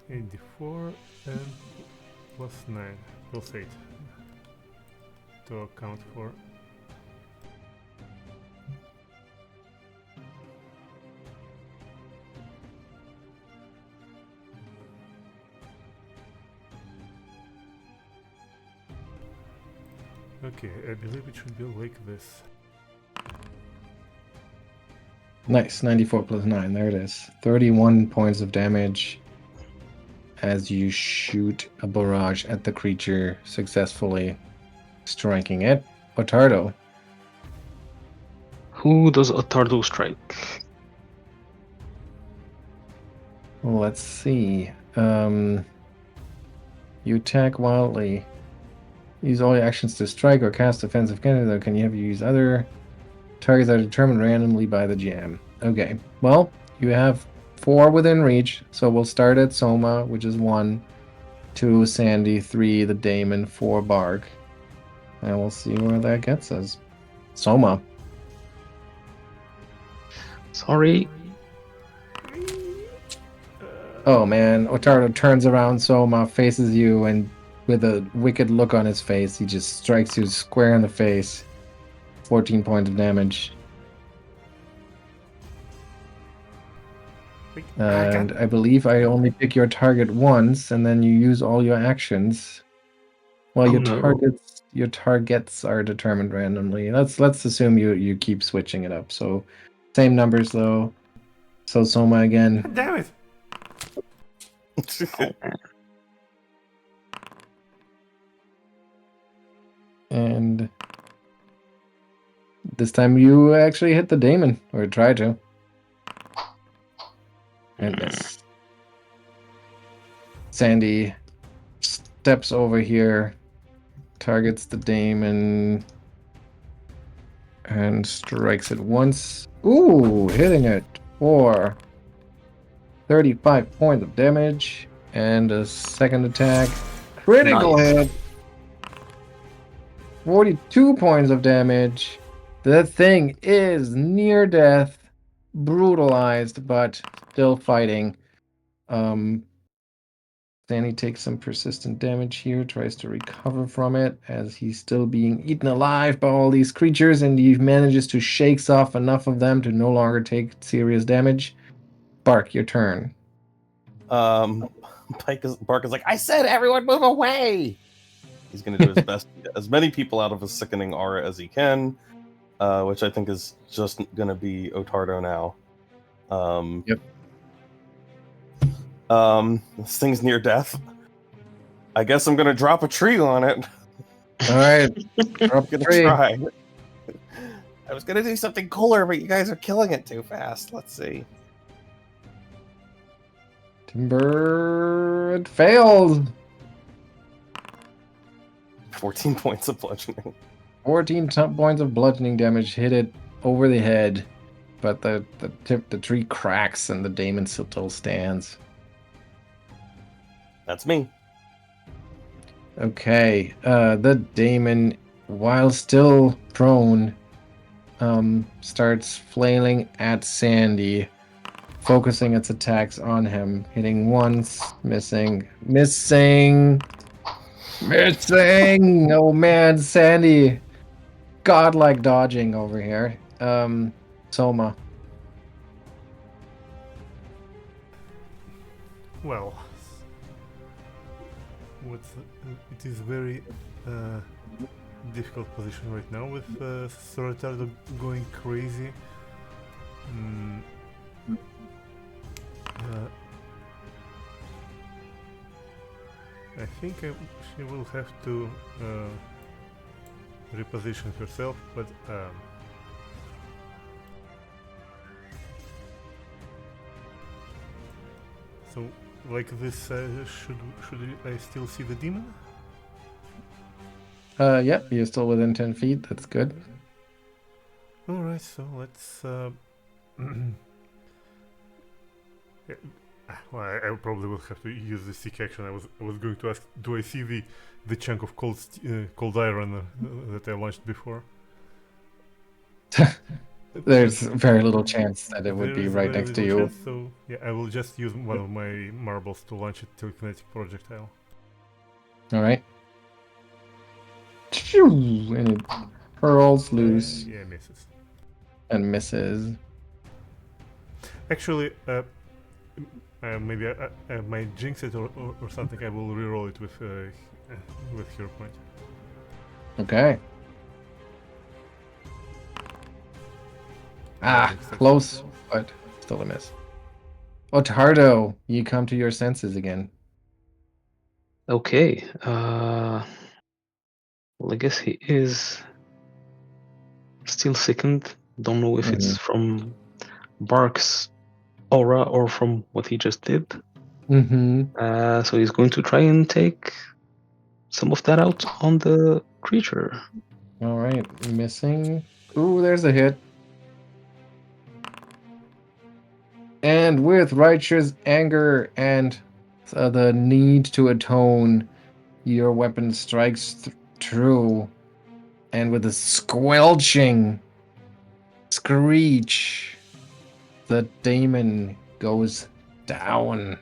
S4: '84 and plus 9 plus 8 to account for. Okay, I believe it should be like this.
S1: Nice, 94 plus 9, there it is. 31 points of damage as you shoot a barrage at the creature, successfully striking it. Ottardo.
S3: Who does Ottardo strike?
S1: Let's see. You attack wildly. Use all your actions to strike or cast offensive cannon. Can you have use other targets are determined randomly by the GM? Okay. Well, you have 4 within reach, so we'll start at Soma, which is 1, 2 Sandy, 3 the Daemon, 4 Birke. And we'll see where that gets us. Soma.
S3: Sorry.
S1: Oh man, Ottardo turns around Soma, faces you, and with a wicked look on his face, he just strikes you square in the face. 14 points of damage. And I believe I only pick your target once, and then you use all your actions. Well, your targets are determined randomly. Let's assume you keep switching it up. So same numbers though. So Soma again.
S4: God damn it!
S1: And this time you actually hit the Daemon, or try to. And miss. Sandy steps over here, targets the Daemon, and strikes it once. Ooh, hitting it for 35 points of damage. And a second attack. Critical hit. 42 points of damage. The thing is near death, brutalized, but still fighting. Danny takes some persistent damage here, tries to recover from it as he's still being eaten alive by all these creatures, and he manages to shakes off enough of them to no longer take serious damage. Birke, your turn.
S2: Birke is like, I said everyone move away! He's going to do his best to get as many people out of his sickening aura as he can, which I think is just going to be Ottardo now.
S1: Yep.
S2: This thing's near death. I guess I'm going to drop a tree on it.
S1: All right. Drop
S2: I'm going to
S1: tree.
S2: try. I was going to do something cooler, but you guys are killing it too fast. Let's see.
S1: Timber, it failed.
S2: 14 points of bludgeoning.
S1: 14 points of bludgeoning damage hit it over the head, but the tree cracks and the daemon still stands.
S2: That's me.
S1: Okay, the daemon, while still prone, starts flailing at Sandy, focusing its attacks on him, hitting once, missing. Oh man, Sandy, godlike dodging over here. Soma.
S4: Well, it is very difficult position right now with Sir Ottardo going crazy. I think she will have to reposition herself, but so like this, should I still see the demon?
S1: Yep, you're still within 10 feet. That's good.
S4: All right, so let's. Yeah, well, I probably will have to use the seek action. I was going to ask, do I see the chunk of cold iron that I launched before?
S1: There's very little chance that it would
S4: There
S1: be
S4: is
S1: right
S4: very
S1: next to
S4: little
S1: you.
S4: chance, so yeah, I will just use one of my marbles to launch a telekinetic projectile.
S1: All right. And it hurls loose
S4: Yeah, misses.
S1: and misses.
S4: Actually, maybe I might jinx it or something. I will reroll it with hero point.
S1: Okay. Ah,
S4: Success.
S1: close, but still a miss. Ottardo, you come to your senses again.
S3: Okay. Well, I guess he is still sickened. Don't know if it's from Bark's aura or from what he just did.
S1: Mm-hmm.
S3: So he's going to try and take some of that out on the creature.
S1: All right, missing. Ooh, there's a hit. And with righteous anger and the need to atone, your weapon strikes true. And with a squelching screech, the daemon goes down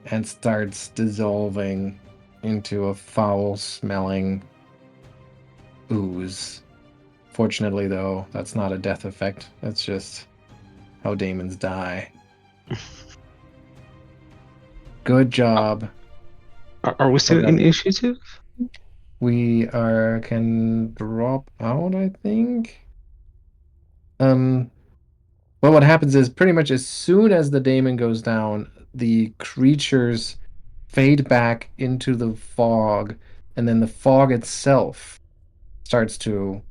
S1: and starts dissolving into a foul-smelling ooze. Fortunately, though, that's not a death effect. That's just how daemons die. Good job.
S3: Are we still in initiative?
S1: We can drop out, I think. Well, what happens is pretty much as soon as the daemon goes down, the creatures fade back into the fog, and then the fog itself starts to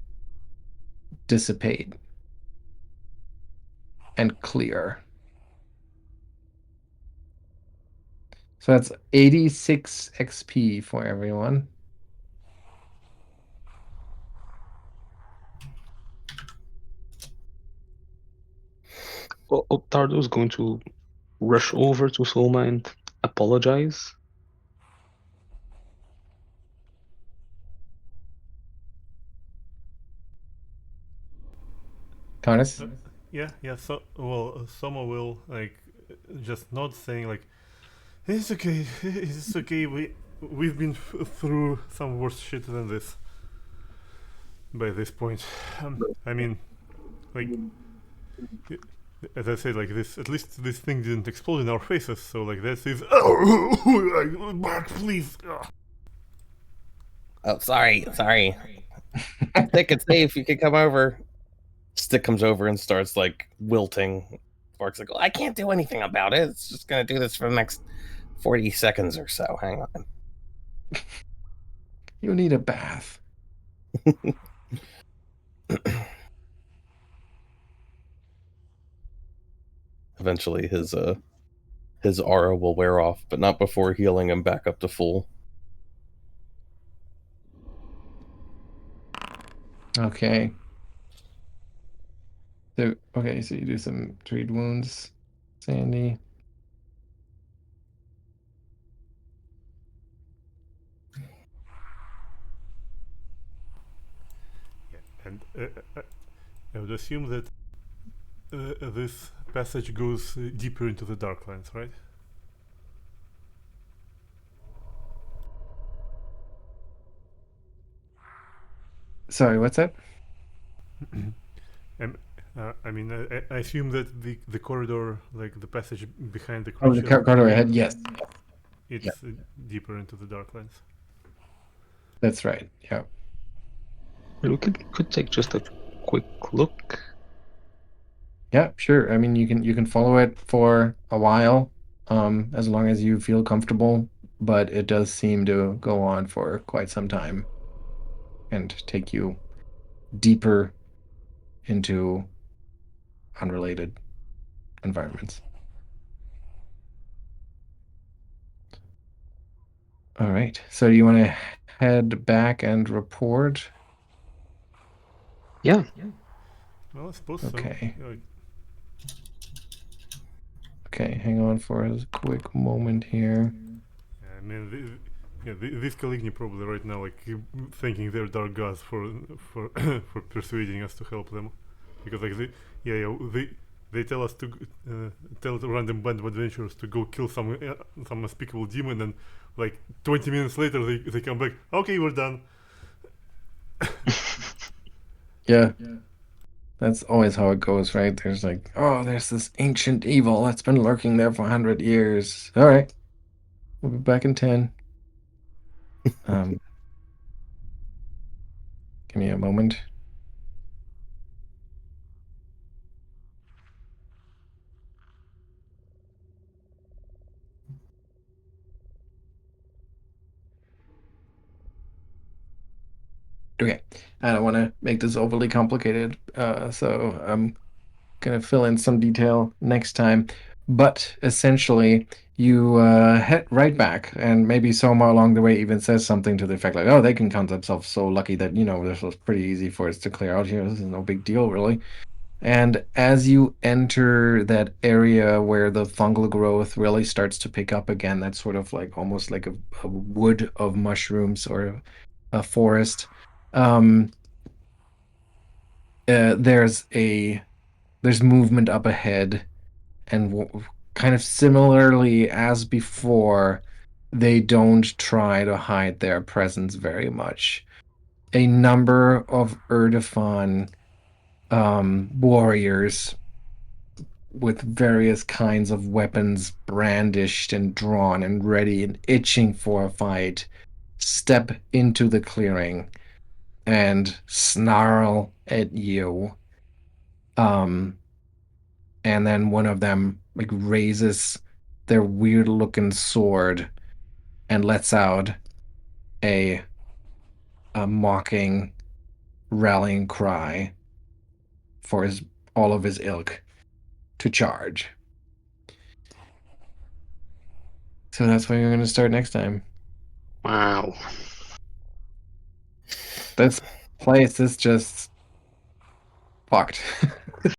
S1: dissipate and clear. So that's 86 XP for everyone.
S3: Well, Ottardo is going to rush over to Soma and apologize.
S1: Tarnis?
S4: Yeah. So, well, Soma will like just nod, saying like, "It's okay. It's okay. We've been through some worse shit than this by this point. I mean, like, as I said, like this. At least this thing didn't explode in our faces. So like that is. Oh, Mark, please.
S5: Oh, sorry. Stick and safe. You can come over. Stick comes over and starts like wilting. Bark's like, I can't do anything about it. It's just gonna do this for the next 40 seconds or so. Hang on.
S1: You need a bath.
S2: Eventually, his aura will wear off, but not before healing him back up to full.
S1: Okay. So okay, so you do some treat wounds, Sandy.
S4: Yeah. And I would assume that this passage goes deeper into the Darklands, right?
S1: Sorry, what's that?
S4: I mean, I assume that the corridor, like the passage behind the
S1: Oh, the
S4: creature,
S1: corridor ahead. Yes,
S4: it's
S1: yeah,
S4: deeper into the Darklands.
S1: that's right. Yeah.
S3: We could take just a quick look.
S1: Yeah, sure. I mean, you can follow it for a while, as long as you feel comfortable, but it does seem to go on for quite some time and take you deeper into unrelated environments. All right. So you want to head back and report?
S3: Yeah.
S4: Well, I suppose
S1: Okay.
S4: so.
S1: Okay, hang on for a quick moment here.
S4: I mean, these Caligni probably right now like thanking their dark gods for for persuading us to help them, because like they tell us to tell the random band of adventurers to go kill some unspeakable demon, and like 20 minutes later they come back. Okay, we're done.
S1: Yeah. That's always how it goes, right? There's like, oh, there's this ancient evil that's been lurking there for 100 years. All right. We'll be back in 10. Um, give me a moment. Okay. I don't want to make this overly complicated, so I'm going to fill in some detail next time. But essentially, you head right back, and maybe Soma along the way even says something to the effect like, oh, they can count themselves so lucky that, this was pretty easy for us to clear out here. This is no big deal, really. And as you enter that area where the fungal growth really starts to pick up again, that's sort of like almost like a wood of mushrooms or a forest. Um, there's movement up ahead, and kind of similarly as before, they don't try to hide their presence very much. A number of Erdefan warriors with various kinds of weapons brandished and drawn and ready and itching for a fight, step into the clearing and snarl at you. And then one of them like raises their weird looking sword and lets out a a mocking rallying cry for all of his ilk to charge. So that's where you're going to start next time.
S3: Wow.
S1: This place is just fucked.